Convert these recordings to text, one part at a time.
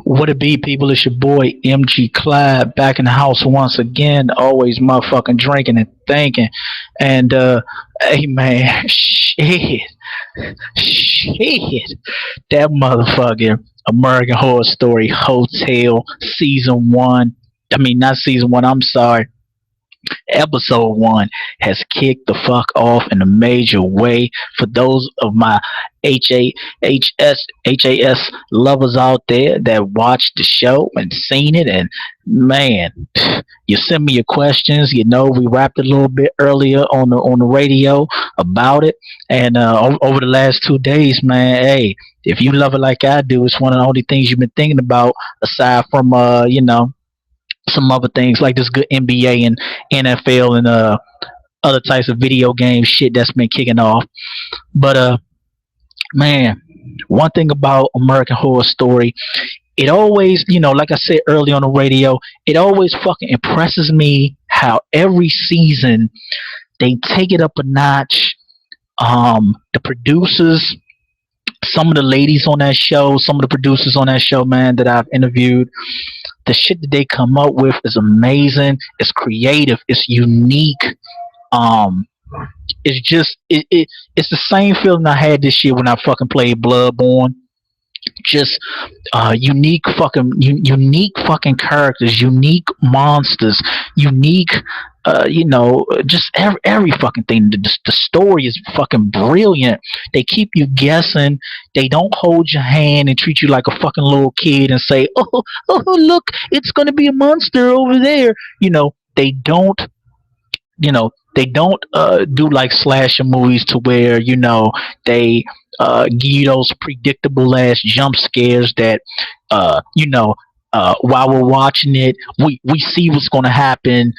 What it be, people? It's your boy MG Clyde back in the house once again. Always motherfucking drinking and thinking. And hey man, shit, that motherfucking American Horror Story Hotel season one. I mean, not season one. I'm sorry, episode one has kicked the fuck off in a major way. For those of my H.S lovers out there that watched the show and seen it, and man, you send me your questions. You know, we rapped a little bit earlier on the radio about it, and over the last 2 days, man, hey, if you love it like I do, it's one of the only things you've been thinking about aside from some other things like this good NBA and NFL and other types of video game shit that's been kicking off. But man, one thing about American Horror Story, it always, like I said earlier on the radio, it always fucking impresses me how every season they take it up a notch. The producers, some of the ladies on that show, some of the producers on that show, man, that I've interviewed, the shit that they come up with is amazing. It's creative. It's unique. Um, it's just it's the same feeling I had this year when I fucking played Bloodborne. Just unique fucking characters, unique monsters, unique just every fucking thing. The story is fucking brilliant. They keep you guessing. They don't hold your hand and treat you like a fucking little kid and say, oh look, it's gonna be a monster over there. They don't do like slasher movies to where they give you those predictable ass jump scares that while we're watching it, we see what's going to happen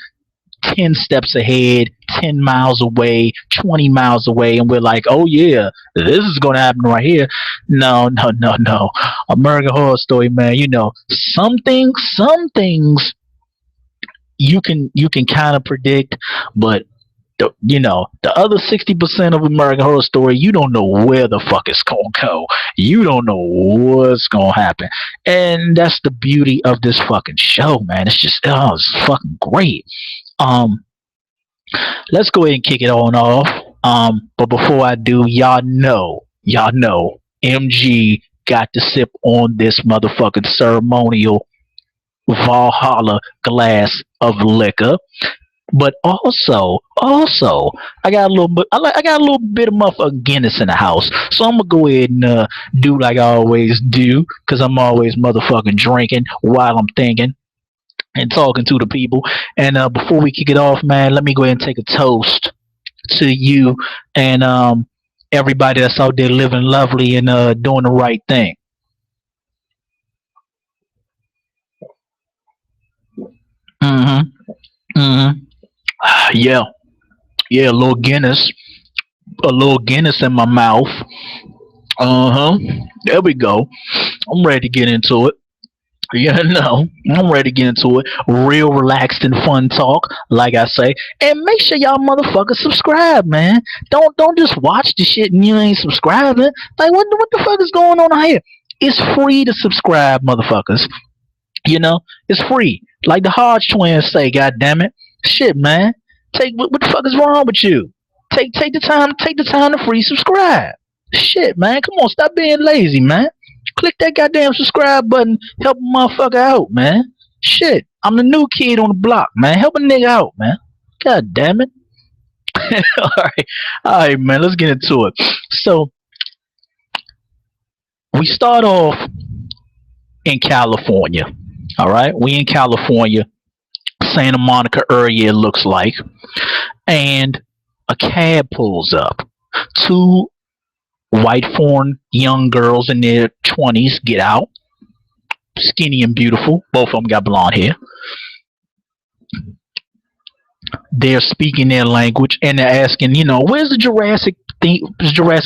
10 steps ahead, 10 miles away, 20 miles away, and we're like, oh yeah, this is going to happen right here. No, no, no, no. American Horror Story, man, some things you can kind of predict, but the other 60% of American Horror Story, you don't know where the fuck it's gonna go. You don't know what's gonna happen, and that's the beauty of this fucking show, man. It's just it's fucking great. Um, let's go ahead and kick it on off. But before I do, y'all know, MG got to sip on this motherfucking ceremonial Valhalla glass of liquor. But also, I got a little bit. I got a little bit of motherfucking Guinness in the house, so I'm gonna go ahead and do like I always do, cause I'm always motherfucking drinking while I'm thinking and talking to the people. And before we kick it off, man, let me go ahead and take a toast to you and everybody that's out there living lovely and doing the right thing. Mm-hmm. Mm-hmm. Yeah, yeah, a little Guinness in my mouth. Uh huh. There we go. I'm ready to get into it. Yeah, no, I'm ready to get into it. Real relaxed and fun talk, like I say. And make sure y'all motherfuckers subscribe, man. Don't just watch the shit and you ain't subscribing. Like what the fuck is going on out here? It's free to subscribe, motherfuckers. It's free. Like the Hodge twins say, god damn it. Shit, man. What the fuck is wrong with you? Take the time to free subscribe. Shit, man. Come on, stop being lazy, man. Click that goddamn subscribe button. Help a motherfucker out, man. Shit. I'm the new kid on the block, man. Help a nigga out, man. God damn it. All right, man. Let's get into it. So we start off in California. All right, we in California, Santa Monica area, it looks like, and a cab pulls up. Two white foreign young girls in their 20s get out, skinny and beautiful. Both of them got blonde hair. They're speaking their language and they're asking, where's the Jurassic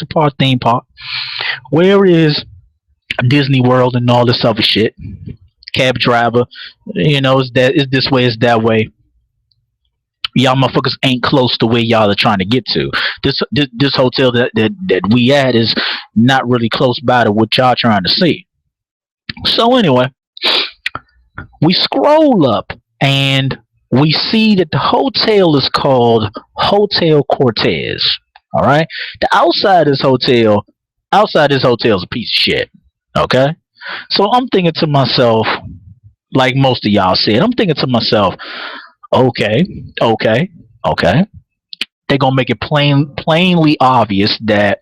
Park theme park? Where is Disney World and all this other shit? Cab driver, it's this way, it's that way. Y'all motherfuckers ain't close to where y'all are trying to get to. This hotel that we at is not really close by to what y'all trying to see. So anyway, We scroll up and we see that the hotel is called Hotel Cortez. All right. The outside this hotel is a piece of shit. Okay. So I'm thinking to myself, like most of y'all said, I'm thinking to myself, okay, okay, okay. They're gonna make it plainly obvious that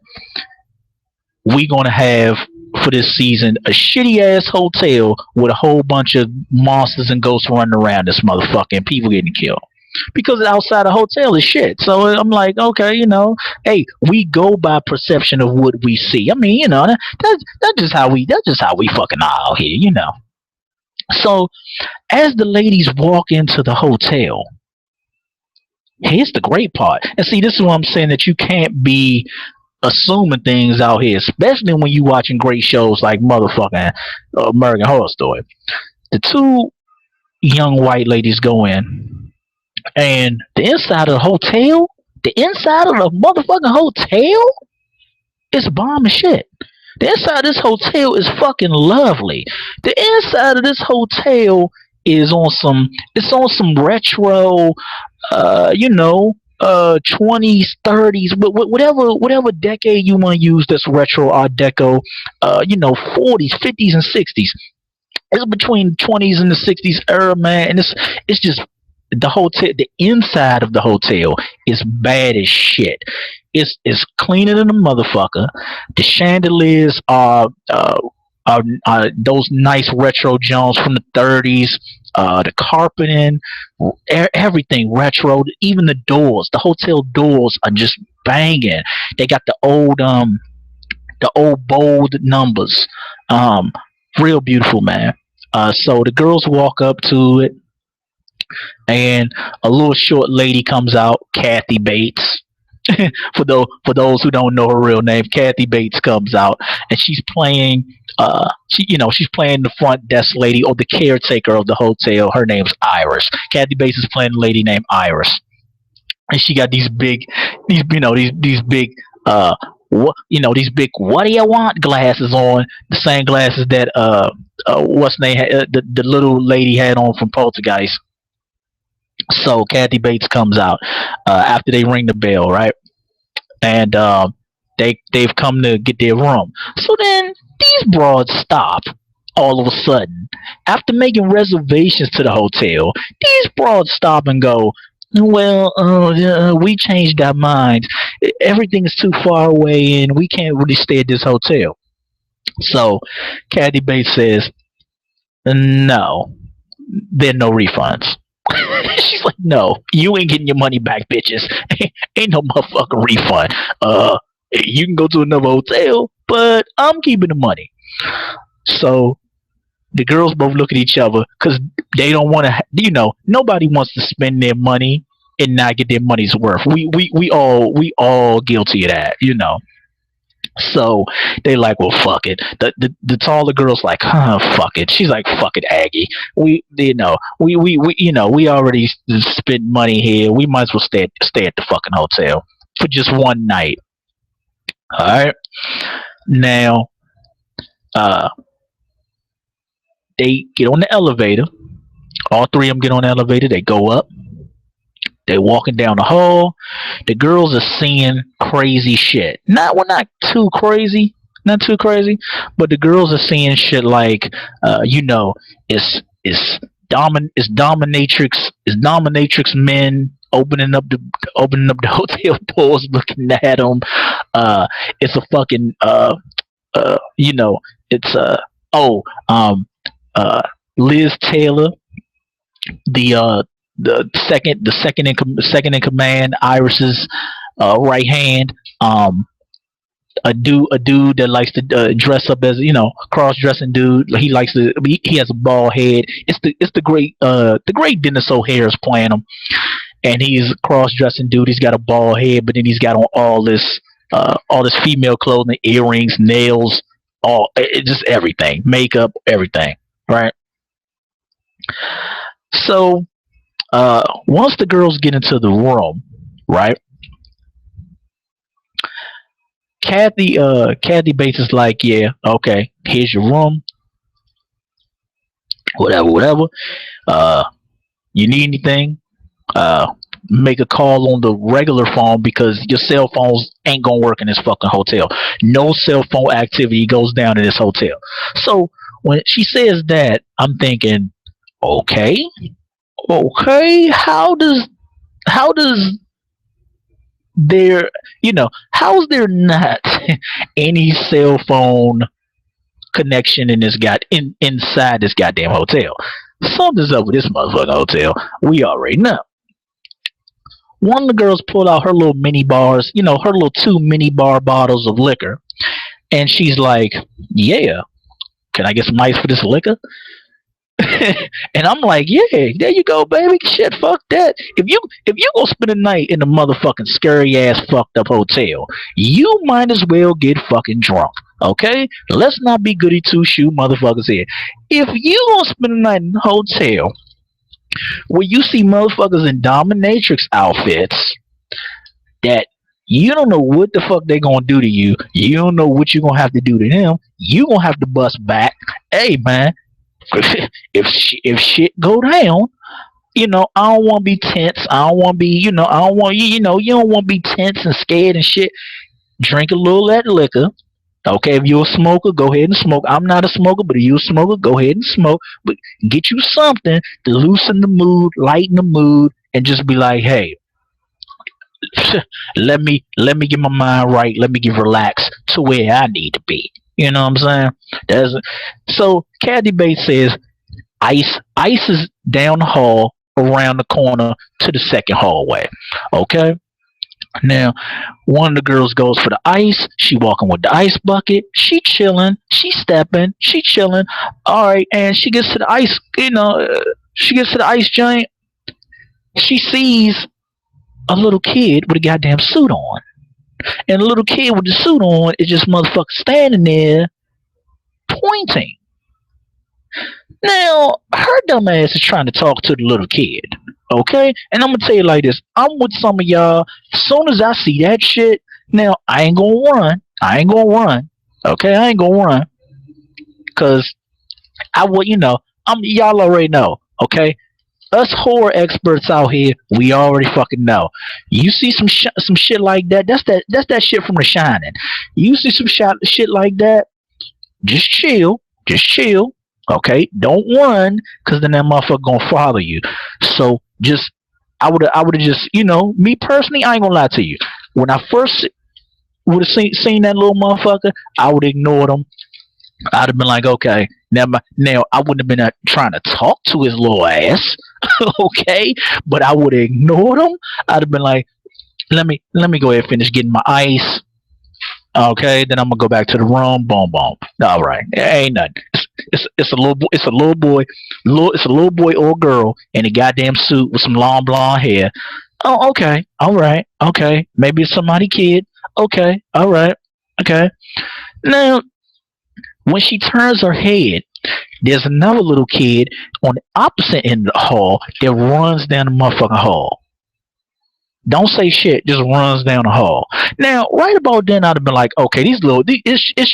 we gonna have for this season a shitty ass hotel with a whole bunch of monsters and ghosts running around this motherfucker and people getting killed. Because outside the hotel is shit. So I'm like, okay, hey, we go by perception of what we see. I mean, that's just how we fucking are out here. So as the ladies walk into the hotel, here's the great part. And see, this is what I'm saying, that you can't be assuming things out here, especially when you watching great shows like motherfucking American Horror Story. The two young white ladies go in, and the inside of the motherfucking hotel is bomb and shit. The inside of this hotel is fucking lovely. The inside of this hotel is on some retro, you know, 20s, 30s, whatever decade you want to use this retro art deco, 40s, 50s, and 60s. It's between the 20s and the 60s era, man, and it's just the inside of the hotel is bad as shit. It's cleaner than a motherfucker. The chandeliers are those nice retro Jones from the 30s. The carpeting, everything retro. Even the hotel doors are just banging. They got the old bold numbers. Um, Real beautiful, man. So the girls walk up to it, and a little short lady comes out, Kathy Bates. For those who don't know her real name, Kathy Bates comes out, and she's playing. She's playing the front desk lady or the caretaker of the hotel. Her name's Iris. Kathy Bates is playing a lady named Iris, and she got these big these big what do you want glasses on, the same glasses that what's name the little lady had on from Poltergeist. So Kathy Bates comes out after they ring the bell, right? And they've come to get their room. So then these broads stop all of a sudden after making reservations to the hotel. These broads stop and go, well, we changed our minds. Everything is too far away, and we can't really stay at this hotel. So Kathy Bates says, no, there are no refunds. She's like, no, you ain't getting your money back, bitches. Ain't no motherfucking refund. You can go to another hotel, but I'm keeping the money. So the girls both look at each other because they don't want to. Nobody wants to spend their money and not get their money's worth. We all guilty of that. So they like, well, fuck it. The taller girl's like, fuck it. She's like, fuck it, Aggie. We already spent money here. We might as well stay at the fucking hotel for just one night. All right. Now, uh, they get on the elevator. All three of them get on the elevator. They go up. They're walking down the hall. The girls are seeing crazy shit. Not too crazy, not too crazy, but the girls are seeing shit like, it's dominatrix men opening up the hotel doors, looking at them. It's a fucking it's oh uh Liz Taylor, the second in command, Iris's right hand. A dude that likes to dress up as cross dressing dude. He likes to. He has a bald head. It's the great Dennis O'Hare is playing him, and he's a cross dressing dude. He's got a bald head, but then he's got on all this female clothing, earrings, nails, just everything, makeup, everything, right? So once the girls get into the room, right? Kathy Bates is like, yeah, okay, here's your room. whatever, whatever. Uh, you need anything? Make a call on the regular phone because your cell phones ain't gonna work in this fucking hotel. No cell phone activity goes down in this hotel. So when she says that, I'm thinking, okay, okay, how does there, how is there not any cell phone connection in this inside this goddamn hotel? Something's up with this motherfucking hotel. We already know. One of the girls pulled out her little mini bars, her little two mini bar bottles of liquor, and she's like, "Yeah, can I get some ice for this liquor?" And I'm like, "Yeah, there you go, baby. Shit, fuck that. If you gonna spend a night in a motherfucking scary ass fucked up hotel, you might as well get fucking drunk." Okay, let's not be goody two shoe motherfuckers here. If you gonna spend a night in a hotel where you see motherfuckers in dominatrix outfits that you don't know what the fuck they gonna do to you. You don't know what you gonna have to do to them. You gonna have to bust back. Hey man, if shit go down, I don't want to be tense. I don't want to be, I don't want you don't want to be tense and scared and shit. Drink a little of that liquor. Okay, if you're a smoker, go ahead and smoke. I'm not a smoker, but if you're a smoker, go ahead and smoke. But get you something to loosen the mood, lighten the mood, and just be like, hey, let me get my mind right. Let me get relaxed to where I need to be. You know what I'm saying? That's so. Kathy Bates says ice is down the hall, around the corner to the second hallway. Okay. Now, one of the girls goes for the ice. She walking with the ice bucket. She chilling. She stepping. She chilling. All right, and she gets to the ice. She gets to the ice giant. She sees a little kid with a goddamn suit on. And the little kid with the suit on is just motherfucker standing there pointing. Now, her dumb ass is trying to talk to the little kid. Okay? And I'm gonna tell you like this. I'm with some of y'all. As soon as I see that shit, now I ain't gonna run. I ain't gonna run. Okay? I ain't gonna run. Cause I would, y'all already know. Okay? Us horror experts out here, we already fucking know. You see some shit like that. That's that shit from The Shining. You see some shit like that. Just chill. Just chill. Okay, don't run, cause then that motherfucker gonna follow you. So just, I would have just, me personally, I ain't gonna lie to you. When I first would have seen that little motherfucker, I would have ignored him. I'd have been like, okay, now I wouldn't have been trying to talk to his little ass, okay, but I would have ignored him. I'd have been like, let me go ahead and finish getting my ice. Okay, then I'm gonna go back to the room. Boom, boom. All right, it ain't nothing. It's a little boy. It's a little boy. It's a little boy or girl in a goddamn suit with some long blonde hair. Oh, okay. All right. Okay. Maybe it's somebody kid. Okay. All right. Okay. Now, when she turns her head, there's another little kid on the opposite end of the hall that runs down the motherfucking hall. Don't say shit, just runs down the hall. Now, right about then, I'd have been like, okay, it's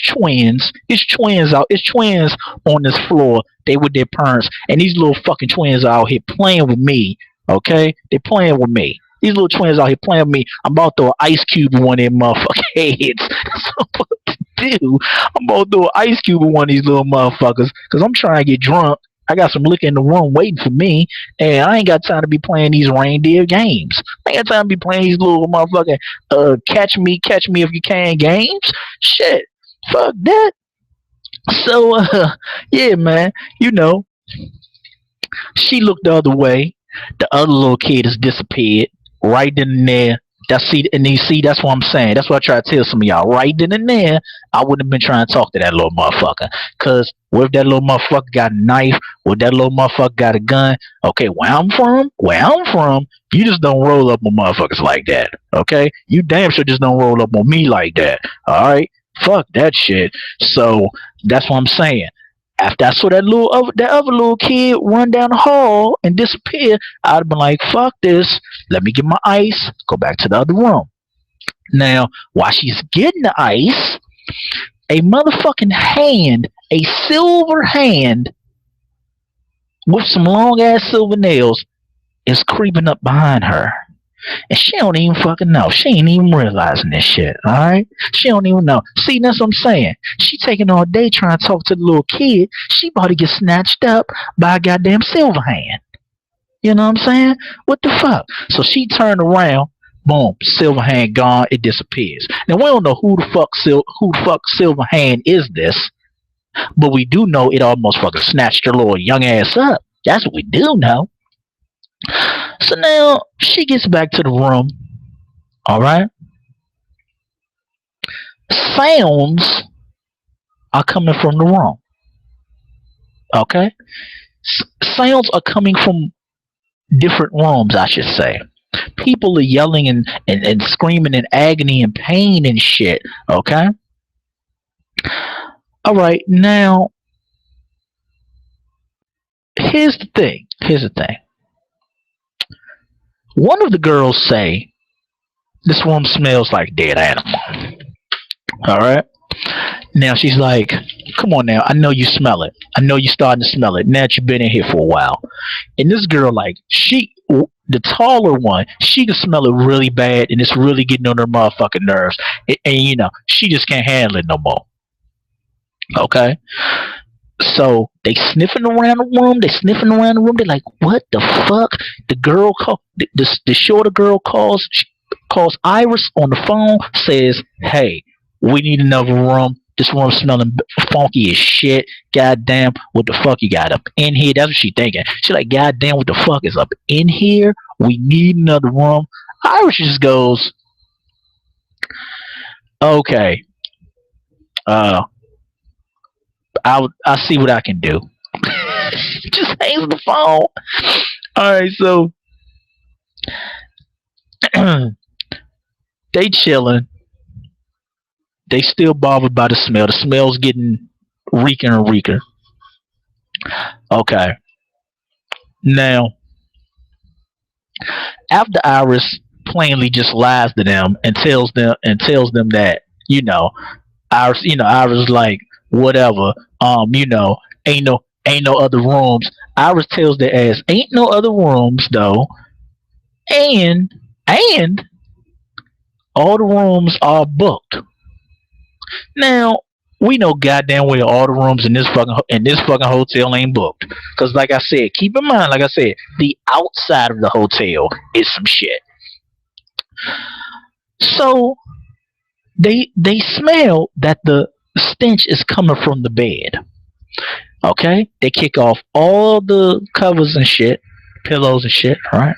twins. It's twins out. It's twins on this floor. They with their parents, and these little fucking twins are out here playing with me. Okay, they playing with me. These little twins out here playing with me. I'm about to throw an ice cube in one of their motherfucking heads. So what to do? I'm about to throw an ice cube in one of these little motherfuckers because I'm trying to get drunk. I got some liquor in the room waiting for me, and I ain't got time to be playing these reindeer games. I ain't got time to be playing these little motherfucking catch me if you can games. Shit, fuck that. So, yeah, man, she looked the other way. The other little kid has disappeared right then and there. That's what I'm saying. That's what I try to tell some of y'all. Right then and there, I wouldn't have been trying to talk to that little motherfucker. Cause what if that little motherfucker got a knife? What if that little motherfucker got a gun? Okay, where I'm from, you just don't roll up on motherfuckers like that. Okay, you damn sure just don't roll up on me like that. All right, fuck that shit. So that's what I'm saying. After I saw that other little kid run down the hall and disappear, I'd have been like, "Fuck this! Let me get my ice. Go back to the other room." Now, while she's getting the ice, a motherfucking hand, a silver hand, with some long ass silver nails is creeping up behind her. And she don't even fucking know. She ain't even realizing this shit, alright? She don't even know. See, that's what I'm saying. She taking all day trying to talk to the little kid. She about to get snatched up by a goddamn silver hand. You know what I'm saying? What the fuck? So she turned around, boom, silver hand gone, it disappears. Now we don't know who the fuck silver hand is this, but we do know it almost fucking snatched her little young ass up. That's what we do know. So now she gets back to the room, alright? Sounds are coming from the room. Okay? Sounds are coming from different rooms, I should say. People are yelling and screaming in agony and pain and shit. Okay? Alright, now here's the thing. One of the girls say this room smells like dead animal. Alright? Now she's like, come on now, I know you smell it. I know you're starting to smell it now that you've been in here for a while. And this girl, like, the taller one, she can smell it really bad and it's really getting on her motherfucking nerves. And you know, she just can't handle it no more. Okay? So they sniffing around the room. They're like, what the fuck? The girl the shorter girl calls Iris on the phone, says, hey, we need another room. This room's smelling funky as shit. Goddamn, what the fuck you got up in here? That's what she thinking. She like, goddamn, what the fuck is up in here? We need another room. Iris just goes, okay, I'll see what I can do. Just hangs the phone. Alright, so they chilling. They still bothered by the smell. The smell's getting reeker and reeker. Okay. Now, after Iris plainly just lies to them and tells them that, you know, Iris like, whatever, ain't no other rooms. Iris tells their ass, ain't no other rooms though, and all the rooms are booked. Now we know goddamn well all the rooms in this fucking hotel ain't booked. Cause like I said, keep in mind, the outside of the hotel is some shit. So they smell that the stench is coming from the bed. Okay? They kick off all the covers and shit, pillows and shit, right?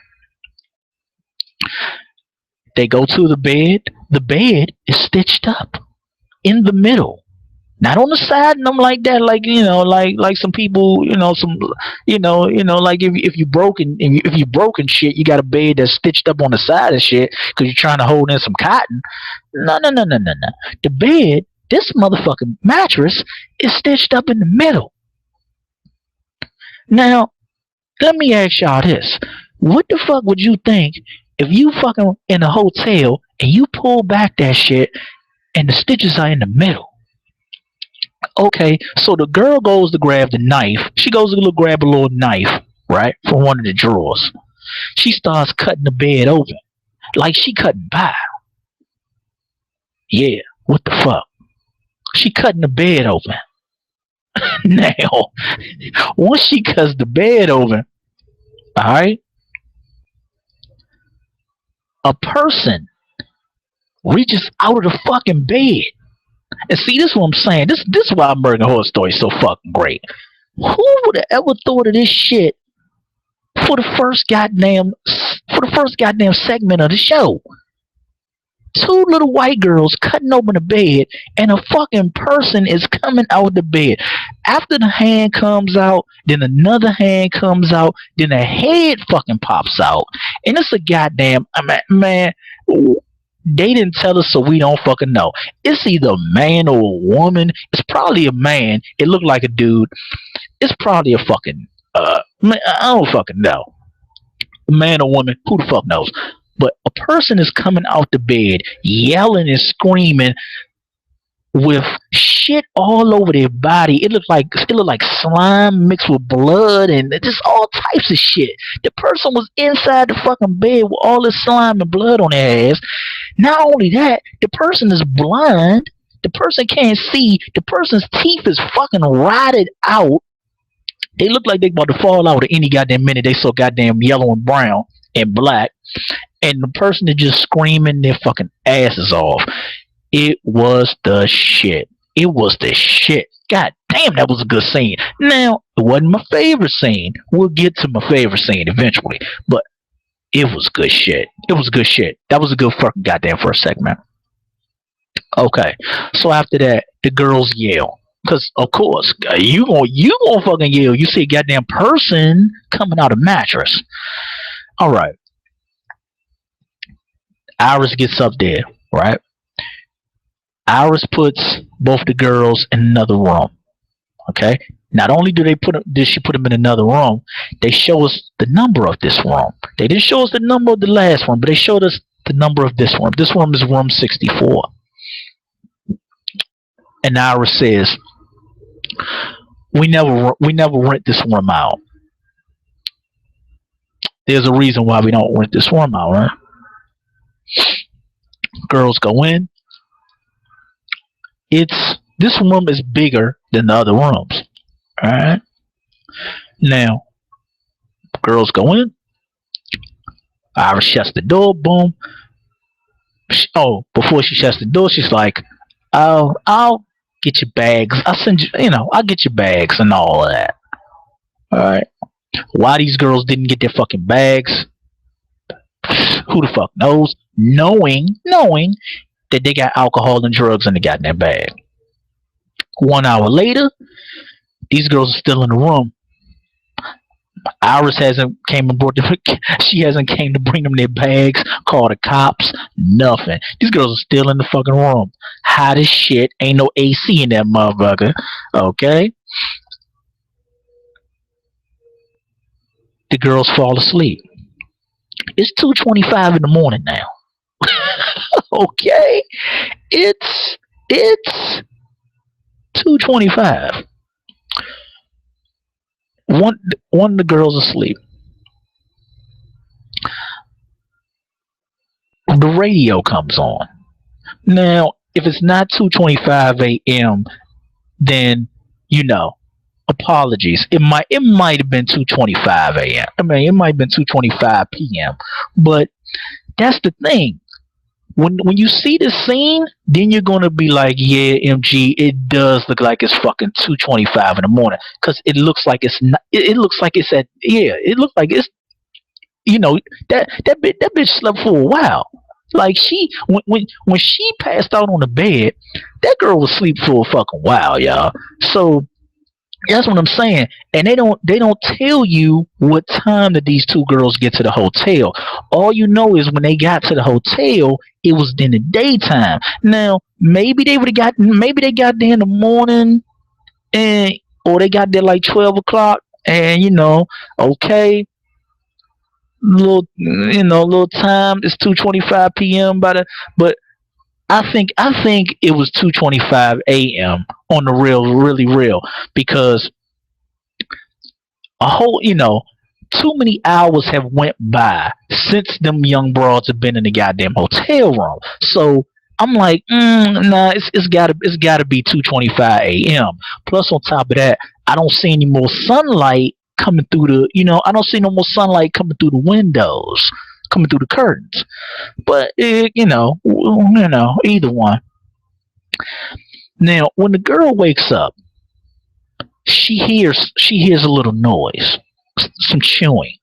They go to the bed. The bed is stitched up in the middle. Not on the side and them like that, like, you know, like some people, you know, like if you broken shit, you got a bed that's stitched up on the side and shit because you're trying to hold in some cotton. No. The bed, this motherfucking mattress, is stitched up in the middle. Now, let me ask y'all this: what the fuck would you think if you fucking in a hotel and you pull back that shit and the stitches are in the middle? Okay, so the girl goes to grab the knife. She goes to grab a little knife, right, from one of the drawers. She starts cutting the bed open. Like she cutting pie. Yeah, what the fuck? She cutting the bed open. Now, once she cuts the bed open, alright, a person reaches out of the fucking bed. And see, this is what I'm saying. This is why American Horror Story is so fucking great. Who would have ever thought of this shit for the first goddamn segment of the show? Two little white girls cutting open a bed, and a fucking person is coming out of the bed. After the hand comes out, then another hand comes out, then a head fucking pops out, and it's a goddamn man. They didn't tell us, so we don't fucking know. It's either a man or a woman. It's probably a man. It looked like a dude. It's probably a fucking man, I don't fucking know. A man or woman, who the fuck knows? But a person is coming out the bed, yelling and screaming, with shit all over their body. It looked like slime mixed with blood and just all types of shit. The person was inside the fucking bed with all this slime and blood on their ass. Not only that, the person is blind. The person can't see. The person's teeth is fucking rotted out. They look like they about to fall out at any goddamn minute. They so goddamn yellow and brown and black. And the person is just screaming their fucking asses off. It was the shit. It was the shit. God damn, that was a good scene. Now, it wasn't my favorite scene. We'll get to my favorite scene eventually. But it was good shit. It was good shit. That was a good fucking goddamn first segment. Okay. So after that, the girls yell. Cause of course, you gonna fucking yell. You see a goddamn person coming out of mattress. Alright. Iris gets up there, right? Iris puts both the girls in another room. Okay. Not only did she put them in another room, they show us the number of this room. They didn't show us the number of the last one, but they showed us the number of this room. This room is room 64. And Iris says, "We never rent this room out. There's a reason why we don't rent this room out, right?" Girls go in. This room is bigger than the other rooms. Alright? Now, girls go in. Iris shuts the door, boom. Before she shuts the door, she's like, I'll get your bags. I'll send you, I'll get your bags and all of that. Alright? Why these girls didn't get their fucking bags, who the fuck knows? Knowing that they got alcohol and drugs in the goddamn bag. 1 hour later, these girls are still in the room. Iris hasn't came and brought them. She hasn't came to bring them their bags, call the cops, nothing. These girls are still in the fucking room. Hot as shit. Ain't no AC in that motherfucker. Okay. The girls fall asleep. It's 2:25 in the morning now. Okay, it's 2:25. One of the girls asleep. The radio comes on. Now, if it's not 2:25 a.m., then apologies. It might have been 2:25 a.m. I mean, it might have been 2:25 p.m. But that's the thing. When you see the scene, then you're gonna be like, yeah, MG, it does look like it's fucking 2:25 in the morning, because it looks like it's not. It looks like it's at It looks like it's that bitch slept for a while. Like when she passed out on the bed, that girl was asleep for a fucking while, y'all. So that's what I'm saying. And they don't tell you what time that these two girls get to the hotel. All you know is when they got to the hotel, it was in the daytime. Now, maybe they got there in the morning, or they got there like 12 o'clock, and okay, little time. It's 2:25 p.m. but I think it was 2:25 a.m. on the real, really real, because a whole, too many hours have went by since them young broads have been in the goddamn hotel room. So I'm like, nah, it's gotta be 2:25 a.m. Plus, on top of that, I don't see any more sunlight coming through I don't see no more sunlight coming through the windows, coming through the curtains. But either one. Now, when the girl wakes up, she hears a little noise, some chewing.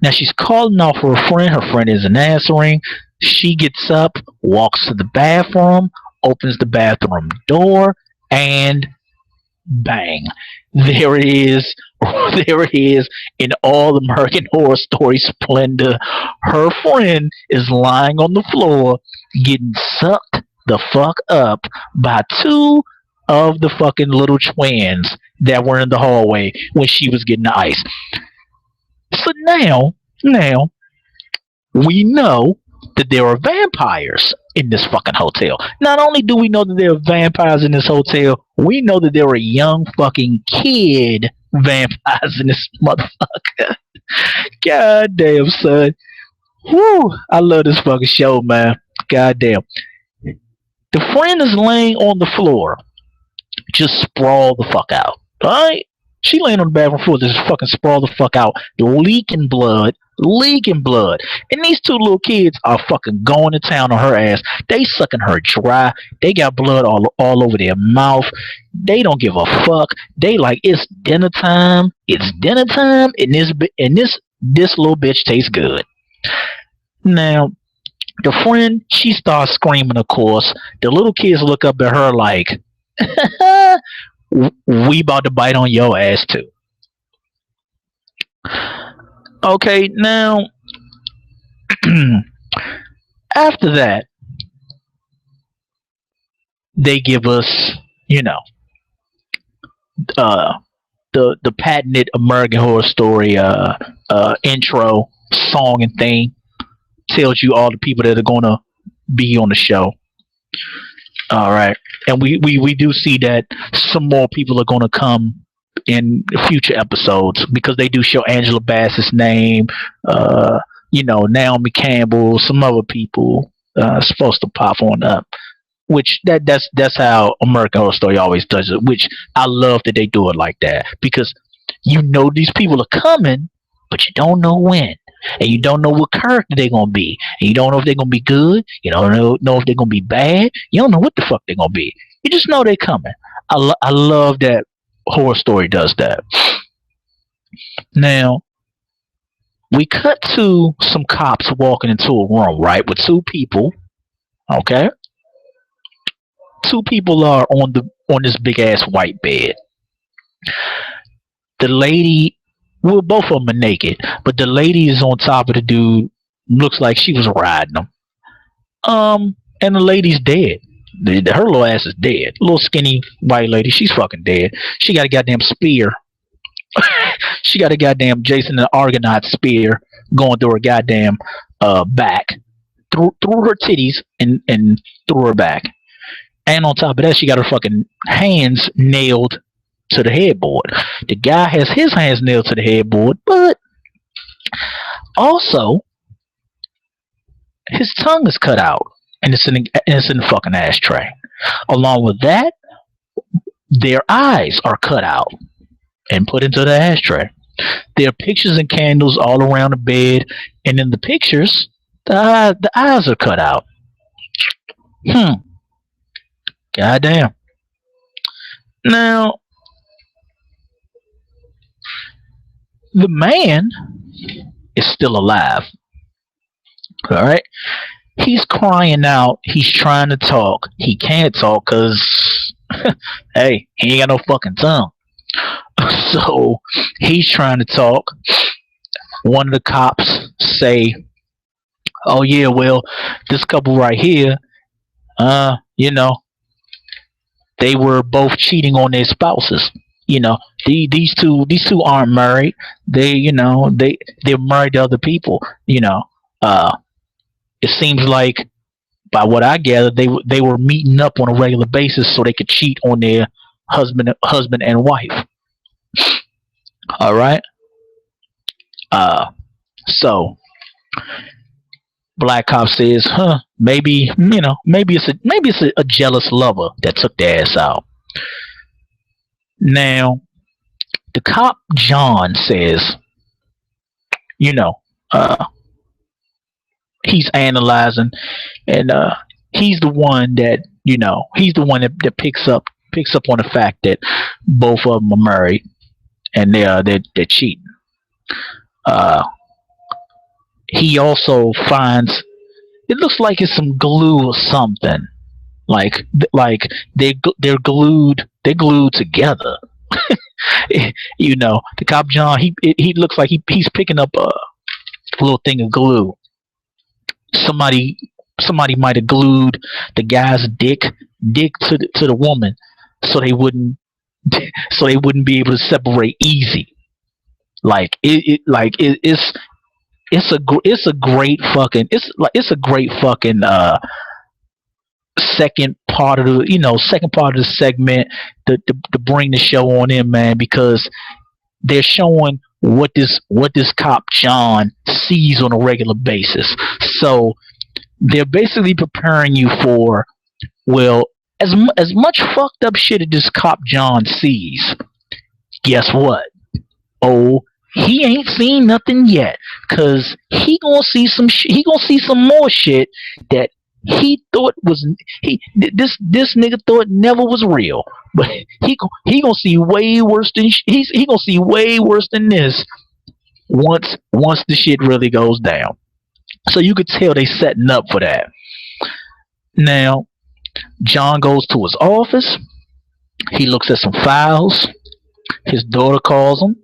Now she's calling off her friend. Her friend isn't answering. She gets up, walks to the bathroom, opens the bathroom door, and bang, there it is. There it is in all American Horror Story splendor. Her friend is lying on the floor, getting sucked the fuck up by two of the fucking little twins that were in the hallway when she was getting the ice. So now we know that there are vampires in this fucking hotel. Not only do we know that there are vampires in this hotel, we know that there are young fucking kid vampires in this motherfucker. God damn, son. Whew, I love this fucking show, man. God damn. The friend is laying on the floor, just sprawl the fuck out. Alright? She laying on the bathroom floor, just fucking sprawl the fuck out, leaking blood, leaking blood. And these two little kids are fucking going to town on her ass. They sucking her dry. They got blood all over their mouth. They don't give a fuck. They like, it's dinner time. It's dinner time, and this little bitch tastes good. Now, the friend, she starts screaming, of course. The little kids look up at her like, we about to bite on your ass too. Okay, now, after that, they give us, the patented American Horror Story intro song and theme. Tells you all the people that are gonna be on the show. All right, and we do see that some more people are gonna come in future episodes because they do show Angela Bassett's name. Naomi Campbell, some other people supposed to pop on up. Which that's how American Horror Story always does it. Which I love that they do it like that because these people are coming, but you don't know when. And you don't know what character they're gonna be, and you don't know if they're gonna be good. You don't know if they're gonna be bad. You don't know what the fuck they're gonna be. You just know they're coming. I love that Horror Story does that. Now we cut to some cops walking into a room, right, with two people. Okay, two people are on this big ass white bed. The lady. Well, both of them are naked, but the lady is on top of the dude. Looks like she was riding him. And the lady's dead. Her little ass is dead. Little skinny white lady. She's fucking dead. She got a goddamn spear. She got a goddamn Jason the Argonaut spear going through her goddamn back, through her titties and through her back. And on top of that, she got her fucking hands nailed to the headboard. The guy has his hands nailed to the headboard, but also his tongue is cut out and it's in the fucking ashtray. Along with that, their eyes are cut out and put into the ashtray. There are pictures and candles all around the bed, and in the pictures, the eyes are cut out. Goddamn. Now, the man is still alive. All right. He's crying out. He's trying to talk. He can't talk because, hey, he ain't got no fucking tongue. So he's trying to talk. One of the cops say, "Oh yeah, well, this couple right here, they were both cheating on their spouses. These two aren't married. They're married to other people. It seems like, by what I gather, they were meeting up on a regular basis so they could cheat on their husband and wife. All right. So Black Cop says, maybe it's a jealous lover that took their ass out. Now, the cop John says, he's analyzing, and he's the one that picks up on the fact that both of them are married and they're cheating. He also finds, it looks like it's some glue or something, like they're glued together. The cop John, he looks like he's picking up a little thing of glue. Somebody might have glued the guy's dick to the woman so they wouldn't be able to separate easy. It's a great fucking second part of the segment to bring the show on in, man, because they're showing what this cop John sees on a regular basis. So they're basically preparing you for, well, as much fucked up shit as this cop John sees. Guess what? Oh, he ain't seen nothing yet, cause he gonna see some more shit that he thought was this nigga thought never was real, but he gonna see way worse than he gonna see way worse than this once the shit really goes down. So you could tell they setting up for that. Now John goes to his office. He looks at some files. His daughter calls him,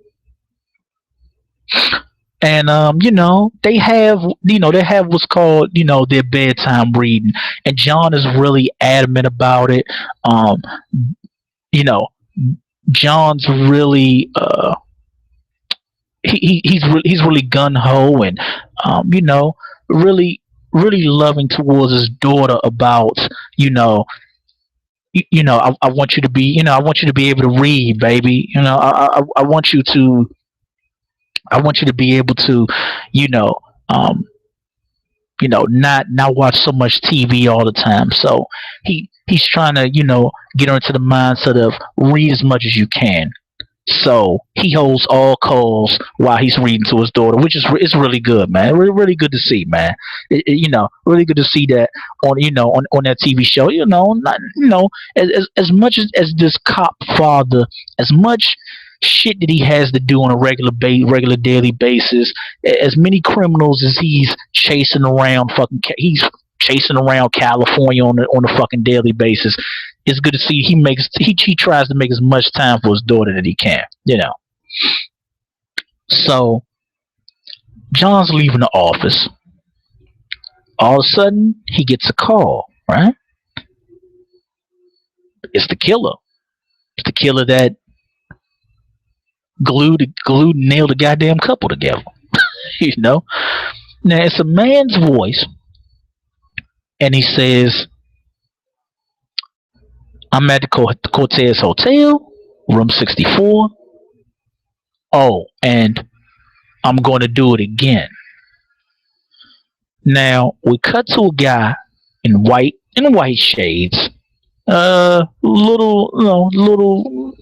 and they have what's called their bedtime reading, and John is really adamant about it. Um, you know, John's really he's really gun ho, and um, you know really really loving towards his daughter about you know I want you to be I want you to be able to read, baby. I want you to be able to you know um not watch so much TV all the time. So he's trying to get her into the mindset of read as much as you can. So he holds all calls while he's reading to his daughter, which is it's really good, man. Really, really good to see, man. Really good to see that on that TV show. Not, as much as this cop father, as much shit that he has to do on a regular daily basis, as many criminals as he's chasing around, he's chasing around California on a fucking daily basis. It's good to see he tries to make as much time for his daughter that he can. So John's leaving the office. All of a sudden, he gets a call. Right? It's the killer. It's the killer that glued and nailed the goddamn couple together. you know. Now it's a man's voice, and he says, "I'm at the Cortez Hotel, room 64. Oh, and I'm going to do it again." Now we cut to a guy in white shades,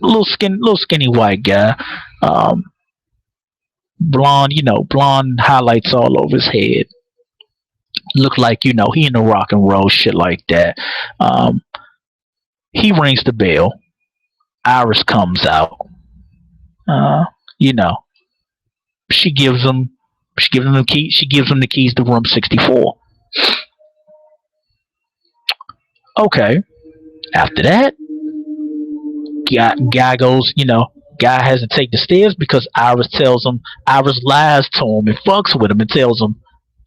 little skinny white guy, um, blonde, blonde highlights all over his head. Look like he in the rock and roll shit like that. Um, he rings the bell. Iris comes out. Uh, you know, she gives him the key. She gives him the keys to room 64. Okay. After that, guy goes. Guy has to take the stairs because Iris lies to him and fucks with him and tells him,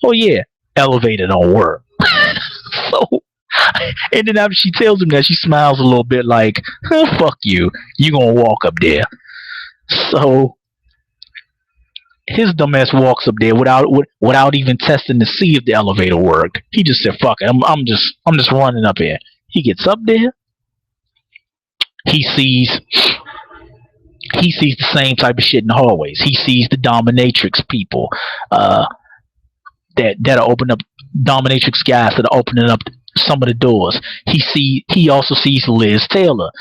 "Oh yeah, elevator don't work." So, and then after she tells him that, she smiles a little bit like, "Fuck you. You gonna walk up there." So his dumbass walks up there without even testing to see if the elevator worked. He just said, "Fuck it. I'm just running up here." He gets up there. He sees the same type of shit in the hallways. He sees the dominatrix people, that are opening up, dominatrix guys that are opening up some of the doors. He also sees Liz Taylor.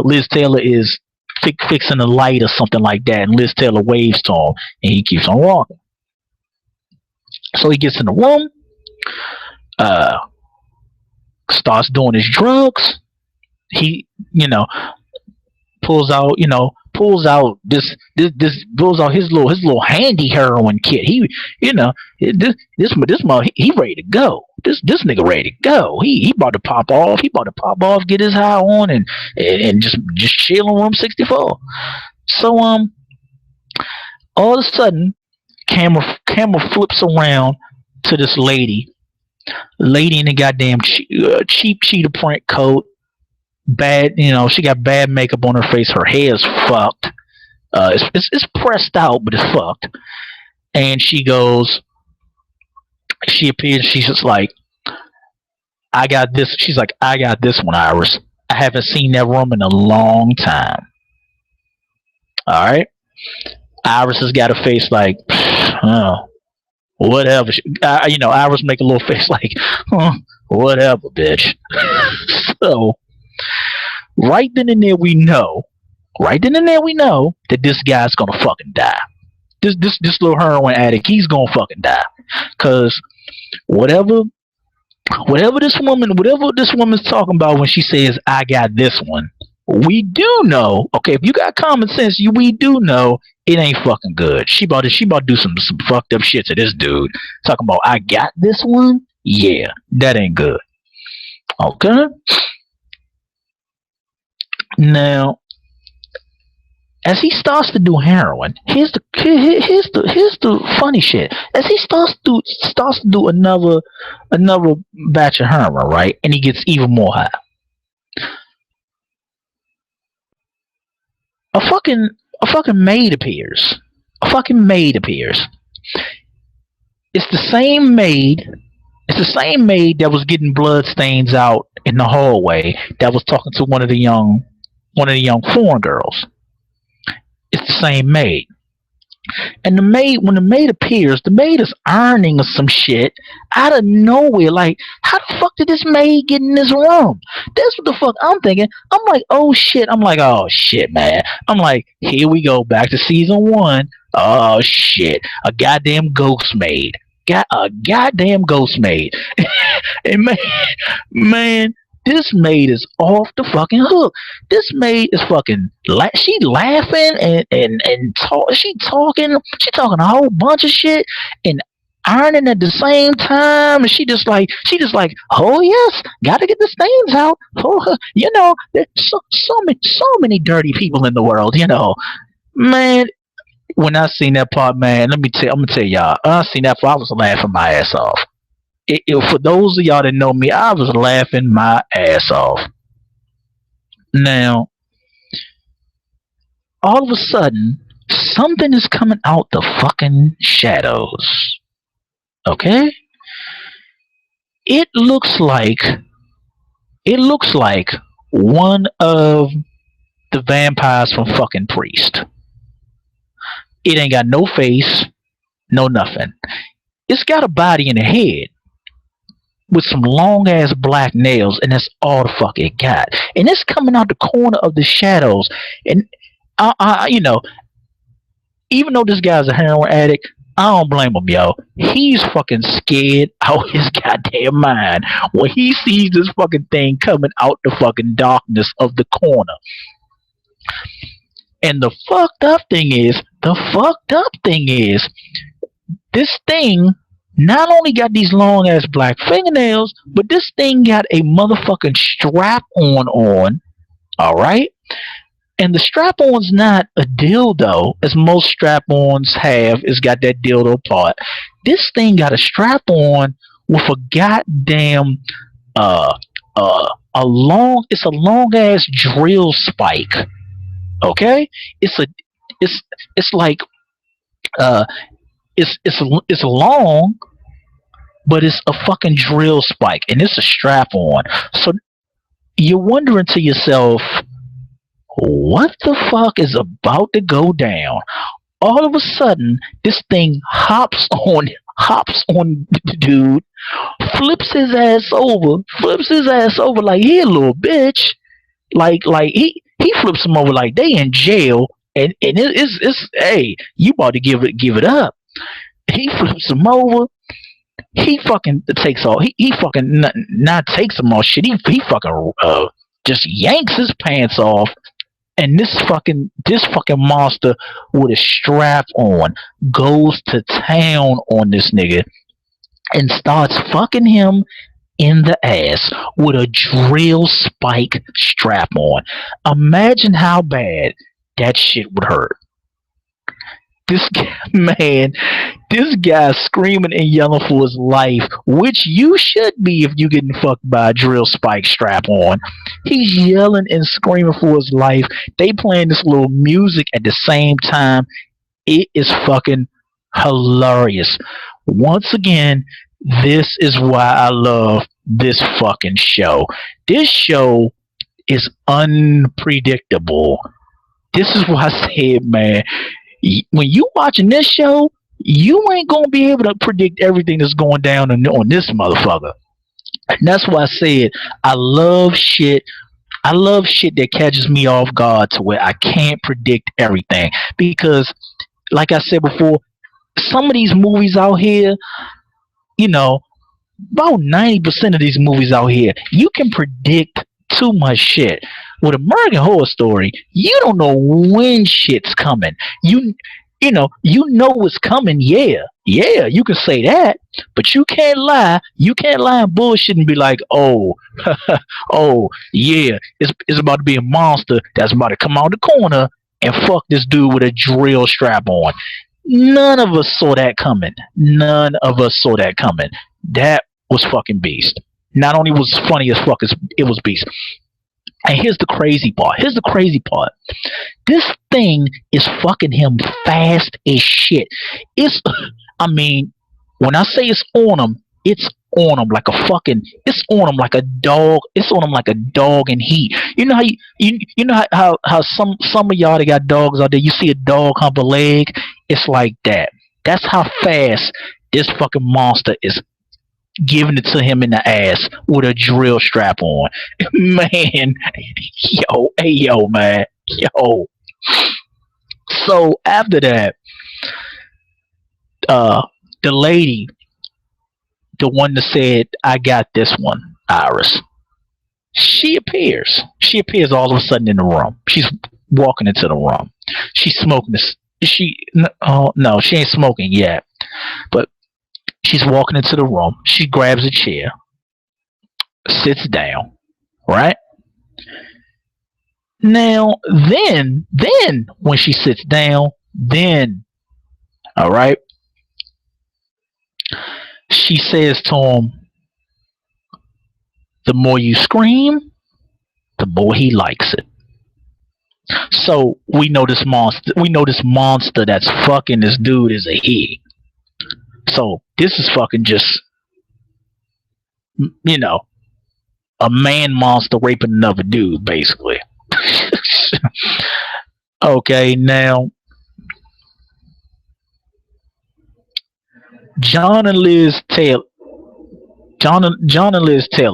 Liz Taylor is fixing a light or something like that, and Liz Taylor waves to him, and he keeps on walking. So he gets in the room, uh, starts doing his drugs. He, pulls out, pulls out his little handy heroin kit. This mother, he ready to go. This nigga ready to go. He about to pop off. He about to pop off, get his high on, and just chill in room 64. So all of a sudden, camera flips around to this lady in a goddamn cheap cheetah print coat. Bad, she got bad makeup on her face. Her hair is fucked. It's pressed out, but it's fucked. And she appears. She's just like, I got this. She's like, I got this one, Iris. I haven't seen that room in a long time. All right. Iris has got a face like, oh, whatever. Iris make a little face like, whatever, bitch. So, right then and there, we know. Right then and there, we know that this guy's gonna fucking die. This little heroin addict, he's gonna fucking die. Cause whatever whatever this woman's talking about when she says, I got this one, we do know, okay, if you got common sense, we do know it ain't fucking good. She about to do some fucked up shit to this dude. Talking about, I got this one? Yeah, that ain't good. Okay? Now, as he starts to do heroin, here's the funny shit. As he starts to do another batch of heroin, right, and he gets even more high. A fucking maid appears. A fucking maid appears. It's the same maid. It's the same maid that was getting blood stains out in the hallway. That was talking to one of the young foreign girls. It's the same maid. And when the maid appears, the maid is ironing some shit out of nowhere. Like, how the fuck did this maid get in this room? That's what the fuck I'm thinking. I'm like, oh shit. I'm like, oh shit, man. I'm like, here we go, back to season 1. Oh shit. A goddamn ghost maid. Got a goddamn ghost maid. And man, this maid is off the fucking hook. This maid is fucking she laughing and she talking a whole bunch of shit and ironing at the same time. And she just like, oh yes, gotta get the stains out. Oh, there's so many dirty people in the world. Man. When I seen that part, man, I'm gonna tell y'all. I seen that part, I was laughing my ass off. For those of y'all that know me, I was laughing my ass off. Now, all of a sudden, something is coming out the fucking shadows. Okay? It looks like one of the vampires from fucking Priest. It ain't got no face, no nothing. It's got a body and a head with some long ass black nails, and that's all the fuck it got. And it's coming out the corner of the shadows. And even though this guy's a heroin addict, I don't blame him, yo. He's fucking scared out his goddamn mind when he sees this fucking thing coming out the fucking darkness of the corner. And the fucked up thing is, this thing not only got these long ass black fingernails, but this thing got a motherfucking strap on, alright? And the strap on's not a dildo, as most strap ons have. It's got that dildo part. This thing got a strap on with a goddamn a long ass drill spike. Okay, it's long, but it's a fucking drill spike, and it's a strap on. So you're wondering to yourself, what the fuck is about to go down? All of a sudden, this thing hops on the dude, flips his ass over like, here, little bitch, like he flips him over like they in jail, and it's hey, you about to give it up. He flips him over. He fucking takes all. He fucking not takes him off shit. He fucking just yanks his pants off, and this fucking monster with a strap on goes to town on this nigga and starts fucking him in the ass with a drill spike strap on. Imagine how bad that shit would hurt. This guy's screaming and yelling for his life, which you should be if you getting fucked by a drill spike strap on. He's yelling and screaming for his life. They playing this little music at the same time. It is fucking hilarious. Once again, this is why I love this fucking show. This show is unpredictable. This is why I said, man, when you watching this show, you ain't gonna be able to predict everything that's going down on this motherfucker. And that's why I said I love shit. I love shit that catches me off guard to where I can't predict everything. Because, like I said before, some of these movies out here, you know, about 90% of these movies out here, you can predict too much shit. With American Horror Story, you don't know when shit's coming. You know what's coming. Yeah, you can say that, but you can't lie. You can't lie and bullshit and be like, oh, oh yeah, it's about to be a monster that's about to come out the corner and fuck this dude with a drill strap on. None of us saw that coming. None of us saw that coming. That was fucking beast. Not only was it funny as fuck, it was beast. And here's the crazy part. This thing is fucking him fast as shit. I mean, when I say it's on him, it's on him like it's on him like a dog. It's on him like a dog in heat. You know how some of y'all that got dogs out there, you see a dog hump a leg? It's like that. That's how fast this fucking monster is giving it to him in the ass with a drill strap on. Man, yo, man. Yo. So after that, the lady, the one that said, I got this one, Iris, she appears. She appears all of a sudden in the room. She's walking into the room. She's smoking this. No, she ain't smoking yet. But she's walking into the room. She grabs a chair, sits down, right? Now, then, when she sits down, all right, she says to him, the more you scream, the more he likes it. So we know this monster that's fucking this dude is a he. So this is fucking just, a man monster raping another dude, basically. Okay, now John and Liz Taylor,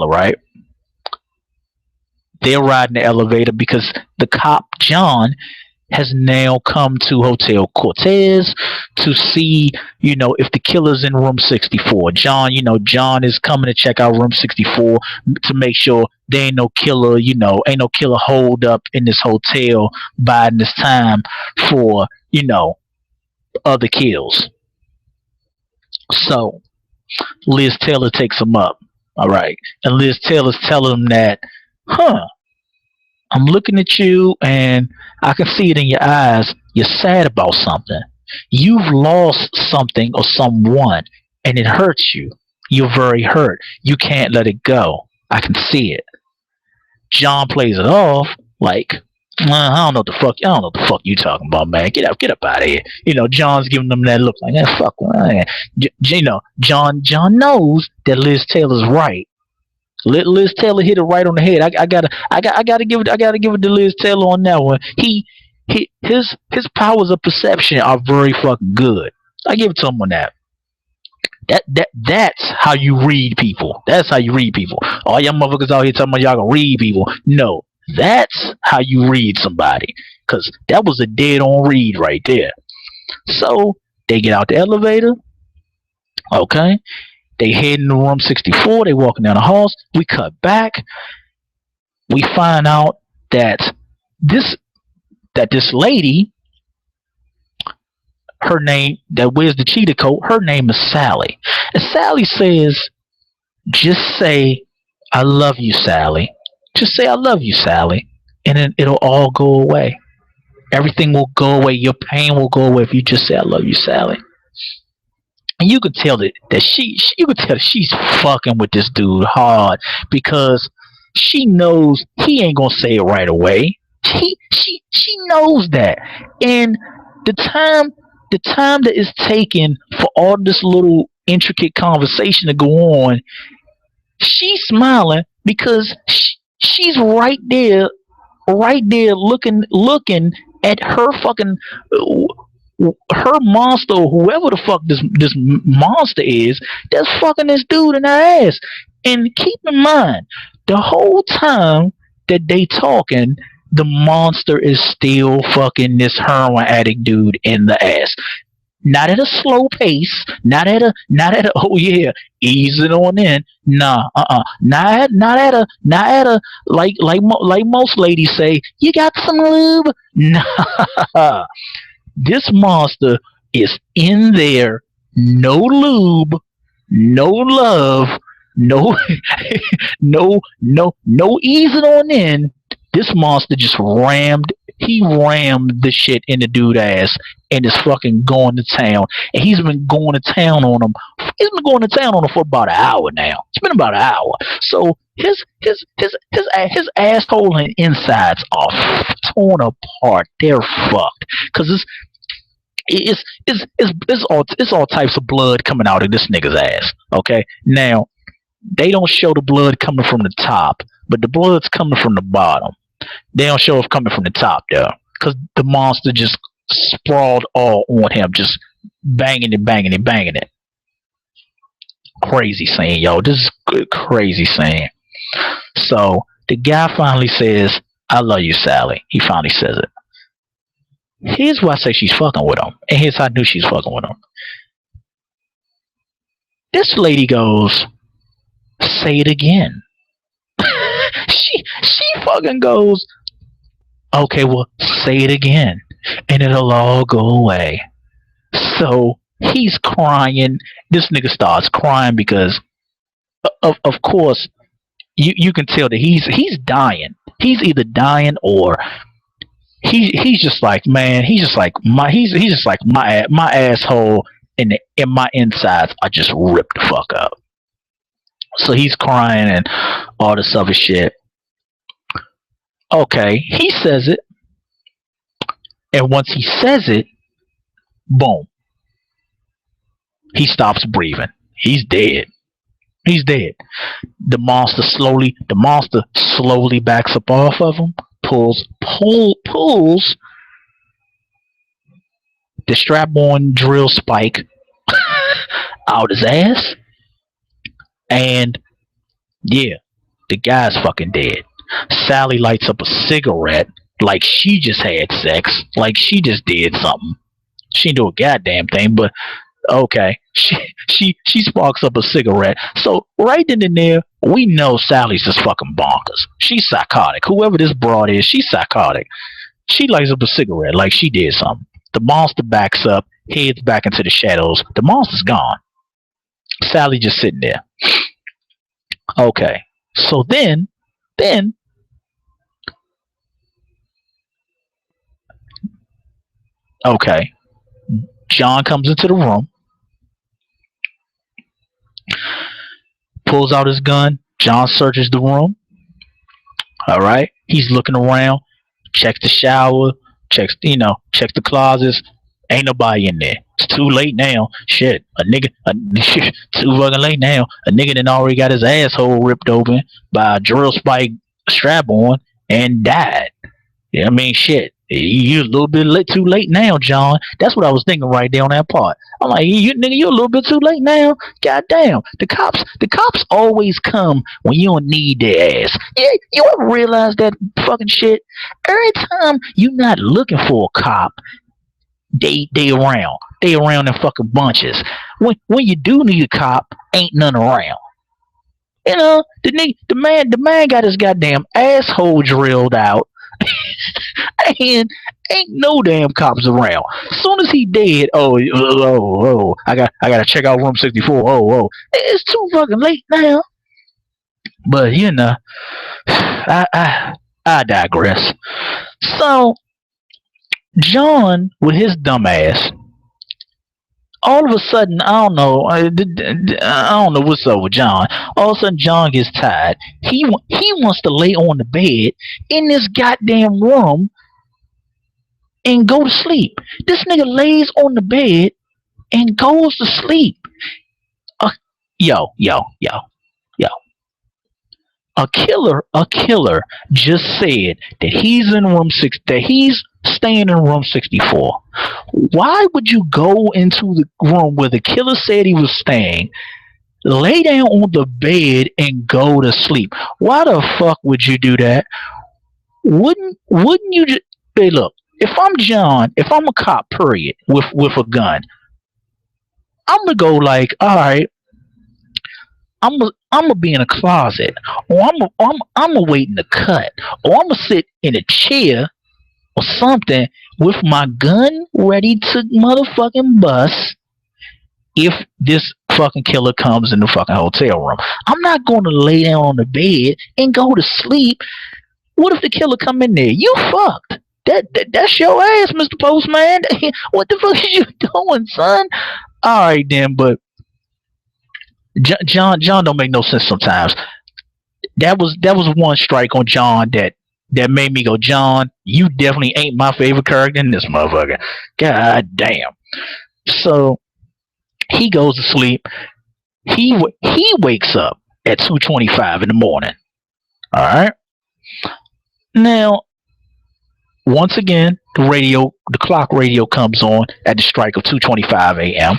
right? They're riding the elevator because the cop John has now come to Hotel Cortez to see, if the killer's in room 64. John is coming to check out room 64 to make sure there ain't no killer, ain't no killer holed up in this hotel biding this time for, other kills. So Liz Taylor takes him up. All right. And Liz Taylor's telling him that, I'm looking at you and I can see it in your eyes. You're sad about something. You've lost something or someone and it hurts you. You're very hurt. You can't let it go. I can see it. John plays it off like, I don't know what the fuck you talking about, man. Get up out of here. John's giving them that look like, fuck, man. John knows that Liz Taylor's right. Liz Taylor hit it right on the head. I gotta give it to Liz Taylor on that one. His powers of perception are very fucking good. I give it to him on that. That's how you read people. That's how you read people. All y'all motherfuckers out here talking about y'all can read people. No, that's how you read somebody. Cause that was a dead on read right there. So they get out the elevator. Okay. They head into room 64. They walking down the halls. We cut back. We find out that this lady, her name, that wears the cheetah coat, her name is Sally. And Sally says, just say, I love you, Sally. Just say, I love you, Sally. And then it'll all go away. Everything will go away. Your pain will go away if you just say, I love you, Sally. And you could tell that she's fucking with this dude hard because she knows he ain't gonna say it right away. She knows that. And the time that is taken for all this little intricate conversation to go on, She's smiling because she's right there looking at her fucking her monster, whoever the fuck this monster is, that's fucking this dude in the ass. And keep in mind, the whole time that they talking, the monster is still fucking this heroin addict dude in the ass. Not at a slow pace, not at a oh yeah, ease it on in. Nah, not at a like most ladies say, you got some lube? Nah. This monster is in there, no lube, no love, no no easing on in. This monster just rammed the shit in the dude ass and is fucking going to town. And he's been going to town on him. He's been going to town on him for about an hour now. It's been about an hour. So his asshole and insides are torn apart. They're fucked because it's all types of blood coming out of this nigga's ass. Okay, now they don't show the blood coming from the top, but the blood's coming from the bottom. They don't show it coming from the top though, because the monster just sprawled all on him, just banging it. Crazy scene, yo. This is crazy scene. So the guy finally says, "I love you, Sally." He finally says it. Here's why I say she's fucking with him, and here's how I knew she's fucking with him. This lady goes, "Say it again." she fucking goes, "Okay, well, say it again, and it'll all go away." So he's crying. This nigga starts crying because, of course, you can tell that he's dying. He's either dying or he's just like, man, he's just like my asshole and my insides are just ripped the fuck up. So he's crying and all this other shit. Okay, he says it, and once he says it, boom, he stops breathing. He's dead. He's dead. The monster slowly backs up off of him, pulls the strap-on drill spike out his ass, and yeah, the guy's fucking dead. Sally lights up a cigarette like she just had sex, like she just did something. She didn't do a goddamn thing, but okay. She sparks up a cigarette. So right then and there, we know Sally's just fucking bonkers. She's psychotic. Whoever this broad is, she's psychotic. She lights up a cigarette like she did something. The monster backs up, heads back into the shadows. The monster's gone. Sally just sitting there. Okay. So then okay. John comes into the room, pulls out his gun. John searches the room. All right. He's looking around, checks the shower, checks the closets. Ain't nobody in there. It's too late now. Shit. Too fucking late now. A nigga done already got his asshole ripped open by a drill spike strap on and died. Yeah, I mean, shit. You a little bit too late now, John. That's what I was thinking right there on that part. I'm like, nigga, you a little bit too late now. Goddamn. The cops always come when you don't need their ass. Yeah, you ever realize that fucking shit? Every time you not looking for a cop, they around. They around in fucking bunches. When you do need a cop, ain't none around. You know, the man got his goddamn asshole drilled out. And ain't no damn cops around. As soon as he dead, I gotta check out room 64. It's too fucking late now. But you know, I digress. So John, with his dumb ass, all of a sudden, I don't know what's up with John. All of a sudden, John gets tired. He wants to lay on the bed in this goddamn room and go to sleep. This nigga lays on the bed and goes to sleep. Yo. A killer just said that he's staying in room 64. Why would you go into the room where the killer said he was staying, lay down on the bed and go to sleep? Why the fuck would you do that? Wouldn't you just say, look, if I'm John, if I'm a cop, period, with a gun, I'm gonna go like, all right, I'm gonna be in a closet, or I'm gonna wait in the cut, or I'm gonna sit in a chair or something with my gun ready to motherfucking bust if this fucking killer comes in the fucking hotel room. I'm not gonna lay down on the bed and go to sleep. What if the killer come in there? You fucked. That's your ass, Mr. Postman. What the fuck is you doing, son? All right then, but John don't make no sense sometimes. That was one strike on John that made me go, John, you definitely ain't my favorite character in this motherfucker. God damn. So he goes to sleep. He wakes up at 2:25 in the morning. All right. Now, once again, the clock radio comes on at the strike of 2:25 a.m.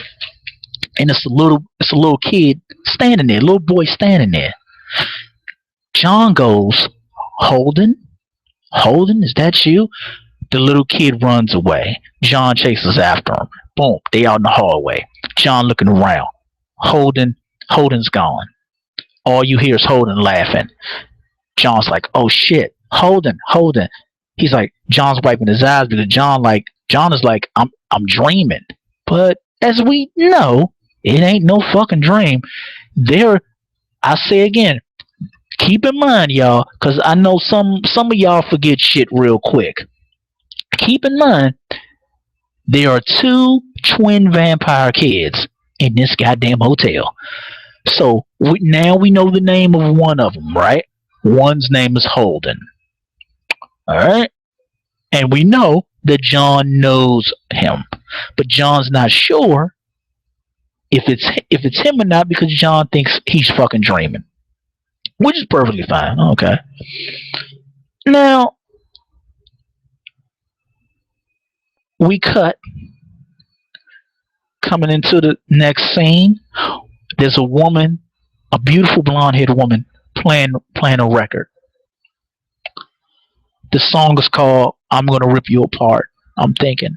and it's a little kid standing there, little boy standing there. John goes, Holden, Holden, is that you? The little kid runs away. John chases after him. Boom, they out in the hallway. John looking around. Holden's gone. All you hear is Holden laughing. John's like, oh shit, Holden. He's like, John's wiping his eyes because John is like, I'm dreaming. But as we know, it ain't no fucking dream. I say again, keep in mind, y'all, because I know some of y'all forget shit real quick. Keep in mind, there are two twin vampire kids in this goddamn hotel. So now we know the name of one of them, right? One's name is Holden. All right? And we know that John knows him. But John's not sure if it's him or not because John thinks he's fucking dreaming. Which is perfectly fine. Okay. Now, we cut coming into the next scene. There's a woman, a beautiful blonde-haired woman, playing a record. The song is called "I'm Gonna Rip You Apart." I'm thinking,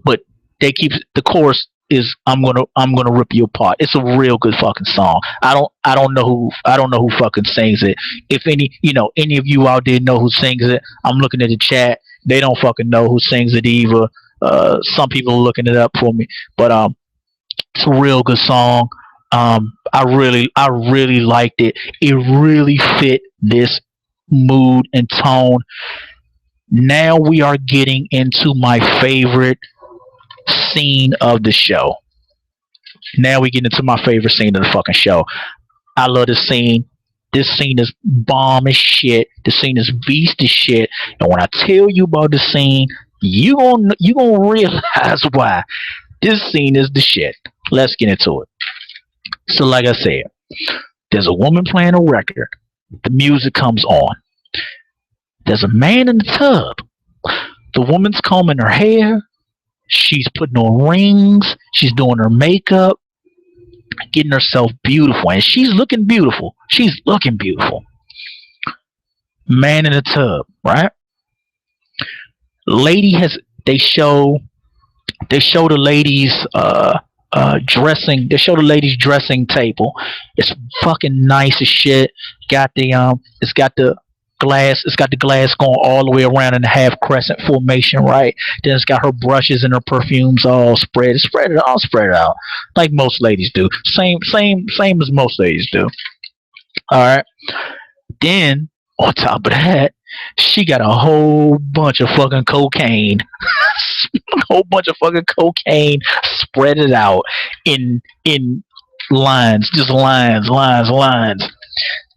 but the chorus is "I'm gonna rip you apart." It's a real good fucking song. I don't know who fucking sings it. If any of you out there know who sings it, I'm looking at the chat. They don't fucking know who sings it either. Some people are looking it up for me, but it's a real good song. I really liked it. It really fit this mood and tone. Now we are getting into my favorite scene of the show. Now we get into my favorite scene of the fucking show. I love this scene. This scene is bomb as shit. This scene is beast as shit. And when I tell you about the scene, you gonna realize why. This scene is the shit. Let's get into it. So like I said, there's a woman playing a record. The music comes on. There's a man in the tub. The woman's combing her hair. She's putting on rings. She's doing her makeup, getting herself beautiful. And she's looking beautiful. She's looking beautiful. Man in the tub, right? They show the ladies dressing. They show the ladies dressing table. It's fucking nice as shit. It's got the glass going all the way around in a half crescent formation, right? Then it's got her brushes and her perfumes all spread out like most ladies do. Same as most ladies do. All right. Then on top of that, she got a whole bunch of fucking cocaine. A whole bunch of fucking cocaine spread it out in lines, just lines.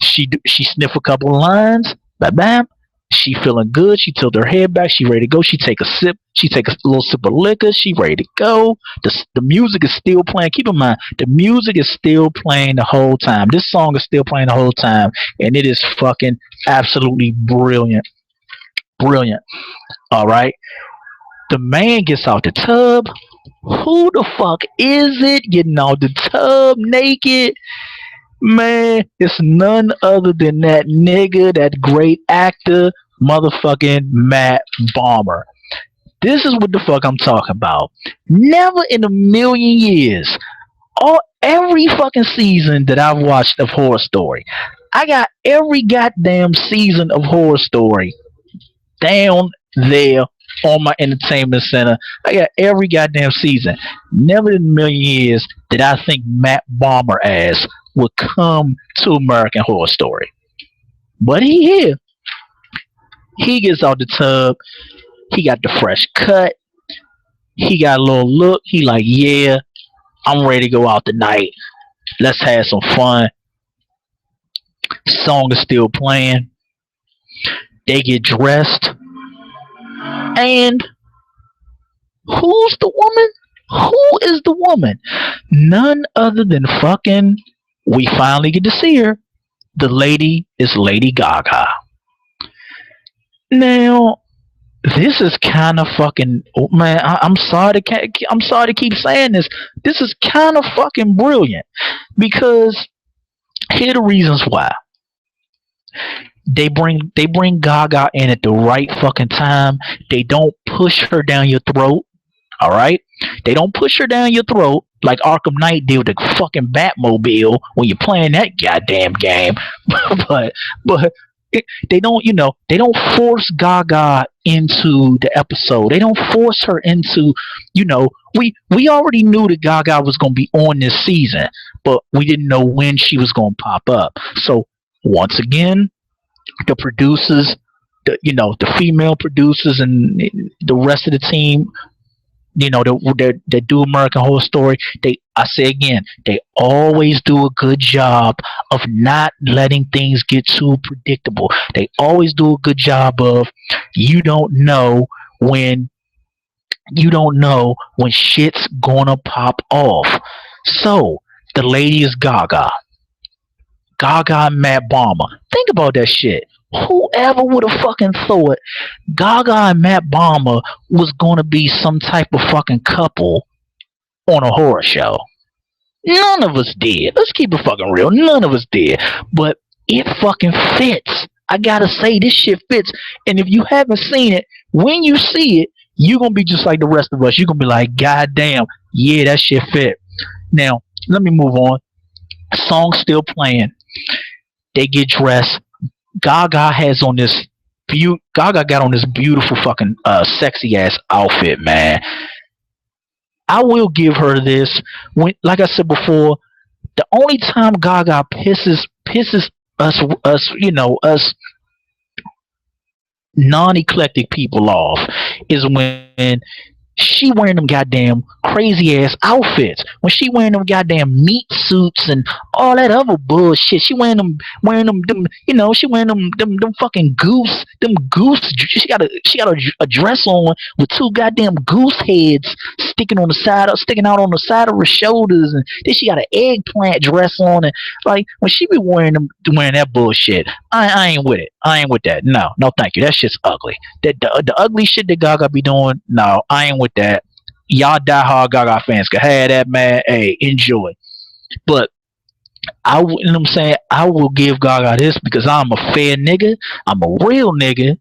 She sniff a couple of lines, bam, bam. She feeling good. She tilt her head back. She ready to go. She take a sip. She take a little sip of liquor. She ready to go. The music is still playing. Keep in mind, the music is still playing the whole time. This song is still playing the whole time, and it is fucking absolutely brilliant. Brilliant. All right. The man gets out the tub. Who the fuck is it getting out the tub naked? Man, it's none other than that nigga, that great actor, motherfucking Matt Bomber. This is what the fuck I'm talking about. Never in a million years, every fucking season that I've watched of Horror Story, I got every goddamn season of Horror Story down there on my entertainment center. I got every goddamn season. Never in a million years did I think Matt Bomber ass would come to American Horror Story. But he here. He gets out the tub. He got the fresh cut. He got a little look. He like, yeah, I'm ready to go out tonight. Let's have some fun. Song is still playing. They get dressed. And who's the woman? Who is the woman? None other than fucking, we finally get to see her. The lady is Lady Gaga. Now, this is kind of fucking, man. I'm sorry to keep saying this. This is kind of fucking brilliant, because here are the reasons why. They bring Gaga in at the right fucking time. They don't push her down your throat. All right, they don't push her down your throat like Arkham Knight did with the fucking Batmobile when you're playing that goddamn game. but they don't, they don't force Gaga into the episode. They don't force her into, we already knew that Gaga was going to be on this season, but we didn't know when she was going to pop up. So once again, the producers, the female producers and the rest of the team, that do American Horror Story, I say again, they always do a good job of not letting things get too predictable. They always do a good job of, you don't know when shit's gonna pop off. So the lady is Gaga and Matt Bomber. Think about that shit. Whoever would have fucking thought Gaga and Matt Bomber was gonna be some type of fucking couple on a horror show? None of us did. Let's keep it fucking real. None of us did. But it fucking fits. I gotta say, this shit fits. And if you haven't seen it, when you see it, you're gonna be just like the rest of us. You're gonna be like, God damn, yeah, that shit fit. Now, let me move on. Song's still playing. They get dressed. Gaga got on this beautiful fucking sexy ass outfit, man. I will give her this. When, like I said before, the only time Gaga pisses us non-eclectic people off is when she wearing them goddamn crazy ass outfits. When she wearing them goddamn meat suits and all that other bullshit. She wearing them she wearing them fucking goose. She got a dress on with two goddamn goose heads sticking out on the side of her shoulders, and then she got an eggplant dress on, and like when she be wearing that bullshit, I ain't with it. I ain't with that. No, thank you. That shit's ugly. The ugly shit that Gaga be doing, no, I ain't with that. Y'all diehard Gaga fans can have that, man. Hey, enjoy. But I will give Gaga this because I'm a fair nigga. I'm a real nigga.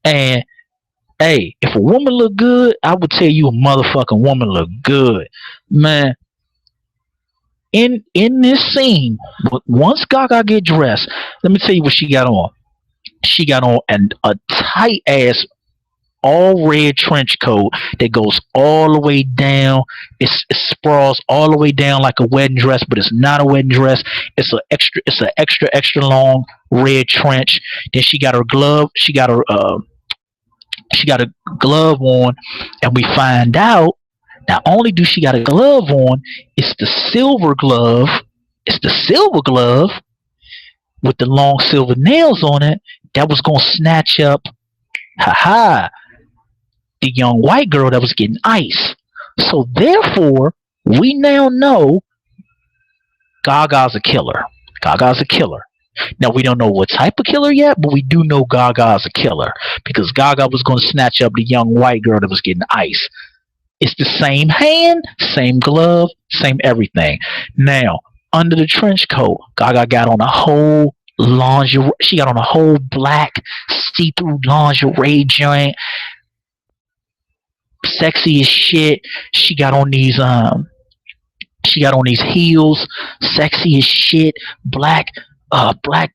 And hey, if a woman look good, I would tell you a motherfucking woman look good. Man, in this scene, once Gaga get dressed, let me tell you what she got on. She got on a tight ass all red trench coat that goes all the way down. It sprawls all the way down like a wedding dress, but it's not a wedding dress. It's an extra long red trench. Then she got her glove. She got a glove on, and we find out not only do she got a glove on, it's the silver glove. It's the silver glove with the long silver nails on it that was gonna snatch up Ha, the young white girl that was getting ice. So therefore, we now know Gaga's a killer. Gaga's a killer. Now we don't know what type of killer yet, but we do know Gaga's a killer because Gaga was going to snatch up the young white girl that was getting ice. It's the same hand, same glove, same everything. Now, under the trench coat, Gaga got on a whole lingerie. She got on a whole black see-through lingerie joint, sexy as shit. She got on these she got on these heels, sexy as shit, black, black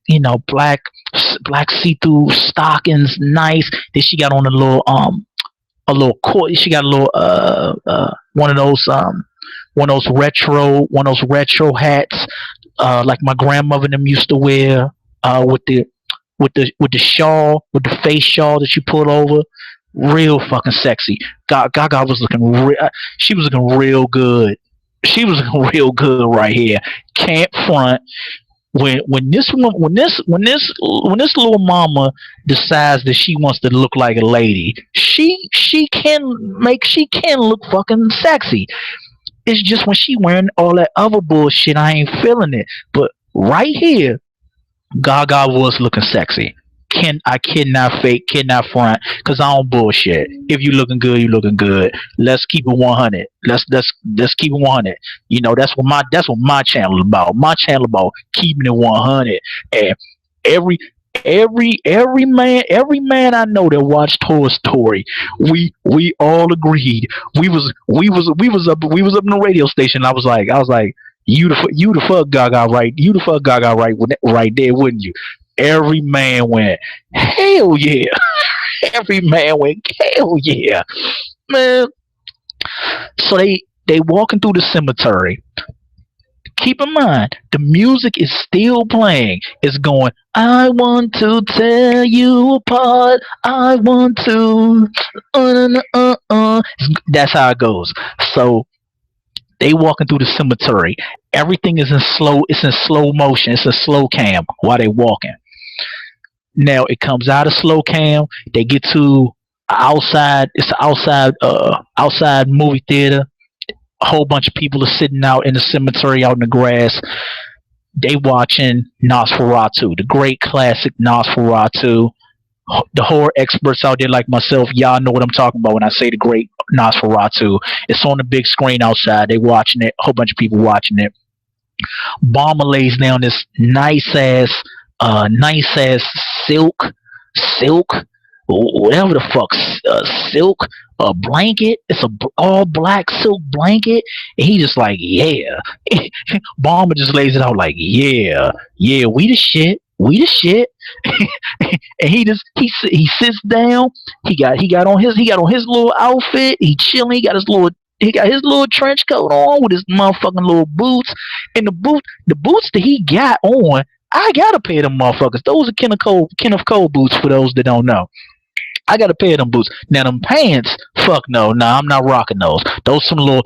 see-through stockings, nice. Then she got on a little court. She got a little one of those retro hats, like my grandmother them used to wear, with the shawl, with the face shawl that you put over. Real fucking sexy. Gaga was she was looking real good. She was looking real good right here. Can't front. When this little mama decides that she wants to look like a lady, she can look fucking sexy. It's just when she wearing all that other bullshit, I ain't feeling it. But right here, Gaga was looking sexy. I cannot fake, cannot front, cause I don't bullshit. If you looking good, you looking good. Let's keep it 100. Let's keep it 100. That's what my channel is about. My channel about keeping it 100. And every every man I know that watched Toy Story, we all agreed. We was up in the radio station. I was like, you the fuck Gaga right? You the fuck Gaga right there, wouldn't you? Every man went, hell yeah. Every man went, hell yeah, man. So they walking through the cemetery. Keep in mind, the music is still playing. It's going, I want to tear you apart. I want to. That's how it goes. So they walking through the cemetery. Everything is in slow. It's in slow motion. It's a slow cam while they walking. Now it comes out of slow cam. They get to outside. It's an outside movie theater. A whole bunch of people are sitting out in the cemetery, out in the grass. They watching Nosferatu, the great classic Nosferatu. The horror experts out there like myself, y'all know what I'm talking about when I say the great Nosferatu. It's on the big screen outside. They watching it. A whole bunch of people watching it. Bomber lays down this nice ass silk, whatever the fuck, silk, a blanket. It's a all black silk blanket, and he just like, yeah. Bomber just lays it out like, yeah, yeah, we the shit, we the shit. And he sits down. He got on his little outfit. He chilling. He got his little trench coat on with his motherfucking little boots. And the boots that he got on, I gotta pay them motherfuckers. Those are Kenneth Cole boots for those that don't know. I gotta pay them boots. Now them pants, fuck no, nah, I'm not rocking those. Those some little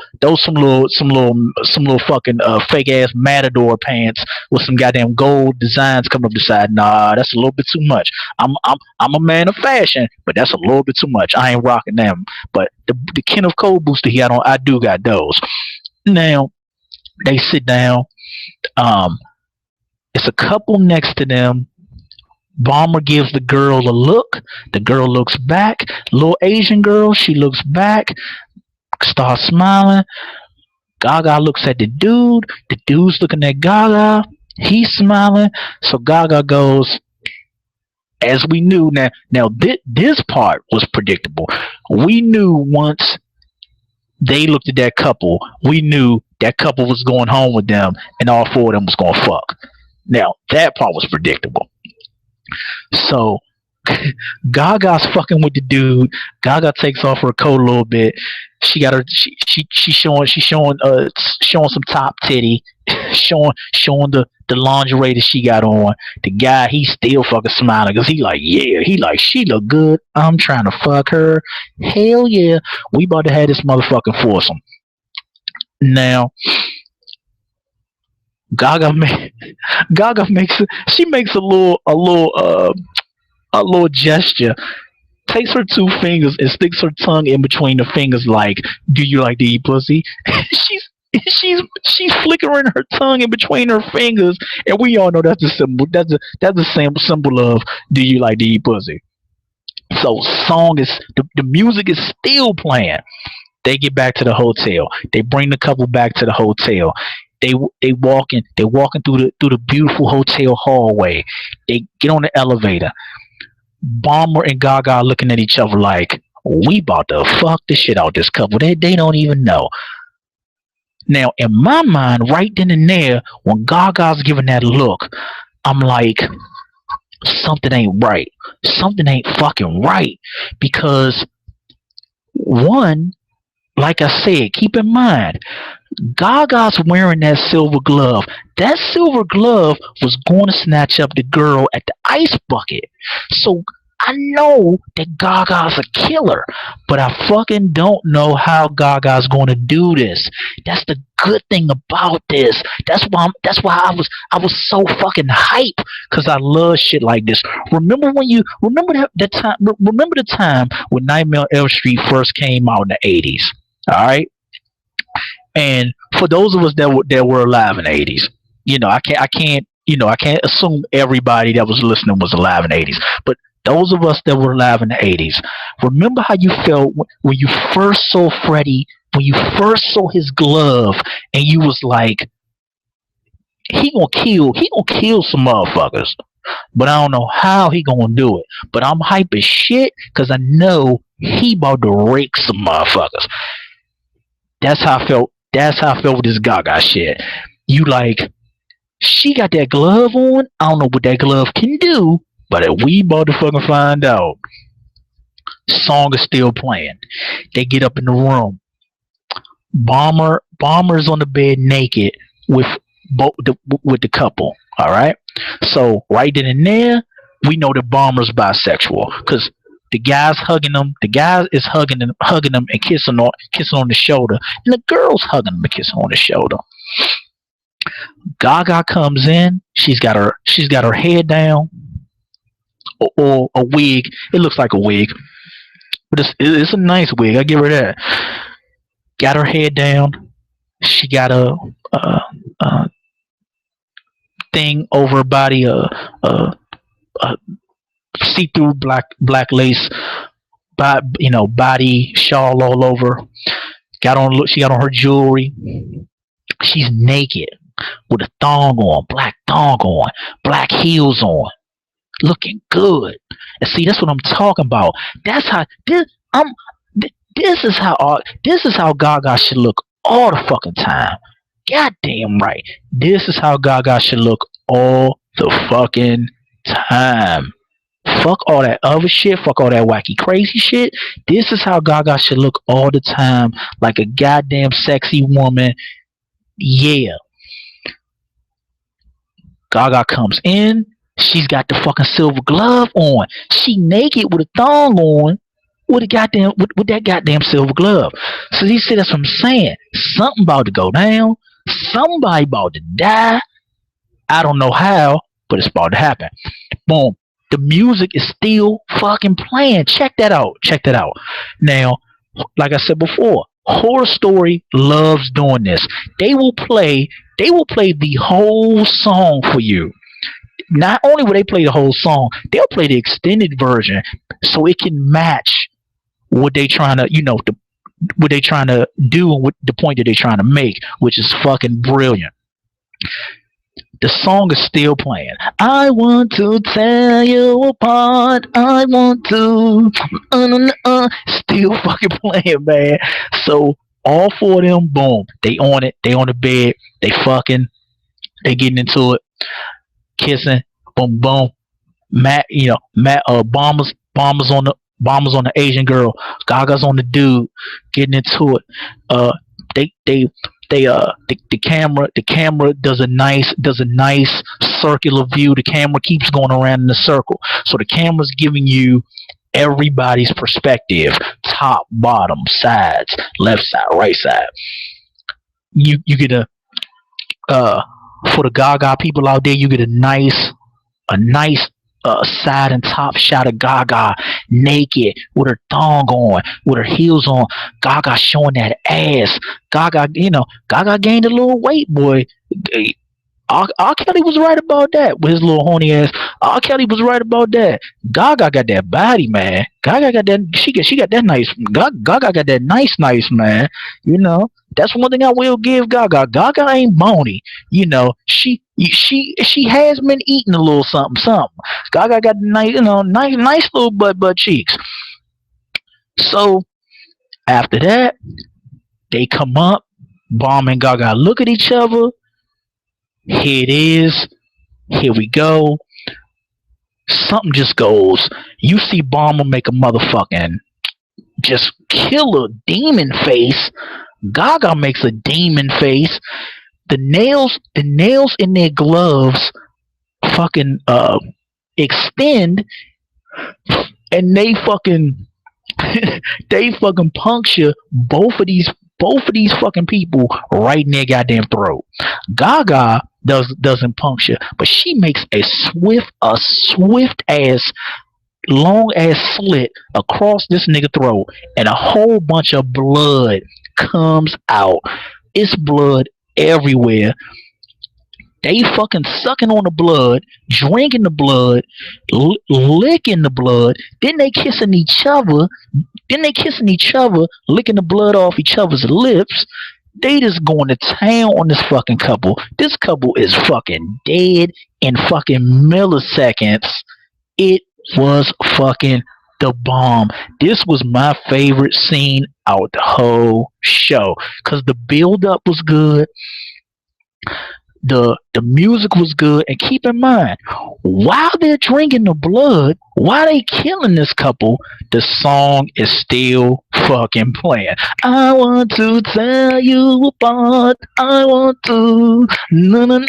fucking fake ass matador pants with some goddamn gold designs coming up the side. Nah, that's a little bit too much. I'm a man of fashion, but that's a little bit too much. I ain't rocking them. But the Kenneth Cole boots that he had on, I do got those. Now they sit down. Um, it's a couple next to them. Bomber gives the girl a look. The girl looks back. Little Asian girl, she looks back, starts smiling. Gaga looks at the dude. The dude's looking at Gaga. He's smiling. So Gaga goes, as we knew. This part was predictable. We knew once they looked at that couple, we knew that couple was going home with them, and all four of them was going to fuck. Now, that part was predictable. So Gaga's fucking with the dude. Gaga takes off her coat a little bit. She got her. Showing some top titty, showing the lingerie that she got on. The guy, he's still fucking smiling because he like she look good. I'm trying to fuck her. Hell yeah, we about to have this motherfucking foursome. Now Gaga Gaga makes a little gesture. takes her two fingers and sticks her tongue in between the fingers like, do you like to eat pussy? She's flickering her tongue in between her fingers, and we all know that's the symbol. That's the symbol of, do you like to eat pussy? So song is the music is still playing. They get back to the hotel. They bring the couple back to the hotel. They walking through the beautiful hotel hallway. They get on the elevator. Bomber and Gaga looking at each other like, we about to fuck the shit out this couple. They don't even know. Now, in my mind, right then and there, when Gaga's giving that look, I'm like, something ain't right. Something ain't fucking right. Because, one, like I said, keep in mind, Gaga's wearing that silver glove. That silver glove was going to snatch up the girl at the ice bucket. So I know that Gaga's a killer, but I fucking don't know how Gaga's going to do this. That's the good thing about this. That's why I was so fucking hype, because I love shit like this. Remember that time? Remember the time when Nightmare on Elm Street first came out in the '80s? All right. And for those of us that were alive in the '80s, I can't assume everybody that was listening was alive in the '80s. But those of us that were alive in the '80s, remember how you felt when you first saw Freddy, when you first saw his glove, and you was like, he gonna kill some motherfuckers. But I don't know how he gonna do it. But I'm hype as shit because I know he about to rake some motherfuckers. That's how I felt. That's how I felt with this Gaga shit. You like, she got that glove on. I don't know what that glove can do, but we about to fucking find out. Song is still playing. They get up in the room. Bomber's on the bed naked with with the couple. All right. So right then and there, we know that Bomber's bisexual because the guy's hugging him. The guy is hugging him and kissing on the shoulder, and the girl's hugging him and kissing on the shoulder. Gaga comes in. She's got her head down, or a wig. It looks like a wig, but it's a nice wig. I give her that. Got her head down. She got a thing over her body, a see-through black lace, body shawl all over. She got on her jewelry. She's naked with a thong on, black thong on, black heels on, looking good. And see, that's what I'm talking about. That's how this is how Gaga should look all the fucking time. Goddamn right. This is how Gaga should look all the fucking time. Fuck all that other shit. Fuck all that wacky crazy shit. This is how Gaga should look all the time, like a goddamn sexy woman. Yeah. Gaga comes in. She's got the fucking silver glove on. She naked with a thong on, with that goddamn silver glove. So you see, that's what I'm saying. Something about to go down. Somebody about to die. I don't know how, but it's about to happen. Boom. The music is still fucking playing. Check that out. Now, like I said before, Horror Story loves doing this. They will play the whole song for you. Not only will they play the whole song, they'll play the extended version so it can match what they trying to, what they trying to do and what the point that they trying to make, which is fucking brilliant. The song is still playing. I want to tear you apart. I want to. Still fucking playing, man. So all four of them, boom, they on it. They on the bed. They fucking. They getting into it. Kissing. Boom, boom. Bombers on the Asian girl. Gaga's on the dude. Getting into it. The camera does a nice circular view. The camera keeps going around in a circle, so the camera's giving you everybody's perspective: top, bottom, sides, left side, right side. You get for the Gaga people out there, you get a nice side and top shot of Gaga naked with her thong on, with her heels on. Gaga showing that ass. Gaga, Gaga gained a little weight, boy. R. Kelly was right about that with his little horny ass. R. Kelly was right about that. Gaga got that body, man. Gaga got that. She got that nice. Gaga got that nice man. That's one thing I will give Gaga. Gaga ain't bony. She has been eating a little something. Gaga got nice, nice little butt cheeks. So after that, they come up. Bomb and Gaga look at each other. Here it is. Here we go. Something just goes. You see Bomber make a motherfucking just killer demon face. Gaga makes a demon face. The nails in their gloves fucking extend, and they fucking puncture both of these fucking people right in their goddamn throat. Gaga doesn't puncture, but she makes a swift ass long ass slit across this nigga throat, and a whole bunch of blood comes out. It's blood everywhere. They fucking sucking on the blood, drinking the blood, licking the blood. Then they kissing each other, licking the blood off each other's lips. They just going to town on this fucking couple. This couple is fucking dead in fucking milliseconds. It was fucking the bomb. This was my favorite scene out the whole show, because the build up was good. The music was good, and keep in mind, while they're drinking the blood, while they killing this couple, the song is still fucking playing. I want to tear you apart. I want to. No.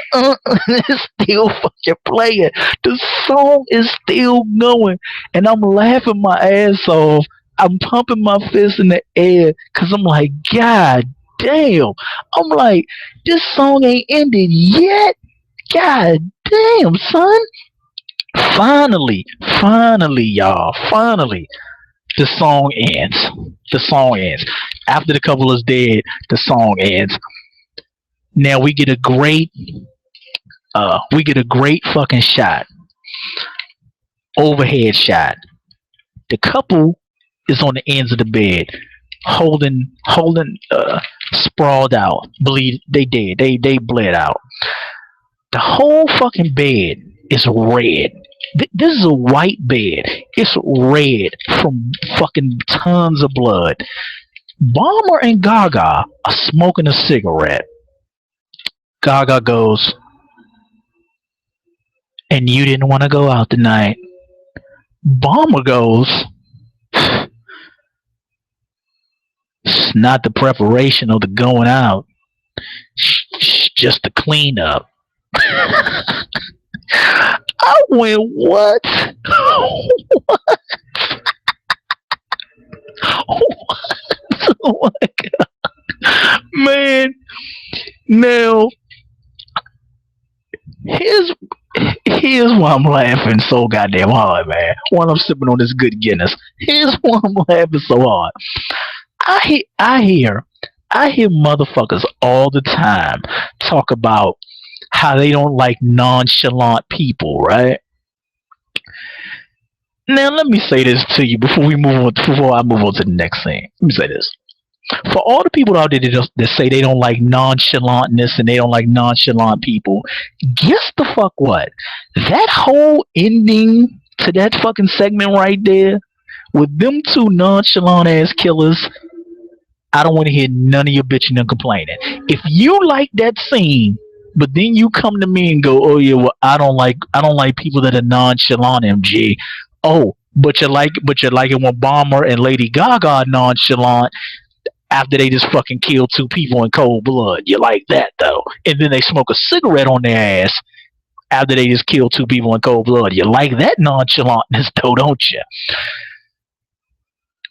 It's still fucking playing. The song is still going, and I'm laughing my ass off. I'm pumping my fist in the air because I'm like, God damn. I'm like, this song ain't ended yet. God damn, son. Finally, y'all. Finally, the song ends. After the couple is dead, the song ends. Now we get a great fucking shot. Overhead shot. The couple is on the ends of the bed, holding sprawled out. They dead. They bled out. The whole fucking bed is red. This is a white bed. It's red from fucking tons of blood. Bomber and Gaga are smoking a cigarette. Gaga goes, and you didn't want to go out tonight. Bomber goes, it's not the preparation of the going out. It's just the cleanup. I went, what? What? Oh my God. Man, now, here's why I'm laughing so goddamn hard, man. While I'm sipping on this good Guinness. Here's why I'm laughing so hard. I hear motherfuckers all the time talk about how they don't like nonchalant people, right? Now let me say this to you before I move on to the next thing. Let me say this. For all the people out there that say they don't like nonchalantness and they don't like nonchalant people, guess the fuck what? That whole ending to that fucking segment right there, with them two nonchalant ass killers, I don't want to hear none of your bitching and complaining. If you like that scene, but then you come to me and go, oh yeah, well I don't like people that are nonchalant, MG. Oh, but you like it when Bomber and Lady Gaga are nonchalant after they just fucking kill two people in cold blood. You like that though. And then they smoke a cigarette on their ass after they just kill two people in cold blood. You like that nonchalantness though, don't you?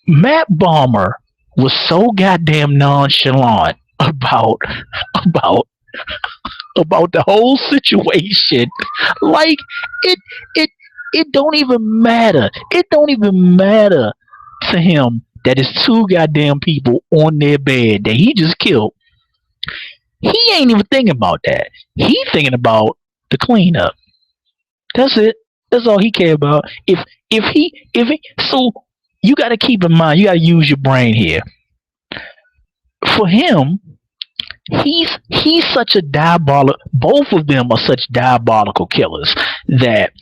Matt Bomber was so goddamn nonchalant about the whole situation. Like it It don't even matter. It don't even matter to him that it's two goddamn people on their bed that he just killed. He ain't even thinking about that. He thinking about the cleanup. That's it. That's all he care about. If he so you got to keep in mind. You got to use your brain here. For him, he's such a diabolical. Both of them are such diabolical killers that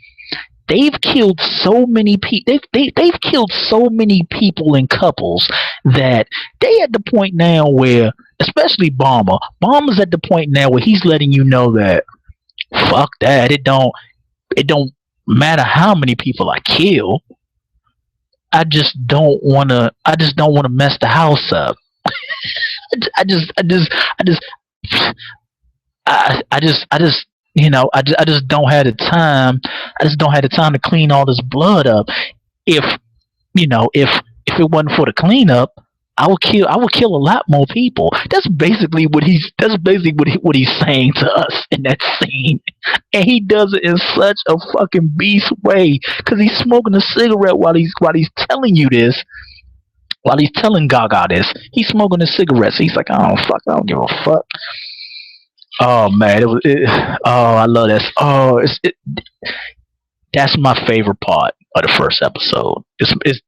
they've killed so many people. They've killed so many people in couples that they at the point now where, especially Bomber's at the point now where he's letting you know that fuck that. It don't matter how many people I kill. I just don't want to mess the house up. I just I just I just don't have the time. I just don't have the time to clean all this blood up. If if it wasn't for the cleanup, I would kill a lot more people. That's basically what he's saying to us in that scene, and he does it in such a fucking beast way because he's smoking a cigarette while he's telling you this. While he's telling Gaga this, he's smoking a cigarette. So he's like, I don't give a fuck. Oh man, oh, I love this. That's my favorite part of the first episode. It's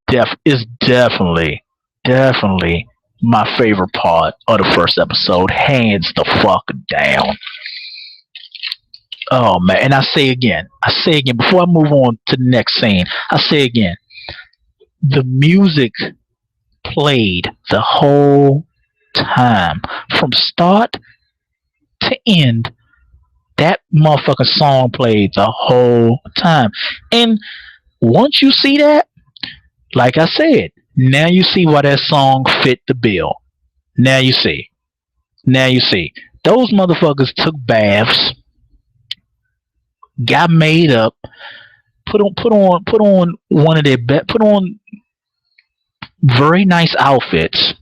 definitely my favorite part of the first episode, hands the fuck down. Oh man, and I say again, before I move on to the next scene, I say again, the music played the whole time from start to end. That motherfucking song played the whole time. And once you see that, like I said, now you see why that song fit the bill. Now you see. Those motherfuckers took baths, got made up, put on one of their put on very nice outfits,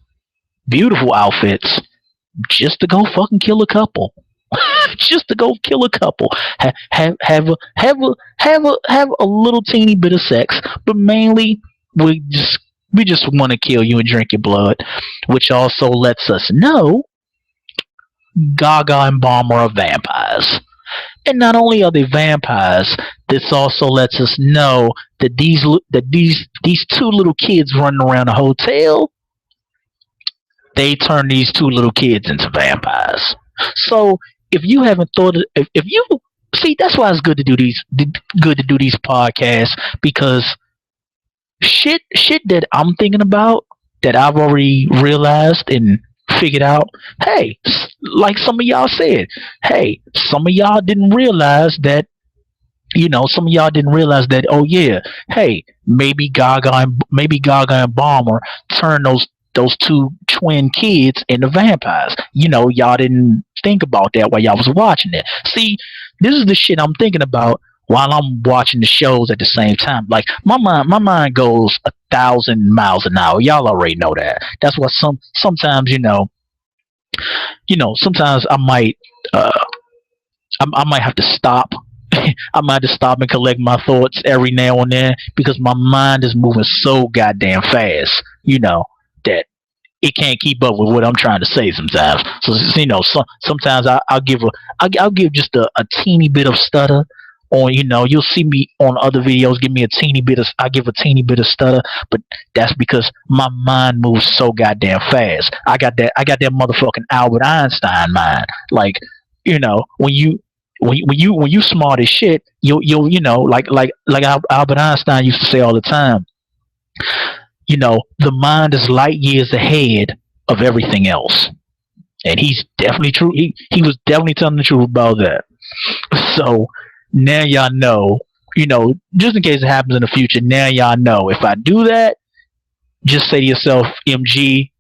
beautiful outfits, just to go fucking kill a couple. Just to go kill a couple, have a little teeny bit of sex, but mainly we just want to kill you and drink your blood, which also lets us know Gaga and Bomber are vampires. And not only are they vampires, this also lets us know that these two little kids running around the hotel, they turn these two little kids into vampires. So if you haven't thought, if you see, that's why it's good to do these podcasts, because shit that I'm thinking about, that I've already realized and figured out. Hey, like some of y'all said, hey, some of y'all didn't realize that. Some of y'all didn't realize that. Oh yeah, hey, maybe Gaga and Bomber turn those two twin kids into vampires. Y'all didn't think about that while y'all was watching it. See, this is the shit I'm thinking about while I'm watching the shows at the same time. Like my mind goes 1,000 miles an hour. Y'all already know that. That's why sometimes sometimes I might I might have to stop. I might have to stop and collect my thoughts every now and then, because my mind is moving so goddamn fast. That it can't keep up with what I'm trying to say sometimes. So sometimes I'll give just a teeny bit of stutter on. You'll see me on other videos give me I give a teeny bit of stutter, but that's because my mind moves so goddamn fast. I got that motherfucking Albert Einstein mind. Like, when you smart as shit, you'll like Albert Einstein used to say all the time, the mind is light years ahead of everything else. And he's definitely true. He was definitely telling the truth about that. So now y'all know, just in case it happens in the future, now y'all know if I do that, just say to yourself, MG,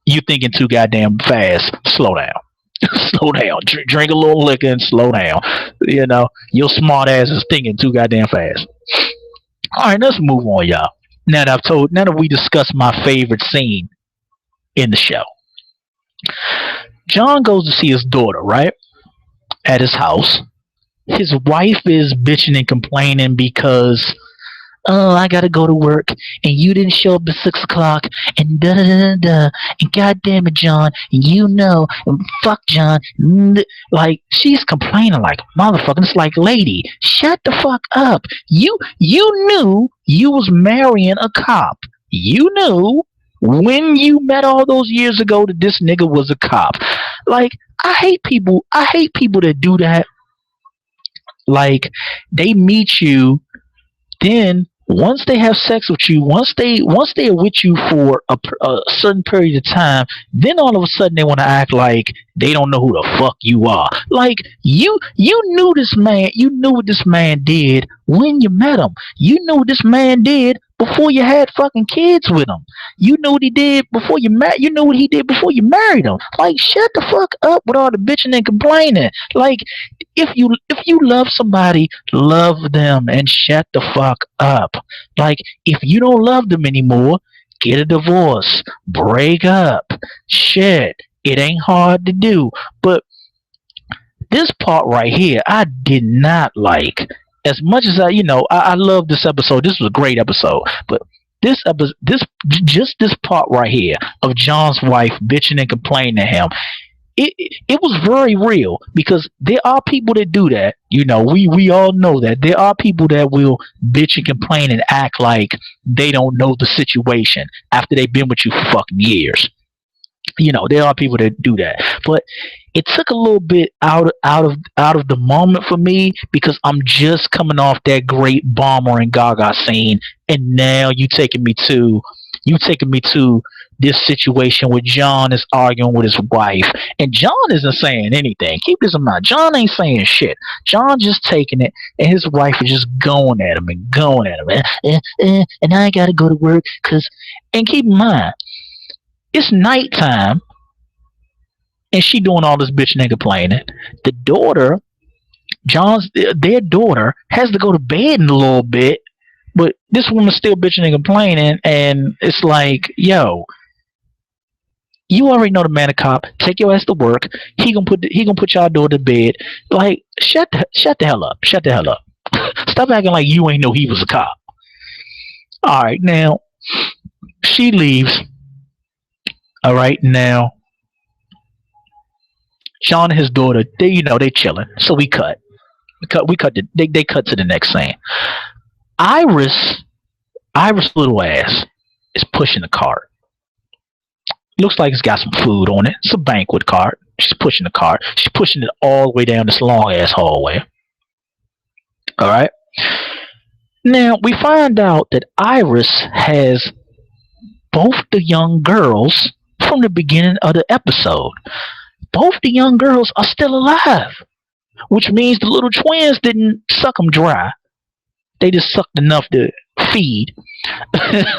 you thinking too goddamn fast. Slow down. Slow down. Drink a little liquor and slow down. Your smart ass is thinking too goddamn fast. All right, let's move on, y'all. Now that we discussed my favorite scene in the show, John goes to see his daughter, right, at his house, his wife is bitching and complaining because, oh, I gotta go to work, and you didn't show up at 6 o'clock, and da da da da da, and God damn it, John, and and fuck John, like she's complaining like motherfucker. It's like, lady, shut the fuck up. You knew you was marrying a cop. You knew when you met all those years ago that this nigga was a cop. Like, I hate people. I hate people that do that. Like, they meet you, then once they have sex with you, once they are with you for a certain period of time, then all of a sudden they want to act like they don't know who the fuck you are. Like, you knew this man, you knew what this man did when you met him. You knew what this man did before you had fucking kids with him. You knew what he did before you met. You knew what he did before you married him. Like, shut the fuck up with all the bitching and complaining. Like, if you love somebody, love them and shut the fuck up. Like, if you don't love them anymore, get a divorce, break up. Shit, it ain't hard to do. But this part right here, I did not like. As much as I love this episode. This was a great episode, but this part right here of John's wife bitching and complaining to him, it was very real, because there are people that do that. We all know that there are people that will bitch and complain and act like they don't know the situation after they've been with you for fucking years. There are people that do that, but it took a little bit out of the moment for me, because I'm just coming off that great Bomber and Gaga scene, and now you taking me to this situation where John is arguing with his wife, and John isn't saying anything. Keep this in mind. John ain't saying shit. John just taking it, and his wife is just going at him and going at him. And I gotta go to work, and keep in mind, it's nighttime, and she doing all this bitching and complaining. The daughter, their daughter, has to go to bed in a little bit, but this woman's still bitching and complaining, and it's like, yo, you already know the man a cop. Take your ass to work. He gonna put y'all daughter to bed. Like, shut the hell up. Shut the hell up. Stop acting like you ain't know he was a cop. All right, now she leaves. All right, now Sean and his daughter, they chilling. So we cut. They cut to the next scene. Iris, little ass, is pushing the cart. Looks like it's got some food on it. It's a banquet cart. She's pushing the cart. She's pushing it all the way down this long ass hallway. All right. Now we find out that Iris has both the young girls from the beginning of the episode. Both the young girls are still alive, which means the little twins didn't suck them dry. They just sucked enough to feed.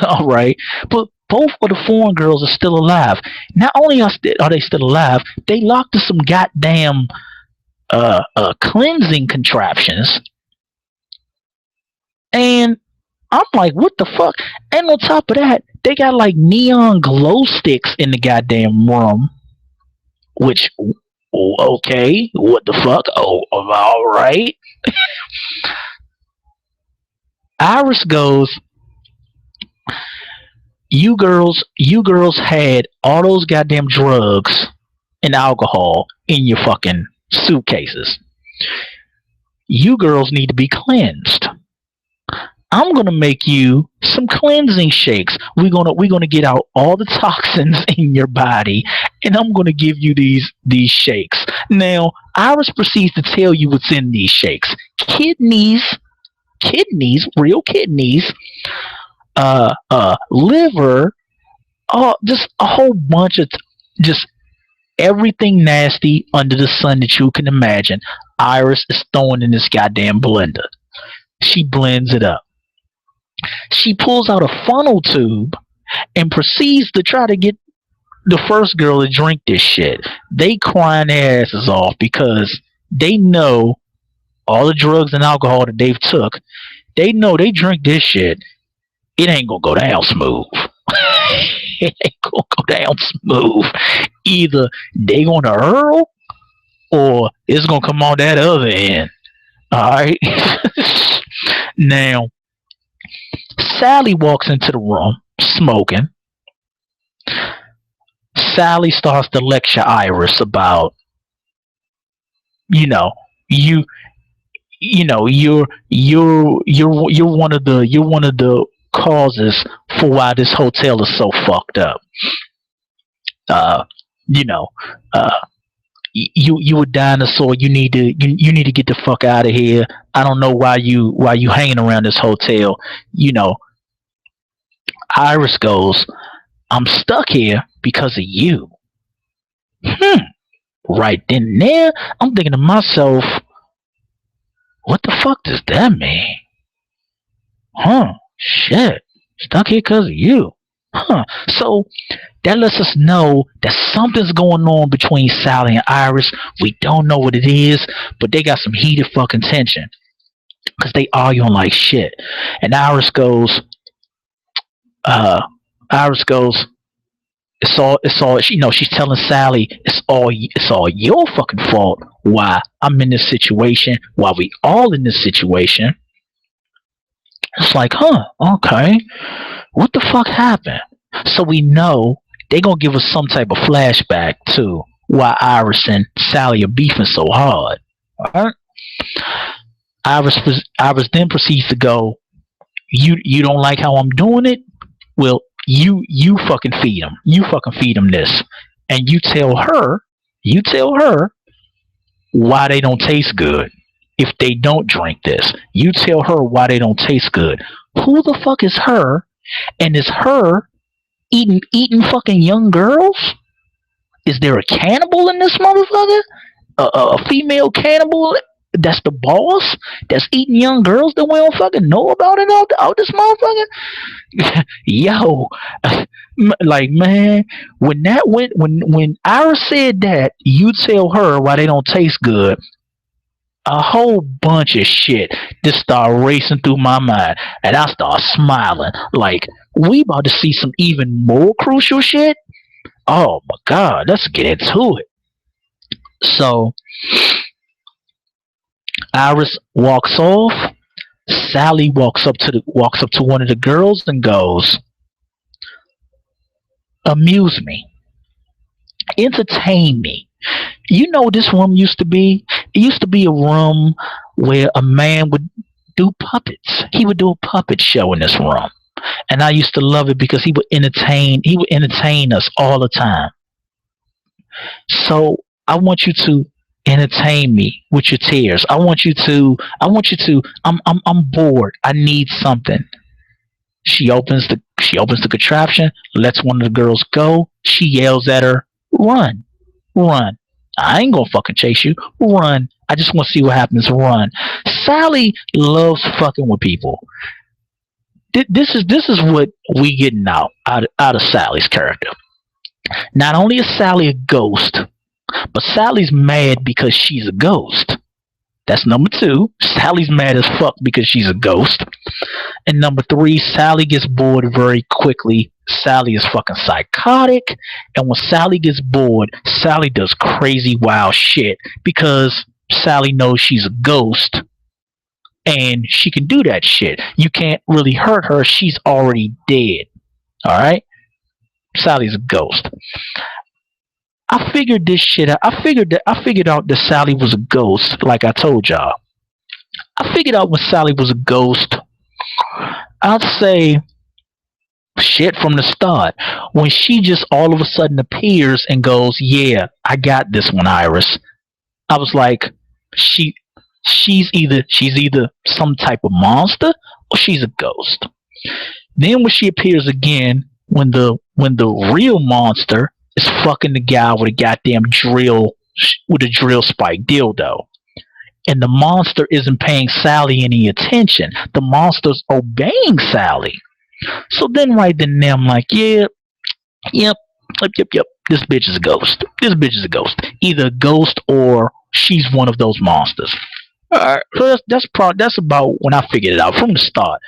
All right. But both of the foreign girls are still alive. Not only are they still alive, they locked to some goddamn cleansing contraptions. And I'm like, what the fuck? And on top of that, they got like neon glow sticks in the goddamn room. Which, okay, what the fuck? Oh, all right. Iris goes, you girls had all those goddamn drugs and alcohol in your fucking suitcases. You girls need to be cleansed. I'm gonna make you some cleansing shakes. We're gonna get out all the toxins in your body, and I'm gonna give you these shakes. Now, Iris proceeds to tell you what's in these shakes: kidneys, real kidneys, liver, just a whole bunch of just everything nasty under the sun that you can imagine. Iris is throwing in this goddamn blender. She blends it up. She pulls out a funnel tube and proceeds to try to get the first girl to drink this shit. They crying their asses off because they know all the drugs and alcohol that they've took. They know they drink this shit, it ain't gonna go down smooth. It ain't gonna go down smooth. Either they gonna hurl or it's gonna come on that other end. Alright. Now, Sally walks into the room smoking. Sally starts to lecture Iris about, you know, you you're one of the causes for why this hotel is so fucked up. Uh, you know, uh, you a dinosaur. You need to get the fuck out of here. I don't know why you hanging around this hotel. You know, Iris goes, I'm stuck here because of you. Hmm. Right then and there, I'm thinking to myself, what the fuck does that mean? Huh? Shit. Stuck here because of you. Huh. So that lets us know that something's going on between Sally and Iris. We don't know what it is, but they got some heated fucking tension because they arguing like shit. And uh, Iris goes, it's all, she's telling Sally, it's all your fucking fault why I'm in this situation, why we all in this situation. It's like, huh, okay, what the fuck happened? So we know they gonna give us some type of flashback to why Iris and Sally are beefing so hard. Alright? Iris then proceeds to go, you don't like how I'm doing it? Well, you fucking feed them. You fucking feed them this, and you tell her why they don't taste good. If they don't drink this, you tell her why they don't taste good. Who the fuck is her? And is her eating fucking young girls? Is there a cannibal in this motherfucker? A female cannibal that's the boss that's eating young girls that we don't fucking know about it out this motherfucker. Yo, like man, when Iris said that, you tell her why they don't taste good. A whole bunch of shit just start racing through my mind, and I start smiling like we about to see some even more crucial shit. Oh my god, let's get into it. So Iris walks off. Sally walks up to one of the girls and goes, "Amuse me, entertain me." You know what this room used to be? It used to be a room where a man would do puppets. He would do a puppet show in this room, and I used to love it because he would entertain. He would entertain us all the time. So I want you to entertain me with your tears. I want you to. I want you to. I'm bored. I need something. She opens the contraption. Lets one of the girls go. She yells at her, "Run, run! I ain't gonna fucking chase you. Run! I just want to see what happens. Run!" Sally loves fucking with people. This is what we getting out of Sally's character. Not only is Sally a ghost, but Sally's mad because she's a ghost. That's number two. Sally's mad as fuck because she's a ghost. And number three, Sally gets bored very quickly. Sally is fucking psychotic. And when Sally gets bored, Sally does crazy wild shit because Sally knows she's a ghost and she can do that shit. You can't really hurt her. She's already dead. Alright? Sally's a ghost. I figured this shit out. I figured out that Sally was a ghost, like I told y'all. I figured out when Sally was a ghost. I'd say shit from the start. When she just all of a sudden appears and goes, "Yeah, I got this one, Iris." I was like, she's either some type of monster or she's a ghost. Then when she appears again, when the real monster is fucking the guy with a goddamn drill spike dildo. And the monster isn't paying Sally any attention. The monster's obeying Sally. So then right then and there, I'm like, yeah, yep. This bitch is a ghost. This bitch is a ghost. Either a ghost or she's one of those monsters. Alright. So that's about when I figured it out from the start.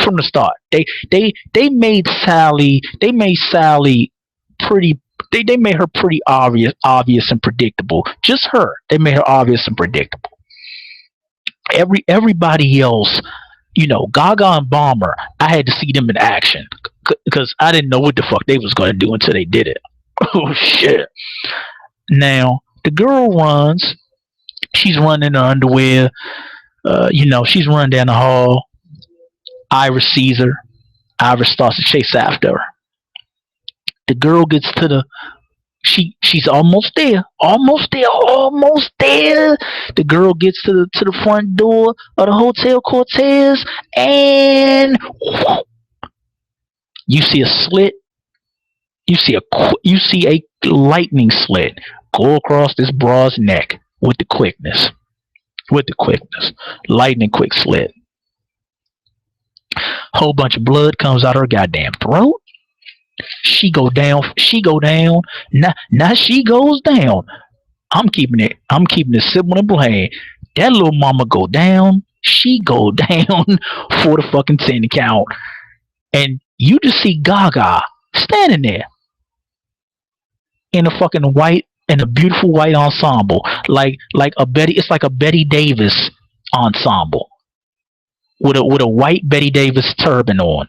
From the start. They made Sally pretty they made her pretty obvious and predictable. Just her. They made her obvious and predictable. Everybody else, Gaga and Bomber, I had to see them in action because I didn't know what the fuck they was gonna do until they did it. Oh shit! Now the girl runs. She's running in her underwear. She's running down the hall. Iris sees her. Iris starts to chase after her. The girl gets to the she's almost there. Almost there. Almost there. The girl gets to the front door of the Hotel Cortez, and whoop, you see a slit. You see a lightning slit go across this broad's neck with the quickness. Lightning quick slit. Whole bunch of blood comes out her goddamn throat. She go down. Now she goes down. I'm keeping it simple and plain. That little mama go down. She go down for the fucking 10 count. And you just see Gaga standing there in a beautiful white ensemble. It's like a Betty Davis ensemble. With a white Betty Davis turban on.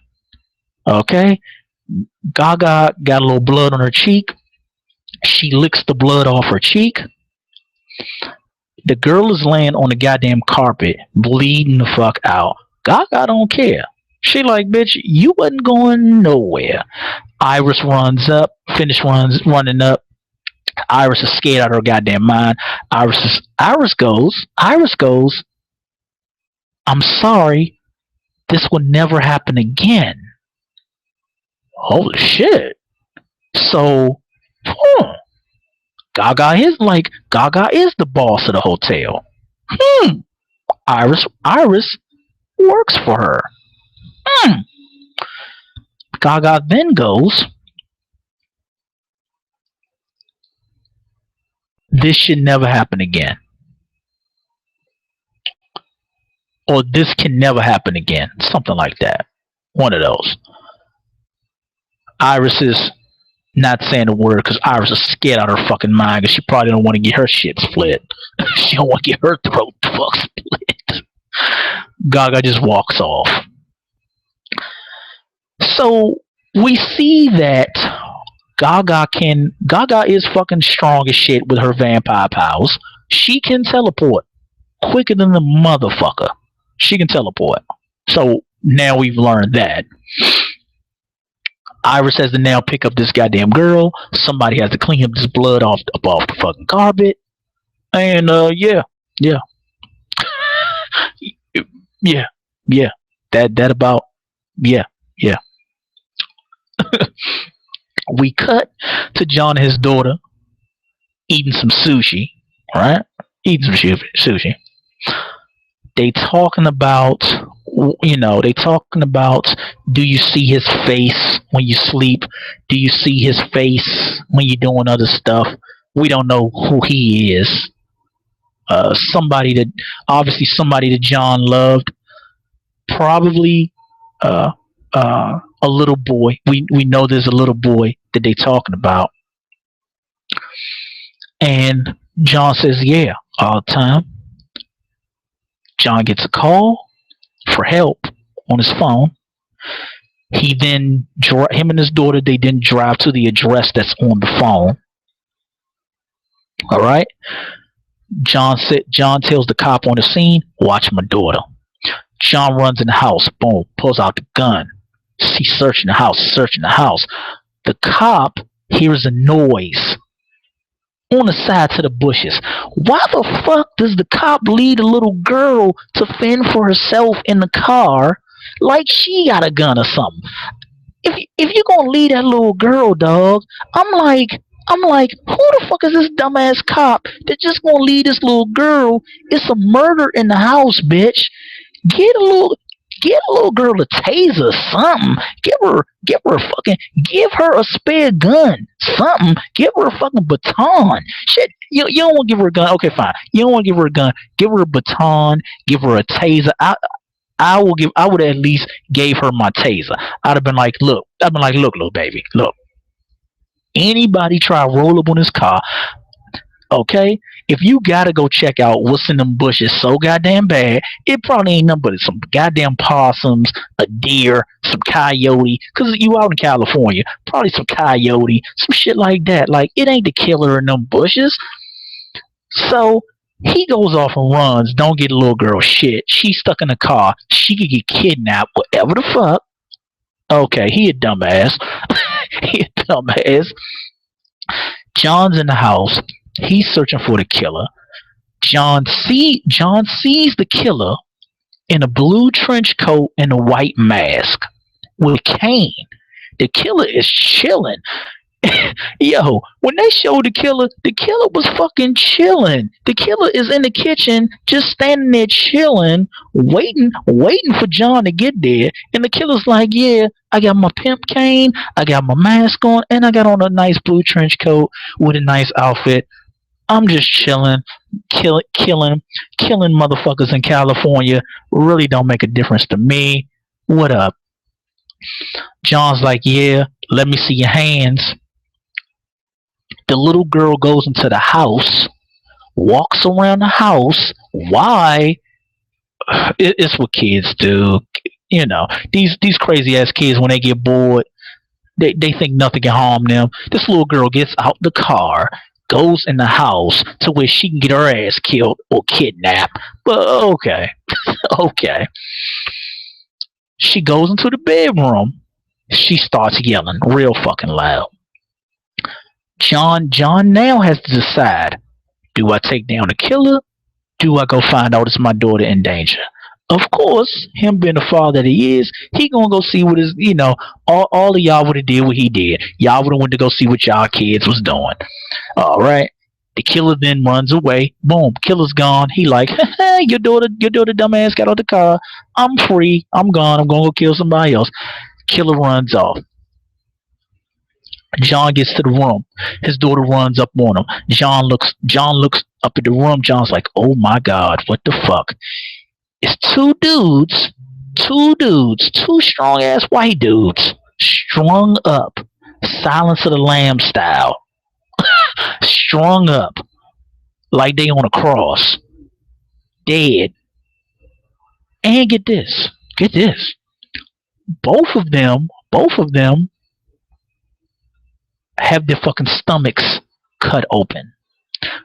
Okay? Gaga got a little blood on her cheek. She licks the blood off her cheek. The girl is laying on the goddamn carpet, bleeding the fuck out. Gaga don't care. She like, bitch, you wasn't going nowhere. Iris runs up, running up. Iris is scared out of her goddamn mind. Iris goes, I'm sorry, this will never happen again. Holy shit. So, Gaga is the boss of the hotel. Iris works for her. Gaga then goes, this should never happen again. Or this can never happen again. Something like that. One of those. Iris is not saying a word because Iris is scared out of her fucking mind because she probably don't want to get her shit split. She don't want to get her throat the fuck split. Gaga just walks off. So we see that Gaga is fucking strong as shit with her vampire powers. She can teleport quicker than the motherfucker. She can teleport. So now we've learned that. Iris has to now pick up this goddamn girl. Somebody has to clean up this blood off the fucking carpet. And yeah. That about yeah. We cut to John and his daughter eating some sushi, right? Eating some sushi. They talking about, do you see his face when you sleep? Do you see his face when you're doing other stuff? We don't know who he is. Somebody that John loved. Probably a little boy. We know there's a little boy that they talking about. And John says, yeah, all the time. John gets a call for help on his phone. He then, him and his daughter, they then drive to the address that's on the phone. All right. John tells the cop on the scene, watch my daughter. John runs in the house, boom, pulls out the gun. He's searching the house. The cop hears a noise on the side to the bushes. Why the fuck does the cop lead a little girl to fend for herself in the car like she got a gun or something? If you're gonna lead that little girl, dog, I'm like, who the fuck is this dumbass cop that just gonna lead this little girl? It's a murder in the house, bitch. Get a little girl a taser, something. Give her a spare gun, something. Give her a fucking baton. Shit, you don't want to give her a gun. Okay, fine. You don't want to give her a gun. Give her a baton. Give her a taser. I would at least gave her my taser. I'd have been like, look, little baby, look. Anybody try to roll up on this car, Okay? If you gotta go check out what's in them bushes so goddamn bad, it probably ain't nothing but some goddamn possums, a deer, some coyote, cause you out in California, probably some coyote, some shit like that. Like, it ain't the killer in them bushes. So he goes off and runs, don't get a little girl shit. She's stuck in a car. She could get kidnapped, whatever the fuck. Okay, he a dumbass. He a dumbass. John's in the house. He's searching for the killer. John sees the killer in a blue trench coat and a white mask with a cane. The killer is chilling. Yo, when they showed the killer was fucking chilling. The killer is in the kitchen, just standing there chilling, waiting for John to get there. And the killer's like, yeah, I got my pimp cane, I got my mask on, and I got on a nice blue trench coat with a nice outfit. I'm just chilling, killing motherfuckers in California. Really don't make a difference to me. What up? John's like, yeah, let me see your hands. The little girl goes into the house, walks around the house. Why? It's what kids do. You know, these crazy ass kids, when they get bored, they think nothing can harm them. This little girl gets out the car, goes in the house to where she can get her ass killed or kidnapped. But okay, okay. She goes into the bedroom. She starts yelling real fucking loud. John now has to decide, do I take down the killer? Do I go find out it's my daughter in danger? Of course, him being the father that he is, he gonna go see what his, all of y'all would have did what he did. Y'all would have went to go see what y'all kids was doing. All right. The killer then runs away. Boom, killer's gone. He like, your daughter dumbass got out the car. I'm free. I'm gone. I'm gonna go kill somebody else. Killer runs off. John gets to the room. His daughter runs up on him. John looks up at the room. John's like, oh my God, what the fuck? It's two strong ass white dudes, strung up, Silence of the Lamb style, strung up like they on a cross, dead. And get this, both of them have their fucking stomachs cut open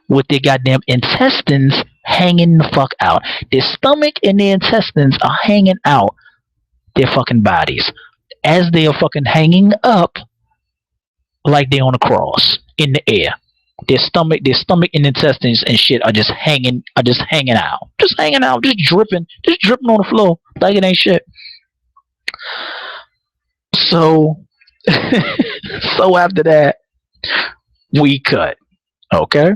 with their goddamn intestines hanging the fuck out. Their stomach and their intestines are hanging out their fucking bodies as they are fucking hanging up like they're on a cross in the air. Their stomach and intestines and shit are just hanging out, just dripping on the floor like it ain't shit. So after that, we cut. Okay?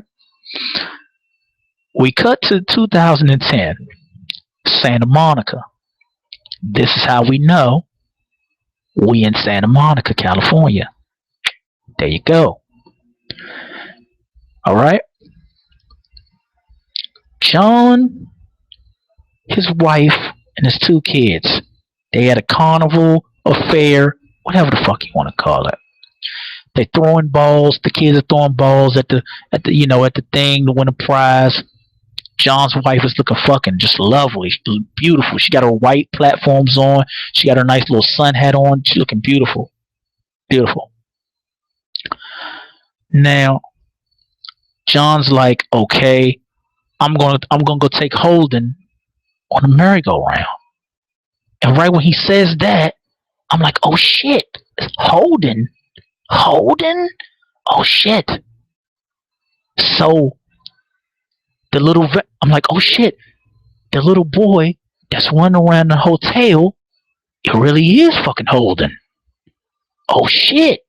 We cut to 2010, Santa Monica. This is how we know we in Santa Monica, California. There you go. All right? John, his wife, and his two kids, they had a carnival, a fair, whatever the fuck you want to call it. They throwing balls. The kids are throwing balls at the thing to win a prize. John's wife is looking fucking just lovely, beautiful. She got her white platforms on. She got her nice little sun hat on. She looking beautiful, beautiful. Now, John's like, okay, I'm gonna go take Holden on a merry-go-round. And right when he says that, I'm like, oh shit, Holden? Oh shit. So I'm like, oh shit, the little boy that's running around the hotel, it really is fucking Holden. Oh shit.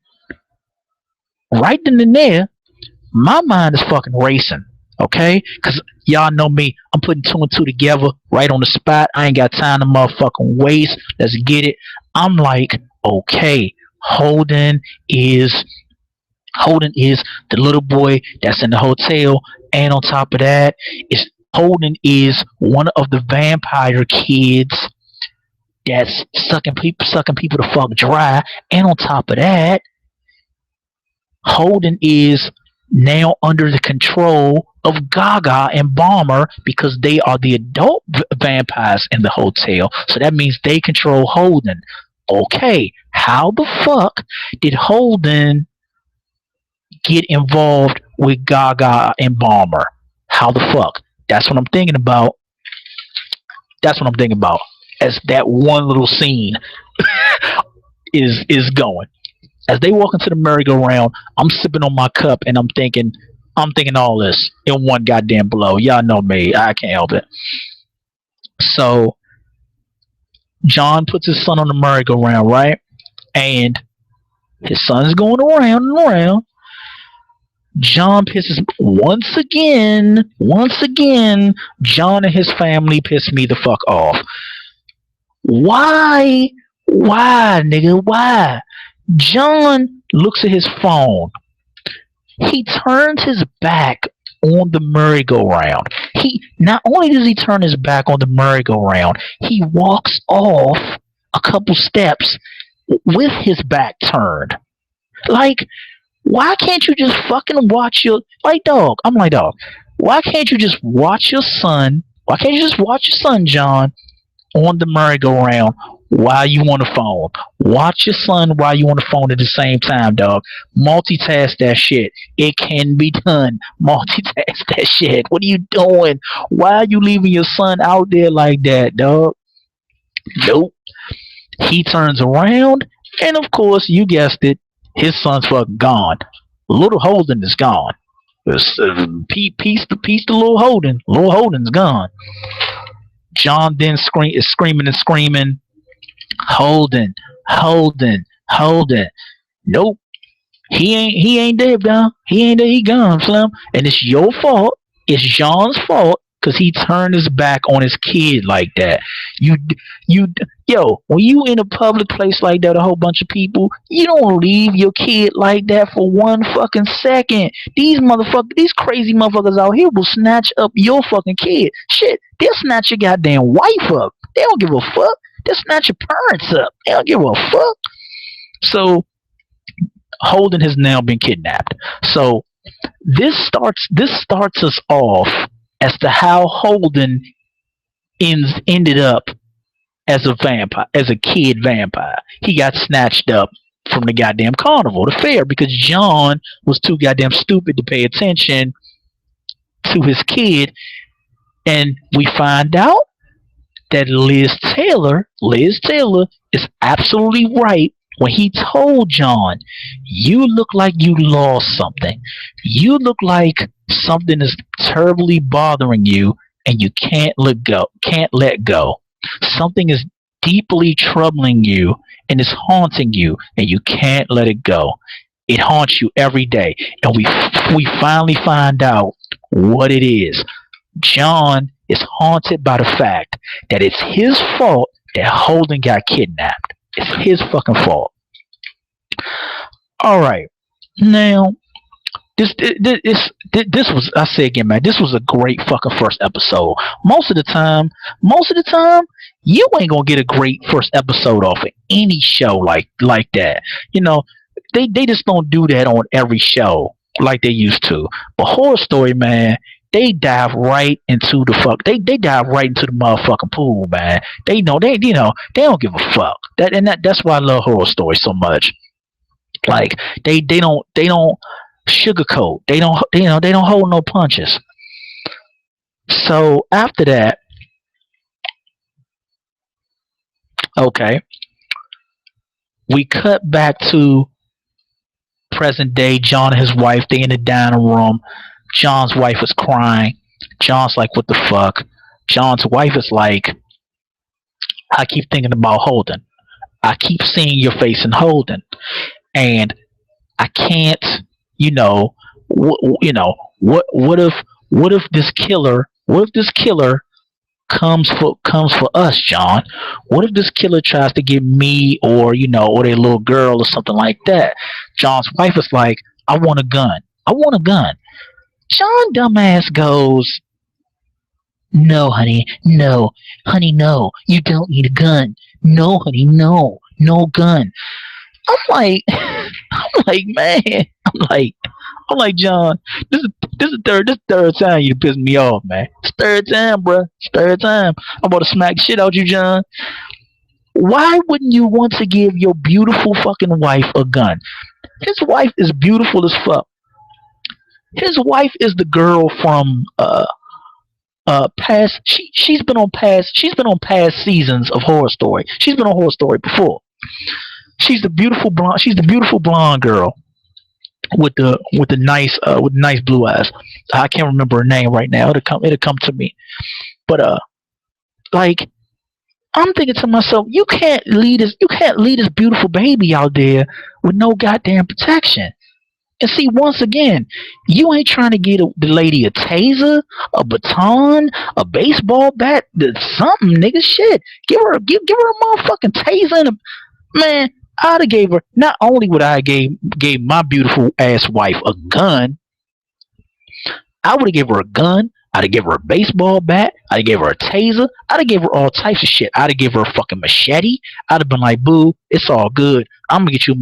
Right then and there, my mind is fucking racing. Okay? Because y'all know me. I'm putting two and two together right on the spot. I ain't got time to motherfucking waste. Let's get it. I'm like, okay, Holden is the little boy that's in the hotel. And on top of that, Holden is one of the vampire kids that's sucking people the fuck dry. And on top of that, Holden is now under the control of Gaga and Bomber because they are the adult vampires in the hotel. So that means they control Holden. Okay, how the fuck did Holden get involved with Gaga and Bomber? How the fuck? That's what I'm thinking about. That's what I'm thinking about. As that one little scene is going. As they walk into the merry-go-round, I'm sipping on my cup and I'm thinking all this in one goddamn blow. Y'all know me. I can't help it. So John puts his son on the merry-go-round, right? And his son's going around and around. John pisses once again. John and his family piss me the fuck off. Why, nigga? Why? John looks at his phone. He turns his back on the merry-go-round. He not only does he turn his back on the merry-go-round, he walks off a couple steps with his back turned. Like, why can't you just fucking watch your dog? I'm like, dog. Why can't you just watch your son? Why can't you just watch your son, John, on the merry-go-round while you on the phone? Watch your son while you on the phone at the same time, dog. Multitask that shit. It can be done. Multitask that shit. What are you doing? Why are you leaving your son out there like that, dog? Nope. He turns around, and of course, you guessed it, his son's fucking gone. Little Holden is gone. Piece to little Holden. Little Holden's gone. John then is screaming and screaming, Holden. Nope. He ain't dead, dog. He ain't dead. He gone, Slim. And it's your fault. It's John's fault because he turned his back on his kid like that. Yo, when you in a public place like that, a whole bunch of people, you don't leave your kid like that for one fucking second. These crazy motherfuckers out here will snatch up your fucking kid. Shit, they'll snatch your goddamn wife up. They don't give a fuck. They'll snatch your parents up. They don't give a fuck. So Holden has now been kidnapped. So this starts us off as to how Holden ended up as a vampire, as a kid vampire. He got snatched up from the goddamn carnival, the fair, because John was too goddamn stupid to pay attention to his kid. And we find out that Liz Taylor is absolutely right when he told John, you look like you lost something. You look like something is terribly bothering you and you can't let go. Something is deeply troubling you and is haunting you and you can't let it go. It haunts you every day. And we finally find out what it is. John is haunted by the fact that it's his fault that Holden got kidnapped. It's his fucking fault. All right. Now, this was, I say again, man, this was a great fucking first episode. Most of the time, you ain't gonna get a great first episode off of any show like that. You know, they just don't do that on every show like they used to. But Horror Story, man, they dive right into the they dive right into the motherfucking pool, man. They don't give a fuck. That's why I love Horror Story so much. Like they don't sugarcoat. They don't hold no punches. So after that, okay, we cut back to present day. John and his wife, they in the dining room. John's wife is crying. John's like, what the fuck? John's wife is like, I keep thinking about Holden. I keep seeing your face in Holden. And I can't, what if this killer comes for us, John? What if this killer tries to get me or their little girl or something like that? John's wife is like, I want a gun. John dumbass goes, no, honey, no. You don't need a gun. No, honey, no gun. I'm like, man. I'm like, John, this is third time you pissed me off, man. It's third time, bro. It's third time. I'm about to smack shit out you, John. Why wouldn't you want to give your beautiful fucking wife a gun? His wife is beautiful as fuck. His wife is the girl from past. She's been on past seasons of Horror Story. She's been on Horror Story before. She's the beautiful blonde. She's the beautiful blonde girl with the nice blue eyes. I can't remember her name right now. It'll come to me. But like I'm thinking to myself, you can't lead this beautiful baby out there with no goddamn protection. And see, once again, you ain't trying to get the lady a taser, a baton, a baseball bat, something, nigga. Shit, give her a motherfucking taser and a man. I'd have gave her. Not only would I gave my beautiful ass wife a gun, I would have gave her a gun. I'd have gave her a baseball bat. I'd have gave her a taser. I'd have gave her all types of shit. I'd have gave her a fucking machete. I'd have been like, "Boo, it's all good. I'm gonna get you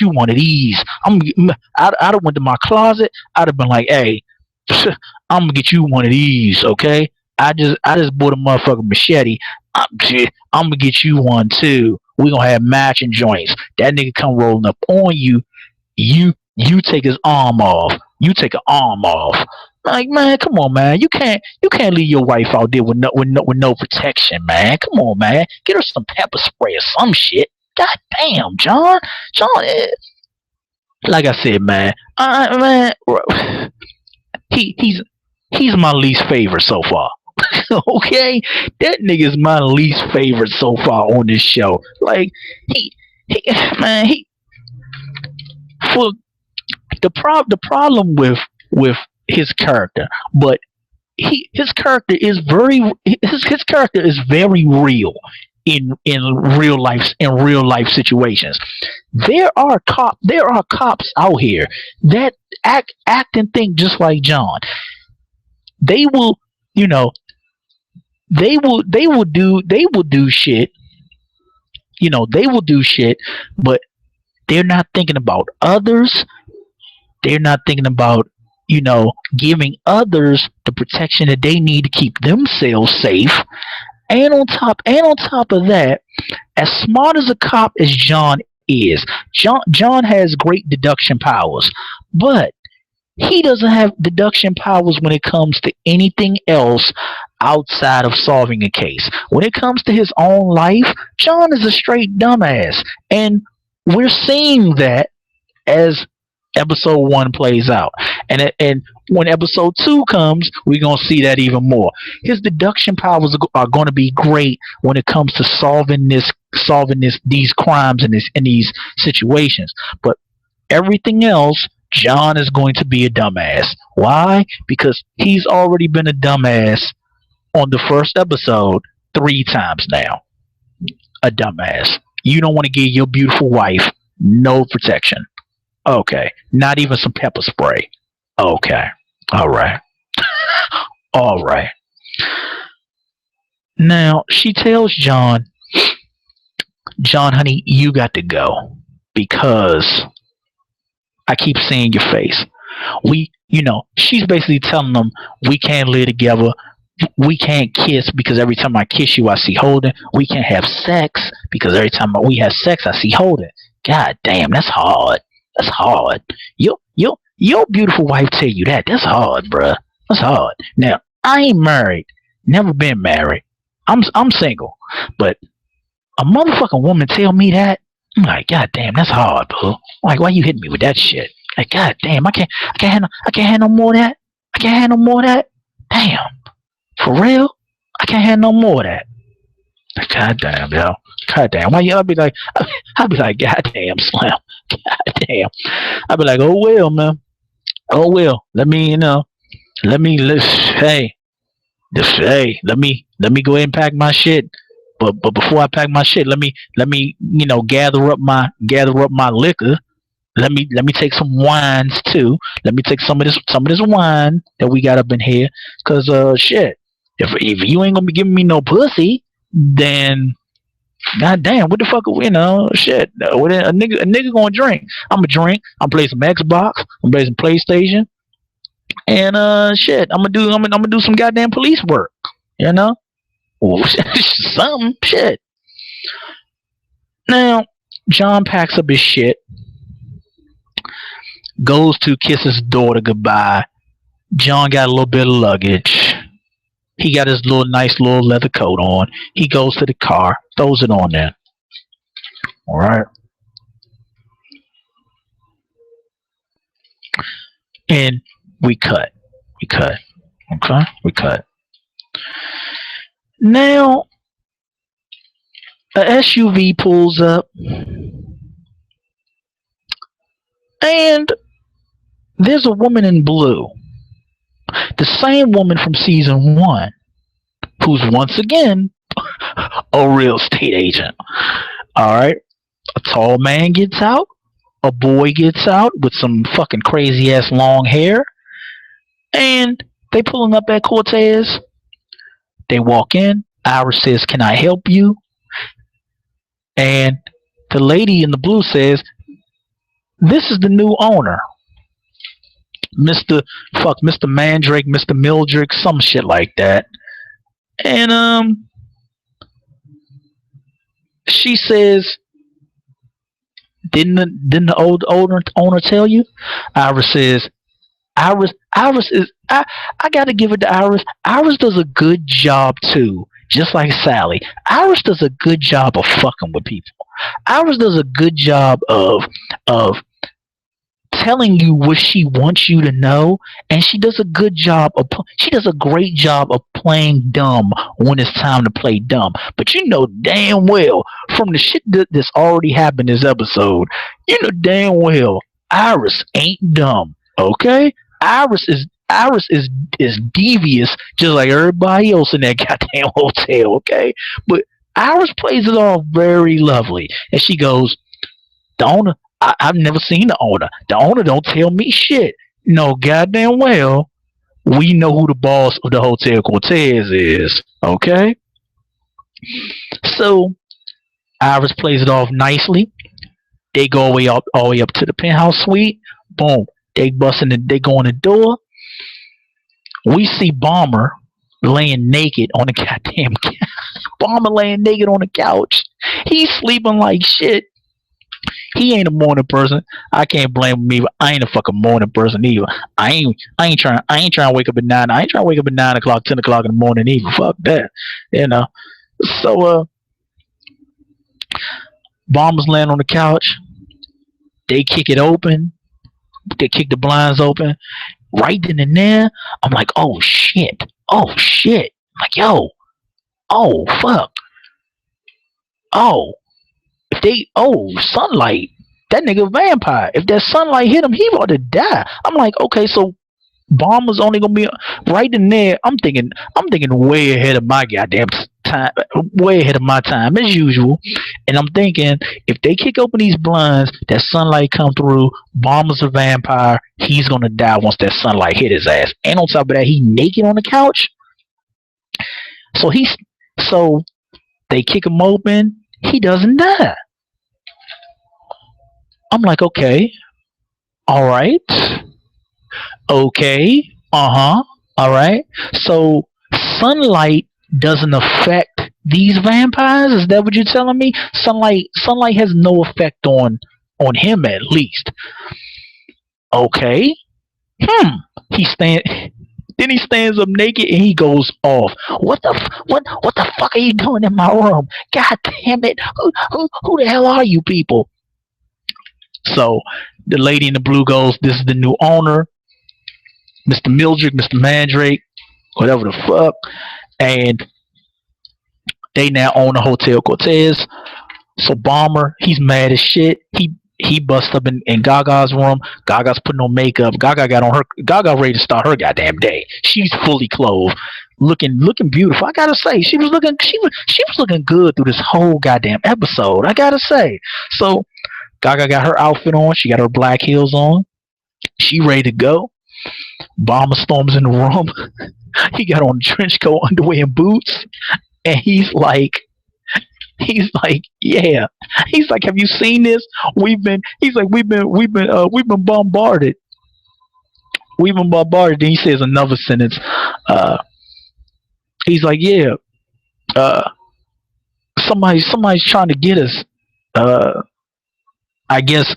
one of these. I'd have went to my closet. I'd have been like, "Hey, I'm gonna get you one of these, okay? I just bought a motherfucking machete. I'm gonna get you one too. We gonna have matching joints. That nigga come rolling up on you. You take his arm off. You take an arm off. Like, man, come on, man. You can't leave your wife out there with no protection, man. Come on, man. Get her some pepper spray or some shit. God damn, John. John, like I said, man. Man, he's my least favorite so far. Okay, that nigga's my least favorite so far on this show. Like he man, he for the problem with his character, but his character is his character is very real in real life situations. There are cops out here that act and think just like John. They will, you know, they will do shit. You know, they will do shit, but they're not thinking about others. They're not thinking about, giving others the protection that they need to keep themselves safe. And on top of that, as smart as a cop as John is, John has great deduction powers, but he doesn't have deduction powers when it comes to anything else outside of solving a case. When it comes to his own life, John is a straight dumbass. And we're seeing that as episode 1 plays out. And when episode 2 comes, we're going to see that even more. His deduction powers are going to be great when it comes to solving these crimes in these situations. But everything else, John is going to be a dumbass. Why? Because he's already been a dumbass on the first episode 3 times now. A dumbass. You don't want to give your beautiful wife no protection. Okay. Not even some pepper spray. Okay. All right. All right. Now, she tells John, honey, you got to go because I keep seeing your face. She's basically telling them we can't live together. We can't kiss because every time I kiss you, I see holding. We can't have sex because every time we have sex, I see holding. God damn, that's hard. That's hard. Your beautiful wife tell you that. That's hard, bruh. That's hard. Now, I ain't married. Never been married. I'm single. But a motherfucking woman tell me that, I'm like, God damn, that's hard, bro. Like, why you hitting me with that shit? Like, God damn, I can't have no more of that. I can't have no more of that. Damn. For real? I can't have no more of that. God damn, yo. God damn. Why y'all be like, God damn, Slam. God damn. I'd be like, oh well, man. Oh well. Let me go ahead and pack my shit. But before I pack my shit, let me gather up my liquor. Let me take some wines too. Let me take some of this wine that we got up in here. Cause shit, if you ain't gonna be giving me no pussy, then God damn, what the fuck, shit. What a nigga gonna drink? I'm gonna drink. I'm gonna play some Xbox. I'm gonna play some PlayStation, and shit. I'm gonna do some goddamn police work. You know, well, something shit. Now, John packs up his shit, goes to kiss his daughter goodbye. John got a little bit of luggage. He got his little nice little leather coat on. He goes to the car, throws it on there. All right. And we cut. We cut. Okay? We cut. Now, a SUV pulls up, and there's a woman in blue. The same woman from season 1, who's once again a real estate agent. All right. A tall man gets out. A boy gets out with some fucking crazy ass long hair. And they pulling up at Cortez. They walk in. Iris says, "Can I help you?" And the lady in the blue says, "This is the new owner. Mr. Mandrake, Mr. Mildred, some shit like that." And she says, didn't the old owner tell you? Iris says, Iris is I gotta give it to Iris. Iris does a good job too. Just like Sally. Iris does a good job of fucking with people. Iris does a good job of telling you what she wants you to know, and she does a great job of playing dumb when it's time to play dumb. But you know damn well from the shit that's already happened this episode, you know damn well Iris ain't dumb. Okay, Iris is devious just like everybody else in that goddamn hotel. Okay, but Iris plays it off very lovely, and she goes, "The owner, I've never seen the owner. The owner don't tell me shit. No, goddamn well, we know who the boss of the Hotel Cortez is." Okay? So, Iris plays it off nicely. They go all the way up to the penthouse suite. Boom. They go in the door. We see Bomber laying naked on the goddamn couch. Bomber laying naked on the couch. He's sleeping like shit. He ain't a morning person. I can't blame him either. I ain't a fucking morning person either. I ain't trying to wake up at 9. I ain't trying to wake up at 9 o'clock, 10 o'clock in the morning either. Fuck that. You know. So Bomber's laying on the couch. They kick it open. They kick the blinds open. Right then and there, I'm like, oh shit. Oh shit. I'm like, yo. Oh fuck. Oh. Sunlight. That nigga a vampire. If that sunlight hit him, he about to die. I'm like, okay, so Bomber's only gonna be right in there. I'm thinking way ahead of my goddamn time, way ahead of my time as usual. And I'm thinking if they kick open these blinds, that sunlight come through. Bomber's a vampire. He's gonna die once that sunlight hit his ass. And on top of that, he naked on the couch. So they kick him open. He doesn't die. I'm like, okay, all right, okay, all right. So sunlight doesn't affect these vampires. Is that what you're telling me? Sunlight has no effect on him at least. Okay. Then he stands up naked and he goes off. What the fuck are you doing in my room? God damn it! Who the hell are you people? So the lady in the blue goes, "This is the new owner, Mr. Mildred, Mr. Mandrake, whatever the fuck," and they now own the Hotel Cortez. So Bomber, he's mad as shit. He busts up in Gaga's room. Gaga's putting on makeup. Gaga ready to start her goddamn day. She's fully clothed, looking beautiful. I gotta say, she was looking good through this whole goddamn episode. I gotta say. So Gaga got her outfit on. She got her black heels on. She ready to go. Bomber storms in the room. He got on trench coat, underwear, and boots, and he's like, He's like, yeah. He's like, have you seen this? He's like, we've been bombarded. We've been bombarded. Then he says another sentence. Uh, he's like, yeah. Uh, somebody's trying to get us. Uh, I guess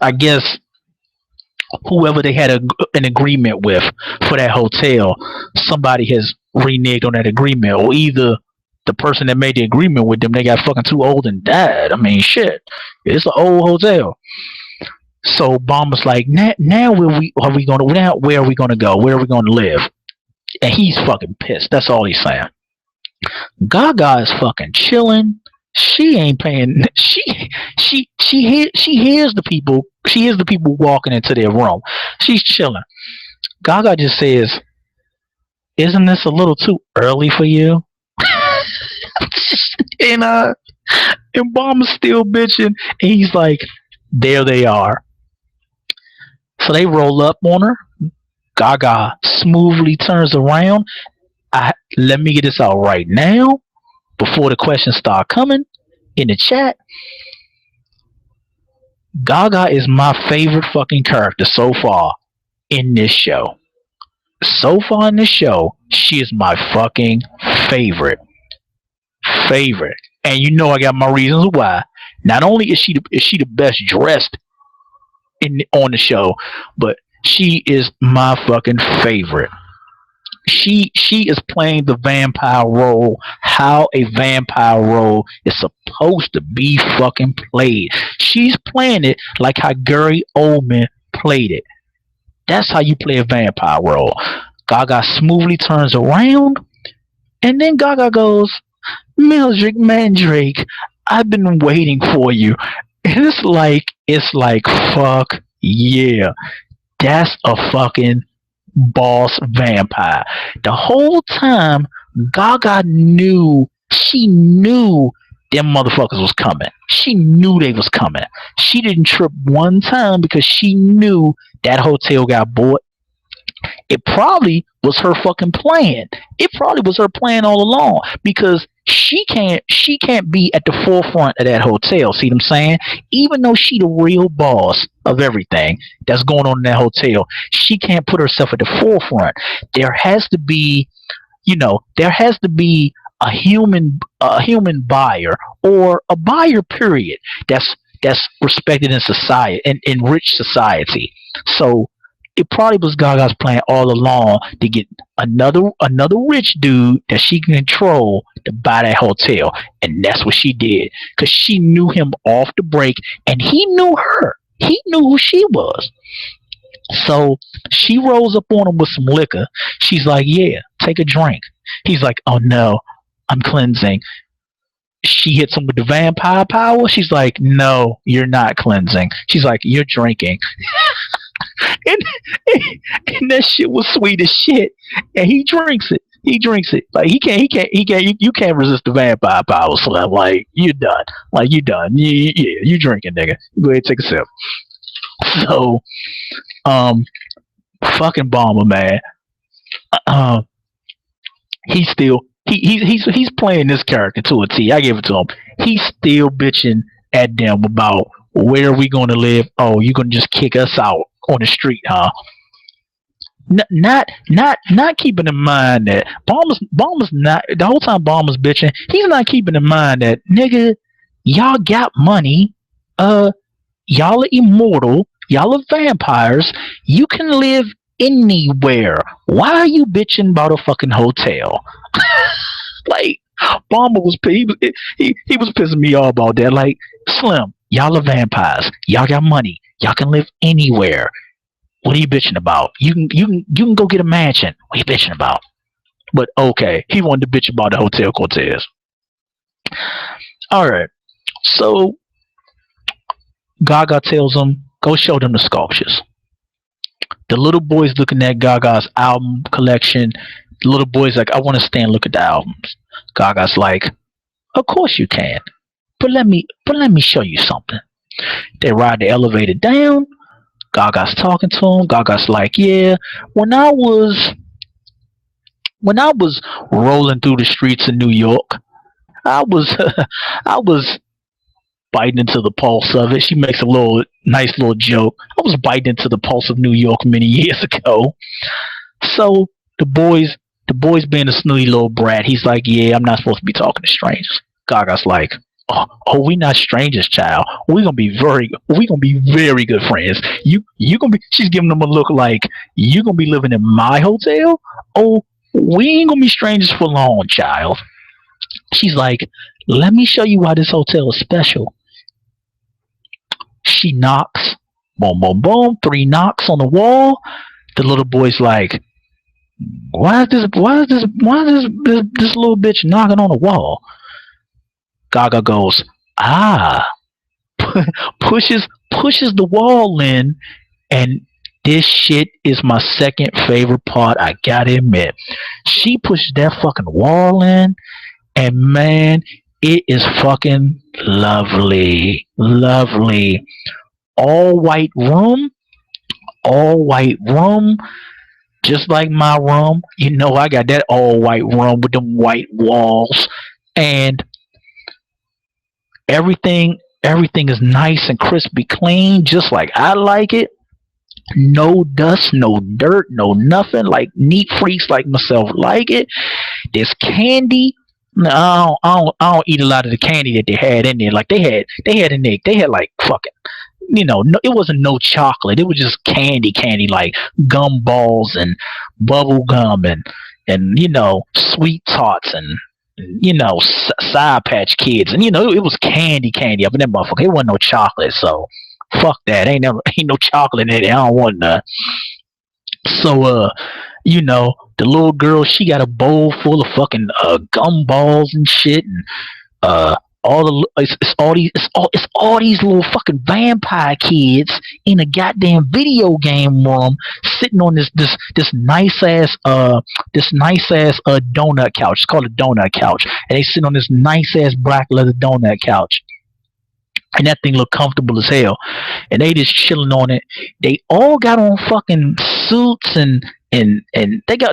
whoever they had an agreement with for that hotel, somebody has reneged on that agreement, or either the person that made the agreement with them, they got fucking too old and died. I mean, shit, it's an old hotel. So Bomber's like, now where are we gonna go? Where are we gonna live? And he's fucking pissed. That's all he's saying. Gaga is fucking chilling. She ain't paying. She hears the people. She hears the people walking into their room. She's chilling. Gaga just says, "Isn't this a little too early for you?" and and Bomber's still bitching. And he's like, "There they are." So they roll up on her. Gaga smoothly turns around. Let me get this out right now before the questions start coming in the chat. Gaga is my favorite fucking character so far in this show. So far in this show, she is my fucking favorite. Favorite. And you know I got my reasons why. Not only is she the best dressed on the show, but she is my fucking favorite. She is playing the vampire role how a vampire role is supposed to be fucking played. She's playing it like how Gary Oldman played it. That's how you play a vampire role. Gaga smoothly turns around, and then Gaga goes, Mildred Mandrake, I've been waiting for you. And it's like fuck yeah. That's a fucking boss vampire. The whole time, Gaga she knew them motherfuckers was coming. She knew they was coming. She didn't trip one time because she knew that hotel got bought. It probably was her fucking plan. It probably was her plan all along because she can't be at the forefront of that hotel. See what I'm saying? Even though she the real boss of everything that's going on in that hotel, she can't put herself at the forefront. There has to be, there has to be a human buyer or a buyer period that's respected in society and in rich society. So it probably was Gaga's plan all along to get another rich dude that she can control to buy that hotel, and that's what she did because she knew him off the break, and he knew her. He knew who she was. So she rolls up on him with some liquor. She's like, "Yeah, take a drink." He's like, "Oh no, I'm cleansing." She hits him with the vampire power. She's like, "No, you're not cleansing." She's like, "You're drinking." and, and that shit was sweet as shit. And he drinks it. He drinks it. Like he can't. You can't resist the vampire power. So I'm like, you're done. Like you done. Yeah, you drinking, nigga. Go ahead, take a sip. So, fucking Bomber, man. He's still he's playing this character to a T. I give it to him. He's still bitching at them about where are we going to live. Oh, you gonna just kick us out on the street, huh? Not keeping in mind that Bomber's not the whole time Bomber's bitching. He's not keeping in mind that nigga, y'all got money. Y'all are immortal. Y'all are vampires. You can live anywhere. Why are you bitching about a fucking hotel? Like Bomber was he was pissing me off about that. Like Slim, y'all are vampires. Y'all got money. Y'all can live anywhere. What are you bitching about? You can go get a mansion. What are you bitching about? But okay, he wanted to bitch about the Hotel Cortez. All right, so Gaga tells him, go show them the sculptures. The little boy's looking at Gaga's album collection. The little boy's like, I want to stand and look at the albums. Gaga's like, of course you can. But let me show you something. They ride the elevator down. Gaga's talking to him. Gaga's like, yeah, when I was rolling through the streets of New York, I was biting into the pulse of it. She makes a little nice little joke. I was biting into the pulse of New York many years ago. So the boy's being a snooty little brat. He's like, yeah, I'm not supposed to be talking to strangers. Gaga's like, oh, we not strangers, child. We gonna be very good friends. You gonna be. She's giving him a look like you gonna be living in my hotel. Oh, we ain't gonna be strangers for long, child. She's like, let me show you why this hotel is special. She knocks, boom, boom, boom, 3 knocks on the wall. The little boy's like, why is this little bitch knocking on the wall? Gaga goes, ah, pushes the wall in, and this shit is my second favorite part. I gotta admit, she pushes that fucking wall in, and man, it is fucking lovely, lovely. All white room, all white room, just like my room. You know, I got that all white room with them white walls, and everything is nice and crispy clean, just like I like it. No dust, no dirt, no nothing. Like neat freaks like myself like it. There's candy. No, I don't eat a lot of the candy that they had in there. Like they had in there. They had like fucking. No, it wasn't no chocolate. It was just candy, like gumballs and bubble gum and sweet tarts and Side Patch Kids, and it was candy up in that motherfucker. It wasn't no chocolate, so fuck that. Ain't no chocolate in it. I don't want none. So the little girl, she got a bowl full of fucking gumballs and shit, and all the it's all these little fucking vampire kids in a goddamn video game room sitting on this nice ass donut couch. It's called a donut couch, and they sit on this nice ass black leather donut couch. And that thing looked comfortable as hell. And they just chilling on it. They all got on fucking suits and they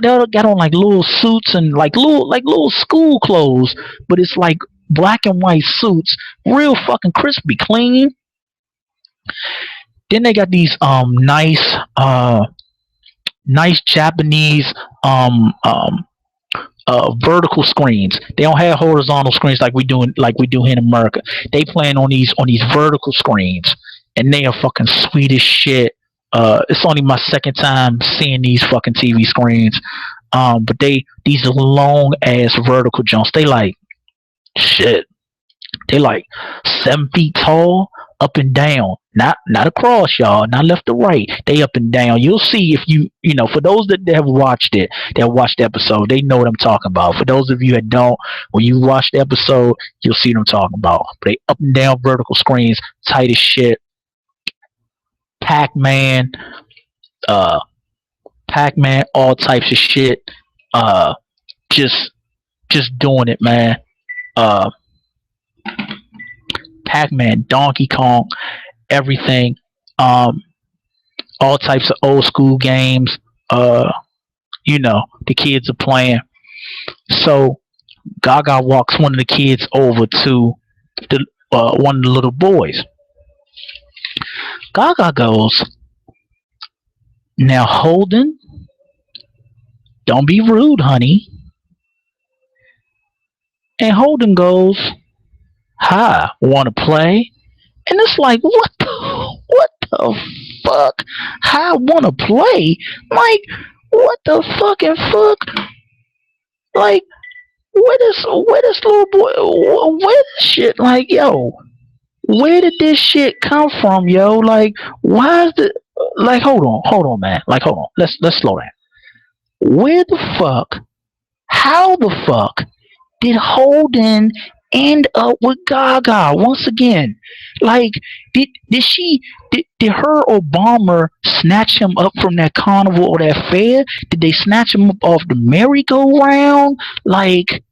all got on like little suits and like little school clothes, but it's like black and white suits, real fucking crispy clean. Then they got these nice Japanese vertical screens. They don't have horizontal screens like we do here in America. They playing on these vertical screens, and they are fucking sweet as shit. It's only my second time seeing these fucking TV screens. But these long ass vertical jumps. They like shit. They like 7 feet tall, up and down. Not across, y'all. Not left to right. They up and down. You'll see if for those that have watched it, that watched the episode, they know what I'm talking about. For those of you that don't, when you watch the episode, you'll see what I'm talking about. But they up and down vertical screens, tight as shit. Pac-Man, all types of shit. Just doing it, man. Pac-Man, Donkey Kong, everything. All types of old school games. The kids are playing. So Gaga walks one of the kids over to one of the little boys. Gaga goes, now Holden, don't be rude, honey. And Holden goes, hi, wanna play? And it's like, what the fuck? I wanna play? Like, what the fucking fuck? Like, where this little boy, where this shit, like, yo, where did this shit come from, yo? Like, why is the, like, hold on, man. Like, hold on. Let's slow down. Where the fuck, how the fuck did Holden end up with Gaga once again? Like, did her Obama snatch him up from that carnival or that fair? Did they snatch him up off the merry-go-round? Like,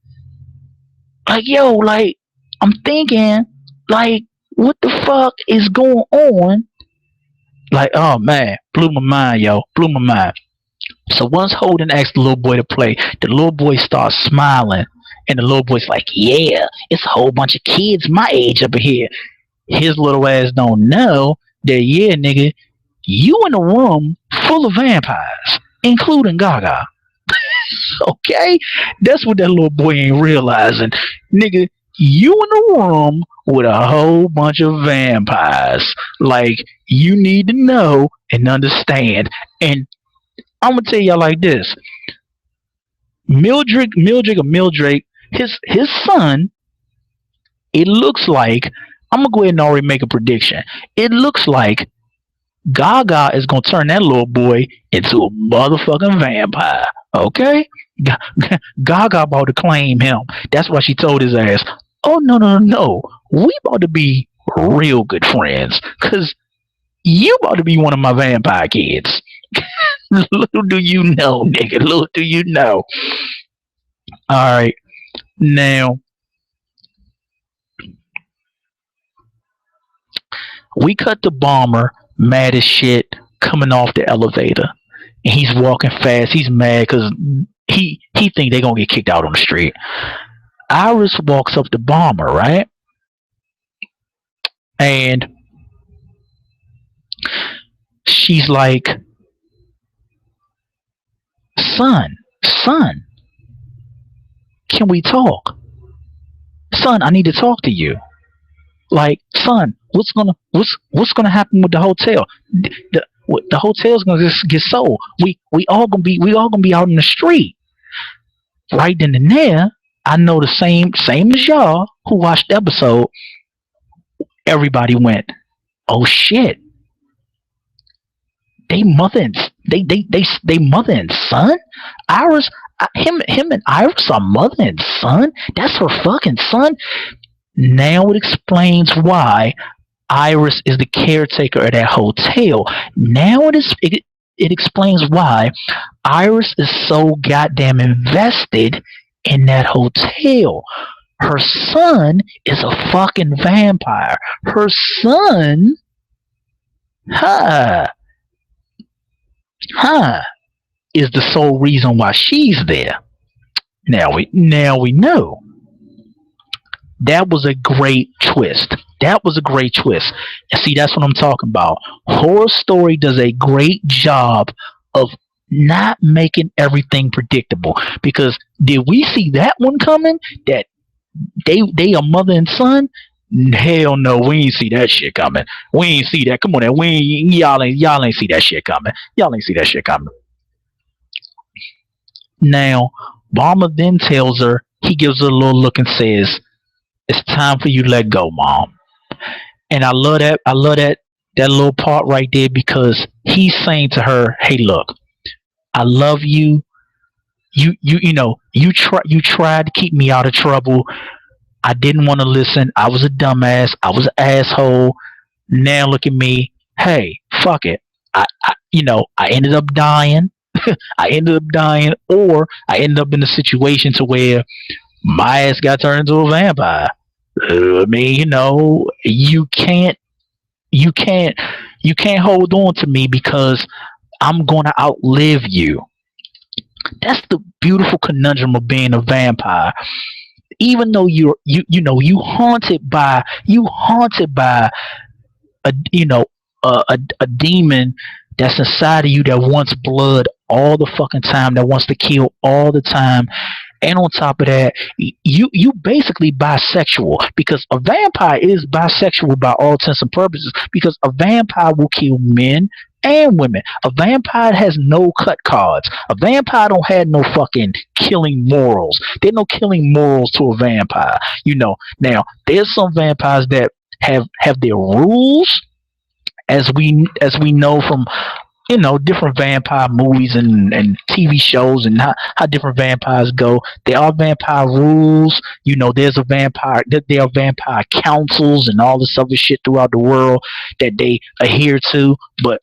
yo, like, I'm thinking, like, what the fuck is going on? Like, oh man, blew my mind, yo, blew my mind. So once Holden asked the little boy to play, the little boy starts smiling, and the little boy's like, yeah, it's a whole bunch of kids my age up here. his little ass don't know that, yeah, nigga, you in a room full of vampires, including Gaga. Okay? That's what that little boy ain't realizing. Nigga, you in a room with a whole bunch of vampires. Like, you need to know and understand. And I'm gonna tell y'all like this. Mildred, his son, it looks like, I'm gonna go ahead and already make a prediction. It looks like Gaga is gonna turn that little boy into a motherfucking vampire. Okay? Gaga about to claim him. That's why she told his ass, "Oh no, no, no, no. We about to be real good friends. Cause you about to be one of my vampire kids." Little do you know, nigga. Little do you know. Alright. Now we cut the bomber mad as shit coming off the elevator. And he's walking fast. He's mad because he think they gonna get kicked out on the street. Iris walks up the bomber, right? And she's like, son, can we talk? Son, I need to talk to you. Like, son, what's gonna happen with the hotel? The hotel's gonna just get sold. We all gonna be out in the street. Right then and there, I know the same as y'all who watched the episode. Everybody went, oh shit. They mother and son. Iris, him and Iris are mother and son. That's her fucking son. Now it explains why Iris is the caretaker of that hotel. Now it explains why Iris is so goddamn invested in that hotel. Her son is a fucking vampire. Her son, huh, is the sole reason why she's there. Now we know. That was a great twist. That was a great twist. And see, that's what I'm talking about. Horror Story does a great job of not making everything predictable. Because did we see that one coming? That they are mother and son? Hell no, we ain't see that shit coming. We ain't see that. Come on, y'all ain't see that shit coming. Y'all ain't see that shit coming. Now, Balmer then tells her, he gives her a little look and says, "It's time for you to let go, Mom." And I love that. I love that little part right there because he's saying to her, "Hey, look, I love you. You tried to keep me out of trouble. I didn't want to listen. I was a dumbass. I was an asshole. Now look at me. Hey, fuck it. I ended up dying. I ended up dying, or I ended up in a situation to where my ass got turned into a vampire. I mean, you can't hold on to me because I'm gonna outlive you." That's the beautiful conundrum of being a vampire. Even though you haunted by a demon that's inside of you that wants blood all the fucking time, that wants to kill all the time. And on top of that, you basically bisexual, because a vampire is bisexual by all intents and purposes, because a vampire will kill men and women. A vampire has no cut cards. A vampire don't have no fucking killing morals. There's no killing morals to a vampire. Now there's some vampires that have their rules, as we know from different vampire movies and TV shows, and how different vampires go. There are vampire rules. There's there are vampire councils and all this other shit throughout the world that they adhere to. But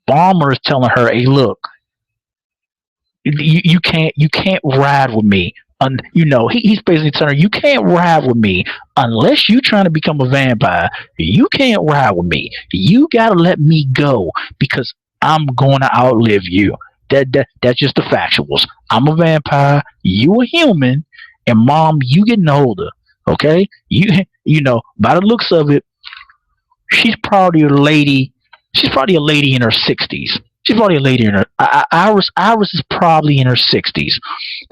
Balmer is telling her, "Hey, look, you can't ride with me." He's basically telling her, "You can't ride with me unless you're trying to become a vampire. You can't ride with me. You gotta let me go because I'm going to outlive you." That's just the factuals. I'm a vampire. You a human, and Mom, you getting older. Okay, by the looks of it, She's probably a lady. She's probably a lady in her 60s. She's probably a lady in her. Iris is probably in her 60s.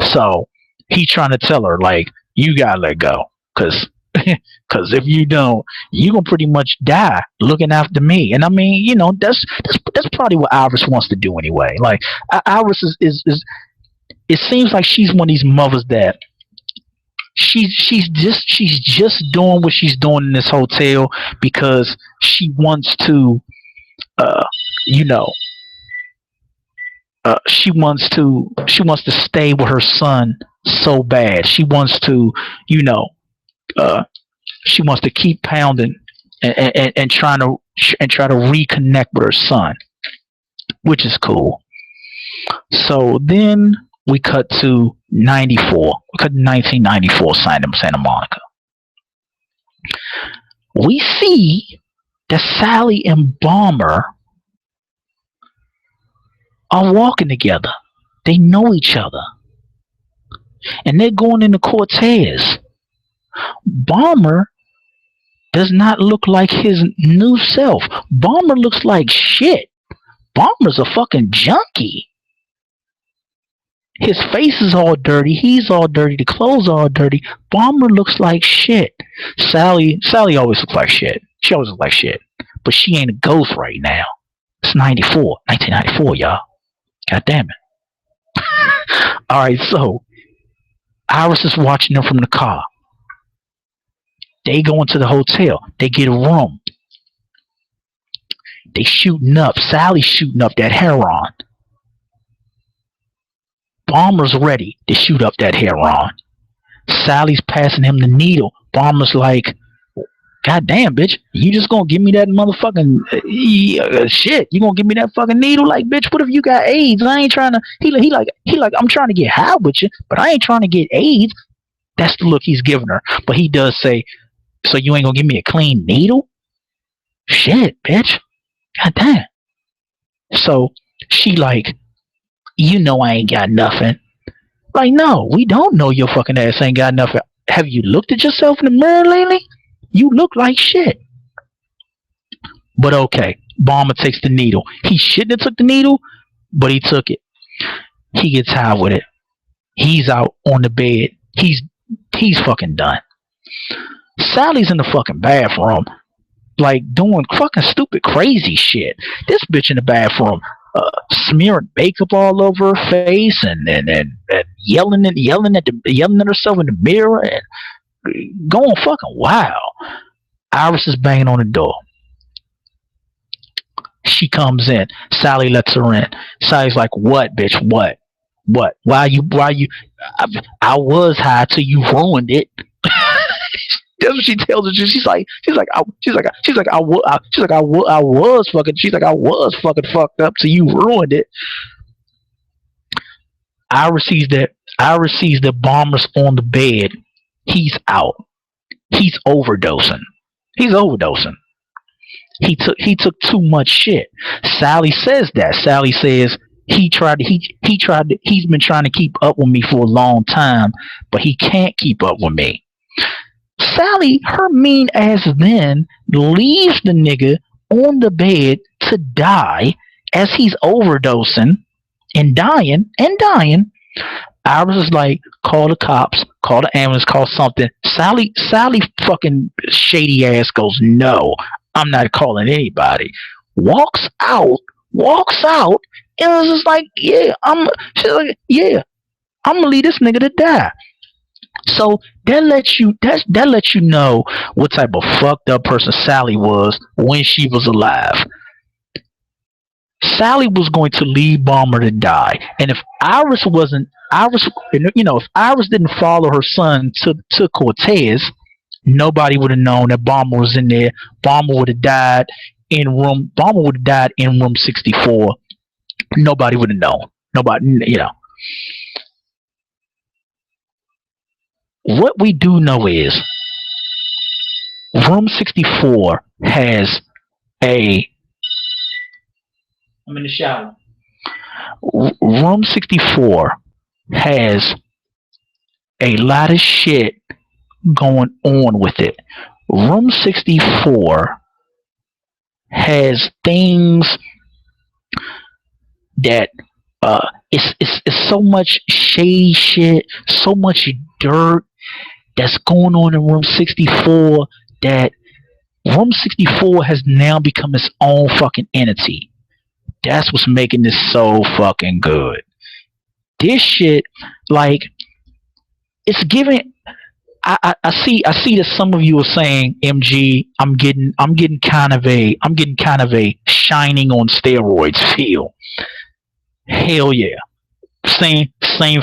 So he's trying to tell her like, you gotta let go, cause if you don't, you gonna pretty much die looking after me. And I mean, that's probably what Iris wants to do anyway. Like Iris is it seems like she's one of these mothers that she's just doing what she's doing in this hotel because she wants to uh you know she wants to stay with her son so bad. She wants to, you know uh she wants to keep pounding and try to reconnect with her son, which is cool. So then we cut to 94. We cut to 1994, Santa Monica. We see that Sally and Bomber are walking together. They know each other, and they're going into Cortez. Bomber does not look like his new self. Bomber looks like shit. Bomber's a fucking junkie. His face is all dirty. He's all dirty. The clothes are all dirty. Bomber looks like shit. Sally always looks like shit. She always looks like shit. But she ain't a ghost right now. It's 1994, y'all. God damn it. Alright, so Iris is watching them from the car. They go into the hotel. They get a room. They shooting up. Sally's shooting up that heroin. Bomber's ready to shoot up that heroin. Sally's passing him the needle. Bomber's like, God damn, bitch, you just gonna give me that motherfucking shit? You gonna give me that fucking needle? Like, bitch, what if you got AIDS? I ain't trying to. He like, I'm trying to get high with you, but I ain't trying to get AIDS. That's the look he's giving her. But he does say, so you ain't gonna give me a clean needle? Shit, bitch. God damn. So she like, I ain't got nothing. Like, no, we don't know your fucking ass ain't got nothing. Have you looked at yourself in the mirror lately? You look like shit. But okay, Bomber takes the needle. He shouldn't have took the needle, but he took it. He gets high with it. He's out on the bed. He's fucking done. Sally's in the fucking bathroom, like doing fucking stupid, crazy shit. This bitch in the bathroom, smearing makeup all over her face and yelling at herself in the mirror and going fucking wild. Iris is banging on the door. She comes in. Sally lets her in. Sally's like, "What, bitch? What? What? Why you? I was high till you ruined it." That's what she tells her. I was fucking fucked up till you ruined it. I sees that Bomber's on the bed. He's out. He's overdosing. He took too much shit. Sally says that. Sally says he's been trying to keep up with me for a long time, but he can't keep up with me. Sally, her mean ass then leaves the nigga on the bed to die as he's overdosing and dying. Iris is like, call the cops, call the ambulance, call something. Sally fucking shady ass goes, no, I'm not calling anybody. Walks out, and is just like, she's like, yeah, I'm gonna leave this nigga to die. So that lets you know what type of fucked up person Sally was when she was alive. Sally was going to leave Bomber to die, and if Iris didn't follow her son to Cortez, nobody would have known that Bomber was in there. Bomber would have died in room 64. Nobody would have known. What we do know is room 64 has I'm in the shower. Room 64 has a lot of shit going on with it. Room 64 has things that it's so much shade shit, so much dirt that's going on in room 64 that room 64 has now become its own fucking entity. That's what's making this so fucking good. This shit, like, it's giving. I see that some of you are saying, MG, I'm getting kind of a Shining on steroids feel. Hell yeah. Same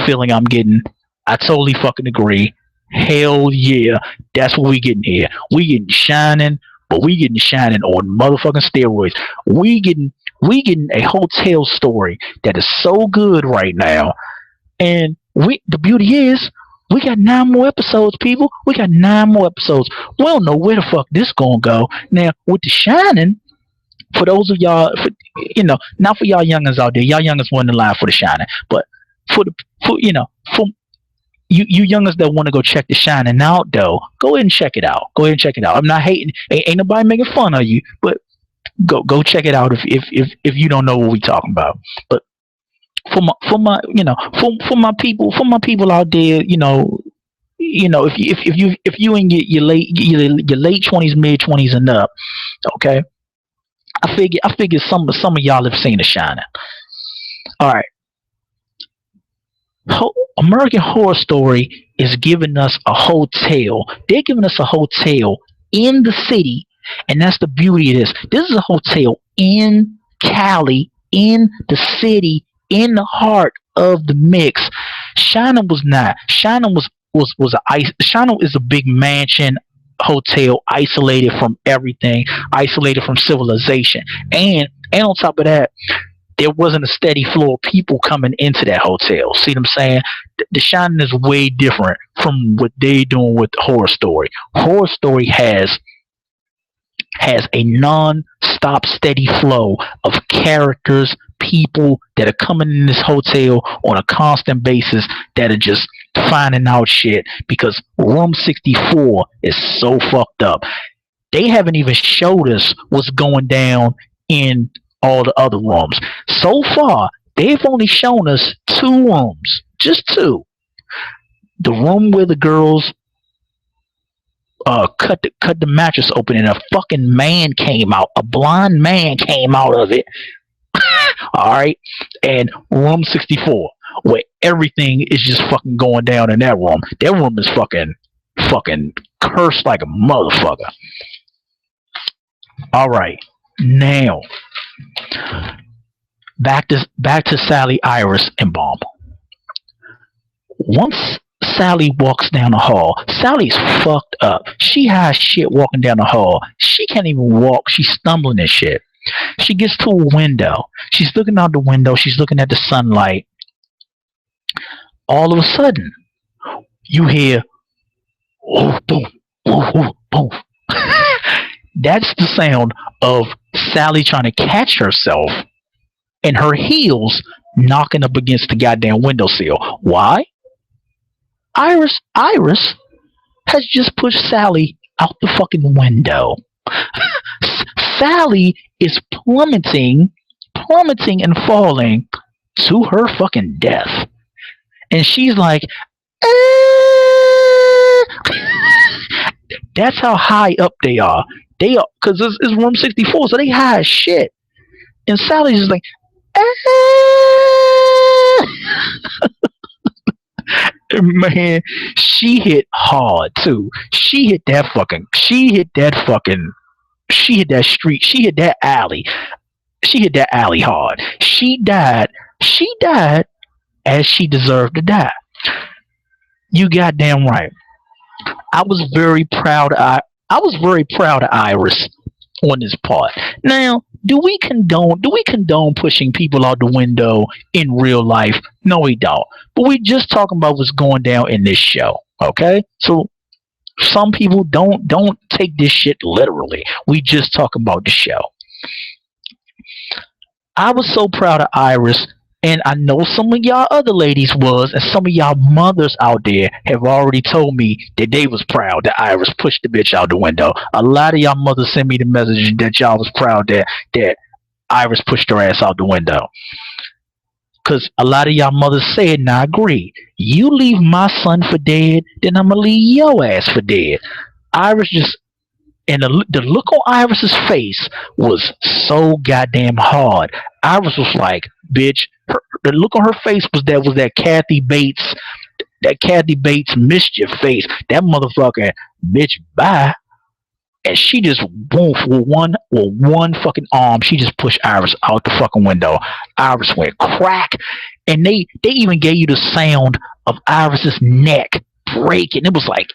feeling I'm getting. I totally fucking agree. Hell yeah. That's what we getting here. We getting Shining, but we getting Shining on motherfucking steroids. We getting a hotel story that is so good right now. And the beauty is we got 9 more episodes, people. We got 9 more episodes. We don't know where the fuck this gonna go. Now with the Shining, for those of y'all, not for y'all youngins out there. Y'all youngins want to lie for the Shining, but for the for you youngins that want to go check the Shining out, though, go ahead and check it out. Go ahead and check it out. I'm not hating. Ain't nobody making fun of you, but go check it out if you don't know what we talking about. But for my people out there, if you in your late 20s, mid 20s and up, okay. I figure some of y'all have seen The Shining. All right. American Horror Story is giving us a hotel. They're giving us a hotel in the city, and that's the beauty of this. This is a hotel in Cali, in the city, in the heart of the mix. Shining was not. Shining is a big mansion hotel, isolated from everything, isolated from civilization, and on top of that, there wasn't a steady flow of people coming into that hotel. See what I'm saying? The Shining is way different from what they doing with Horror Story. Horror Story has a non-stop steady flow of characters, people that are coming in this hotel on a constant basis that are just finding out shit because room 64 is so fucked up. They haven't even showed us what's going down in all the other rooms. So far, they've only shown us 2 rooms, just 2. The room where the girls cut the mattress open and a fucking man came out, a blonde man came out of it. All right, and room 64, where everything is just fucking going down in that room. That room is fucking cursed like a motherfucker. All right, now back to Sally, Iris, and Bomb. Once Sally walks down the hall, Sally's fucked up. She has shit walking down the hall. She can't even walk. She's stumbling and shit. She gets to a window. She's looking out the window. She's looking at the sunlight. All of a sudden, you hear, oh, boom, oh, oh, boom. That's the sound of Sally trying to catch herself and her heels knocking up against the goddamn windowsill. Why? Iris has just pushed Sally out the fucking window. Sally is plummeting and falling to her fucking death. And she's like, that's how high up they are. They are, because it's room 64, so they high as shit. And Sally's just like, man, she hit hard too. She hit that street. She hit that alley. She hit that alley hard. She died as she deserved to die. You goddamn right. I was very proud of Iris on this part. Now, do we condone pushing people out the window in real life? No, we don't. But we just talking about what's going down in this show. Okay? So some people don't take this shit literally. We just talk about the show. I was so proud of Iris, And I know some of y'all other ladies was, and some of y'all mothers out there have already told me that they was proud that Iris pushed the bitch out the window. A lot of y'all mothers sent me the message that y'all was proud that Iris pushed her ass out the window. Cause a lot of y'all mothers said, and I agree, you leave my son for dead, then I'ma leave your ass for dead. Iris just and the look on Iris's face was so goddamn hard. Iris was like, "Bitch." The look on her face was that Kathy Bates mischief face. That motherfucker, bitch, bye. And she just woof with one fucking arm. She just pushed Iris out the fucking window. Iris went crack, and they even gave you the sound of Iris's neck breaking. It was like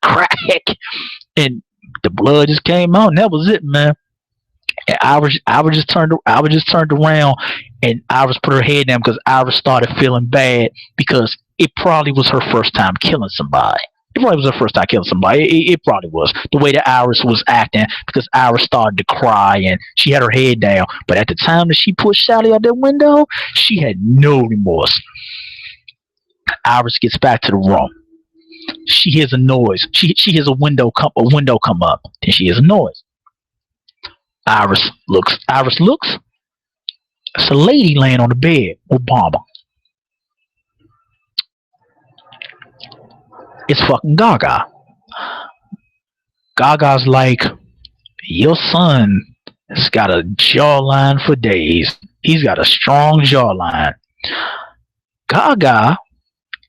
crack, and the blood just came out, and that was it, man. And Iris just turned around, and Iris put her head down because Iris started feeling bad because it probably was her first time killing somebody. It probably was her first time killing somebody. It probably was the way that Iris was acting because Iris started to cry and she had her head down. But at the time that she pushed Sally out that window, she had no remorse. Iris gets back to the room. She hears a noise. She hears a window come up. Then she hears a noise. Iris looks. It's a lady laying on the bed with Bomber. It's fucking Gaga. Gaga's like, your son has got a jawline for days. He's got a strong jawline. Gaga.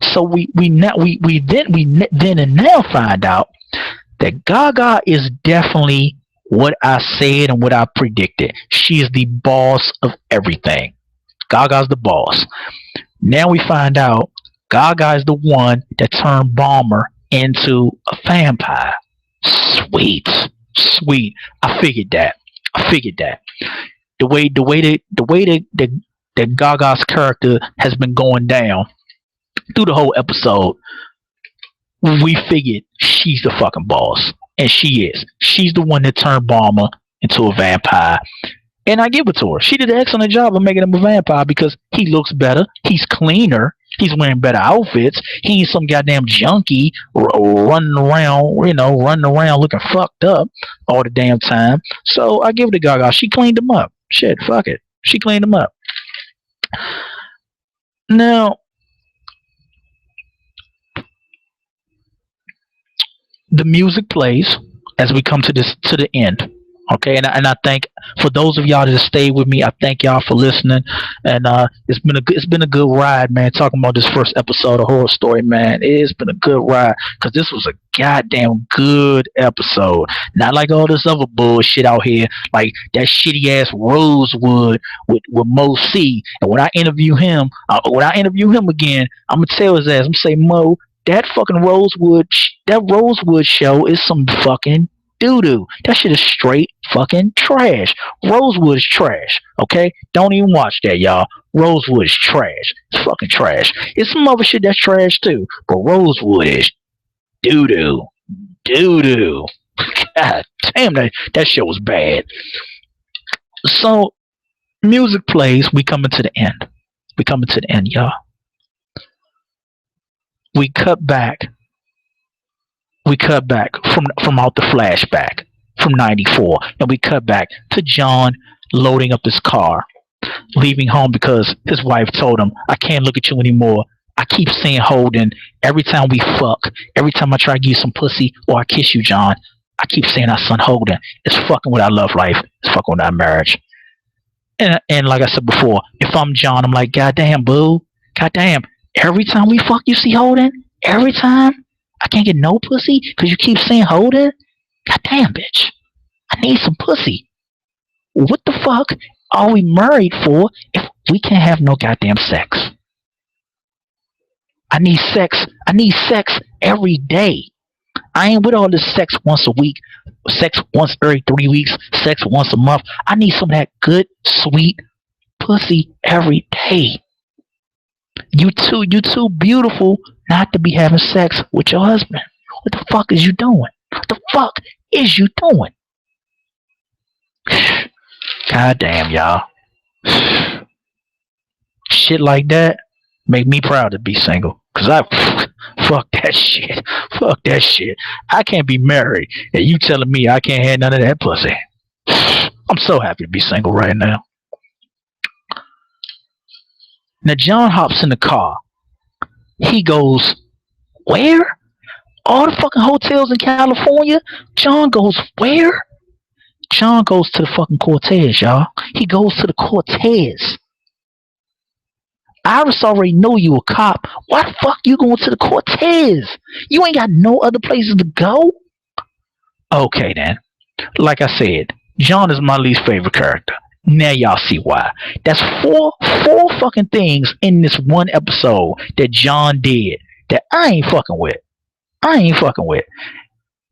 So we then and now find out that Gaga is definitely what I said and what I predicted. She is the boss of everything. Gaga's the boss. Now we find out Gaga is the one that turned Bomber into a vampire. Sweet. I figured that. The way that Gaga's character has been going down through the whole episode, we figured she's the fucking boss. And she is. She's the one that turned Bomber into a vampire. And I give it to her. She did an excellent job of making him a vampire because he looks better. He's cleaner. He's wearing better outfits. He ain't some goddamn junkie running around looking fucked up all the damn time. So I give it to Gaga. She cleaned him up. Shit, fuck it. She cleaned him up. Now, the music plays as we come to the end. Okay, and I thank for those of y'all that stayed with me. I thank y'all for listening, and it's been a good ride, man. Talking about this first episode of Horror Story, man, it's been a good ride because this was a goddamn good episode. Not like all this other bullshit out here, like that shitty ass Rosewood with Mo C. And when I interview him again, I'm gonna tell his ass, I'm gonna say, Mo, that fucking Rosewood show is some fucking doo-doo. That shit is straight fucking trash. Rosewood is trash, okay? Don't even watch that, y'all. Rosewood is trash. It's fucking trash. It's some other shit that's trash too, but Rosewood is doo-doo. Doo-doo. God damn, that shit was bad. So, music plays. We coming to the end. Y'all. We cut back from out the flashback from 94, and we cut back to John loading up his car, leaving home because his wife told him, I can't look at you anymore. I keep saying Holden every time we fuck, every time I try to give you some pussy or I kiss you, John. I keep saying our son Holden. It's fucking with our love life. It's fucking with our marriage. And like I said before, if I'm John, I'm like, goddamn, boo. Goddamn. Every time we fuck, you see Holden? Every time? I can't get no pussy because you keep saying Holden? Goddamn, bitch. I need some pussy. What the fuck are we married for if we can't have no goddamn sex? I need sex. I need sex every day. I ain't with all this sex once a week, sex once every 3 weeks, sex once a month. I need some of that good, sweet pussy every day. You too beautiful not to be having sex with your husband. What the fuck is you doing? What the fuck is you doing? God damn, y'all. shit like that make me proud to be single. Cause I fuck that shit. Fuck that shit. I can't be married and you telling me I can't have none of that pussy. I'm so happy to be single right now. Now John hops in the car. He goes, where? All the fucking hotels in California? John goes, where? John goes to the fucking Cortez, y'all. He goes to the Cortez. Iris already know you a cop. Why the fuck you going to the Cortez? You ain't got no other places to go? Okay then. Like I said, John is my least favorite character. Now y'all see why. That's four fucking things in this one episode that John did that I ain't fucking with.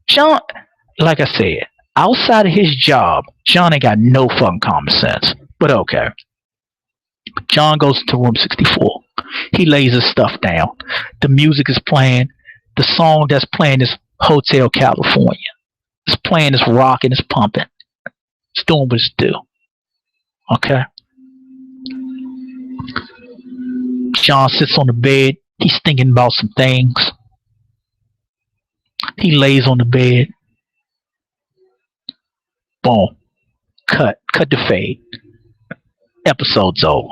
John, like I said, outside of his job, John ain't got no fucking common sense. But okay. John goes to room 64. He lays his stuff down. The music is playing. The song that's playing is Hotel California. It's playing, it's rocking, it's pumping. It's doing what it's do. Okay? John sits on the bed. He's thinking about some things. He lays on the bed. Boom. Cut the fade. Episode's over.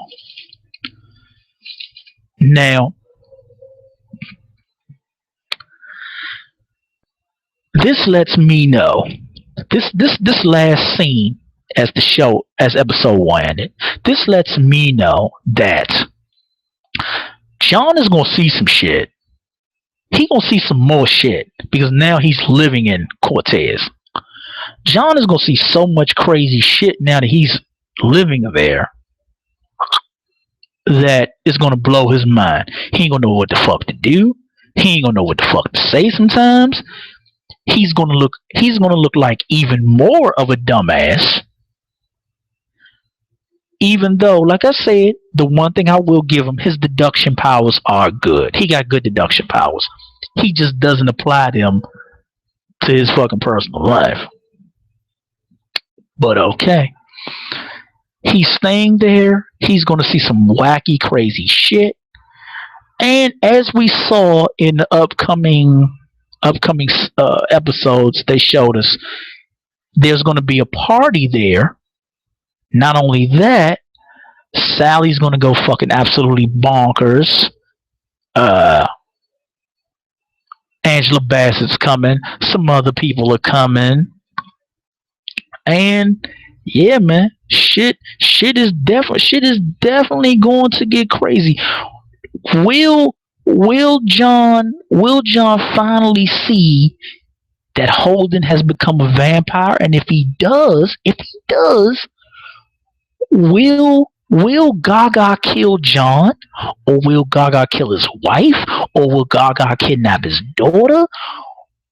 Now, this lets me know, this last scene as episode 1 ended, this lets me know that John is gonna see some shit. He gonna see some more shit because now he's living in Cortez. John is gonna see so much crazy shit now that he's living there that is gonna blow his mind. He ain't gonna know what the fuck to do. He ain't gonna know what the fuck to say sometimes. He's gonna look like even more of a dumbass. Even though, like I said, the one thing I will give him, his deduction powers are good. He got good deduction powers. He just doesn't apply them to his fucking personal life. But okay. He's staying there. He's going to see some wacky, crazy shit. And as we saw in the upcoming episodes, they showed us there's going to be a party there. Not only that, Sally's going to go fucking absolutely bonkers. Angela Bassett's coming. Some other people are coming. And yeah, man, shit is definitely going to get crazy. Will John finally see that Holden has become a vampire? And if he does, will Gaga kill John, or will Gaga kill his wife, or will Gaga kidnap his daughter?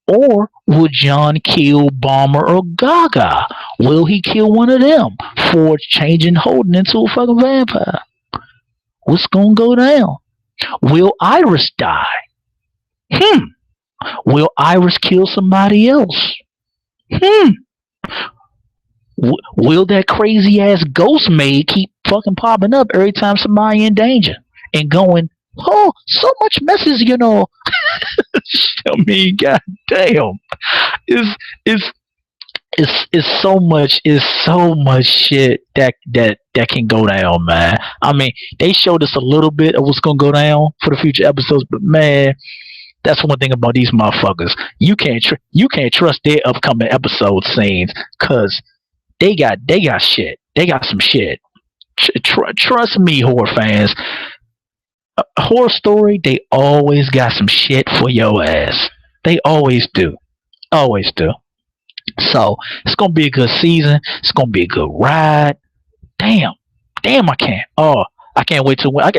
Or will John kill Bomber or Gaga? Will he kill one of them for changing Holden into a fucking vampire? What's gonna go down? Will Iris die? Will Iris kill somebody else? Will that crazy ass ghost maid keep fucking popping up every time somebody in danger and going, oh, so much messes, you know? I mean, goddamn, it's so much shit that can go down, man. I mean, they showed us a little bit of what's gonna go down for the future episodes, but man, that's one thing about these motherfuckers. You can't trust their upcoming episode scenes because they got shit. They got some shit. Trust me, horror fans. A horror story, they always got some shit for your ass. They always do. Always do. So it's gonna be a good season. It's gonna be a good ride. Damn, I can't. Oh, I can't wait till I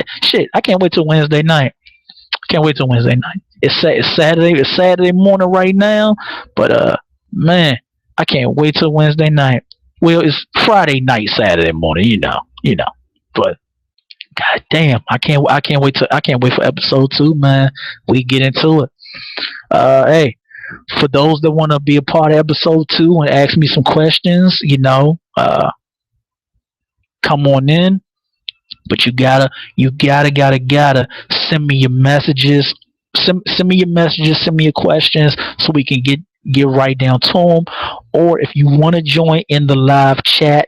can't wait till Wednesday night. Can't wait till Wednesday night. It's Saturday morning right now, but man, I can't wait till Wednesday night. Well, it's Friday night, Saturday morning, you know. But god damn, I can't wait for episode 2, man. We get into it. Hey, for those that want to be a part of episode 2 and ask me some questions, come on in. But you gotta send me your messages. Send me your messages. Send me your questions so we can get right down to them. Or if you want to join in the live chat,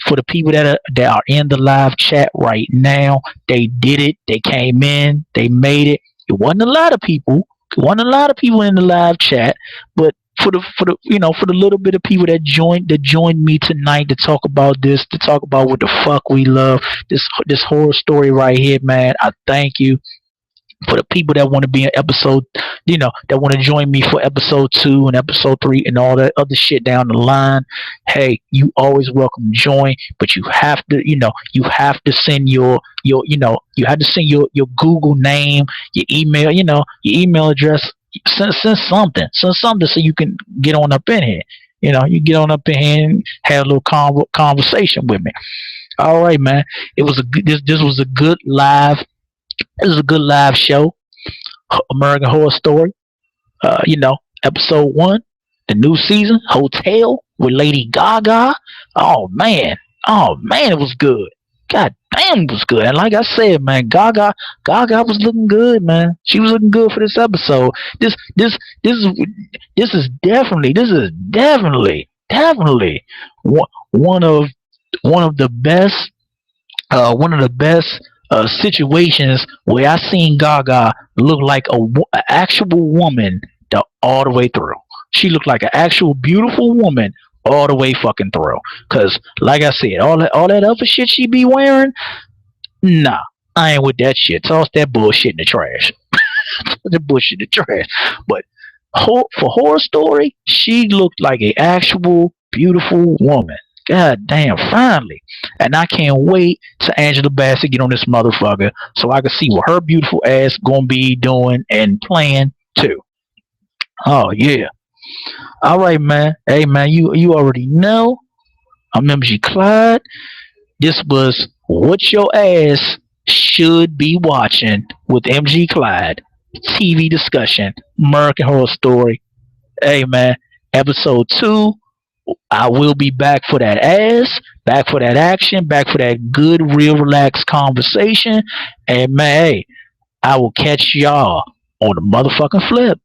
for the people that are in the live chat right now, they did it. They came in. They made it. It wasn't a lot of people. It wasn't a lot of people in the live chat, but for the little bit of people that joined me tonight to talk about this, to talk about what the fuck we love, this horror story right here, man. I thank you. For the people that want to be in episode, that want to join me for episode 2 and episode 3 and all that other shit down the line, hey, you always welcome to join, but you have to send you have to send your Google name, your email, your email address. Send something so you can get on up in here. You get on up in here and have a little conversation with me. All right, man. This was a good live. This is a good live show. American Horror Story. Episode 1, the new season, Hotel with Lady Gaga. Oh man, it was good. God damn, it was good. And like I said, man, Gaga was looking good, man. She was looking good for this episode. This is definitely one of the best situations where I seen Gaga look like a actual woman all the way through. She looked like an actual beautiful woman all the way fucking through. Cause like I said, all that other shit she be wearing, nah, I ain't with that shit. Toss that bullshit in the trash. The bullshit in the trash. But for Horror Story, she looked like an actual beautiful woman. God damn, finally. And I can't wait to Angela Bassett get on this motherfucker so I can see what her beautiful ass gonna be doing and playing too. Oh yeah. All right, man. Hey man, you already know. I'm MG Clyde. This was what your ass should be watching with MG Clyde. TV discussion, American Horror Story. Hey man, episode 2. I will be back for that ass, back for that action, back for that good, real, relaxed conversation. And man, hey, I will catch y'all on the motherfucking flip.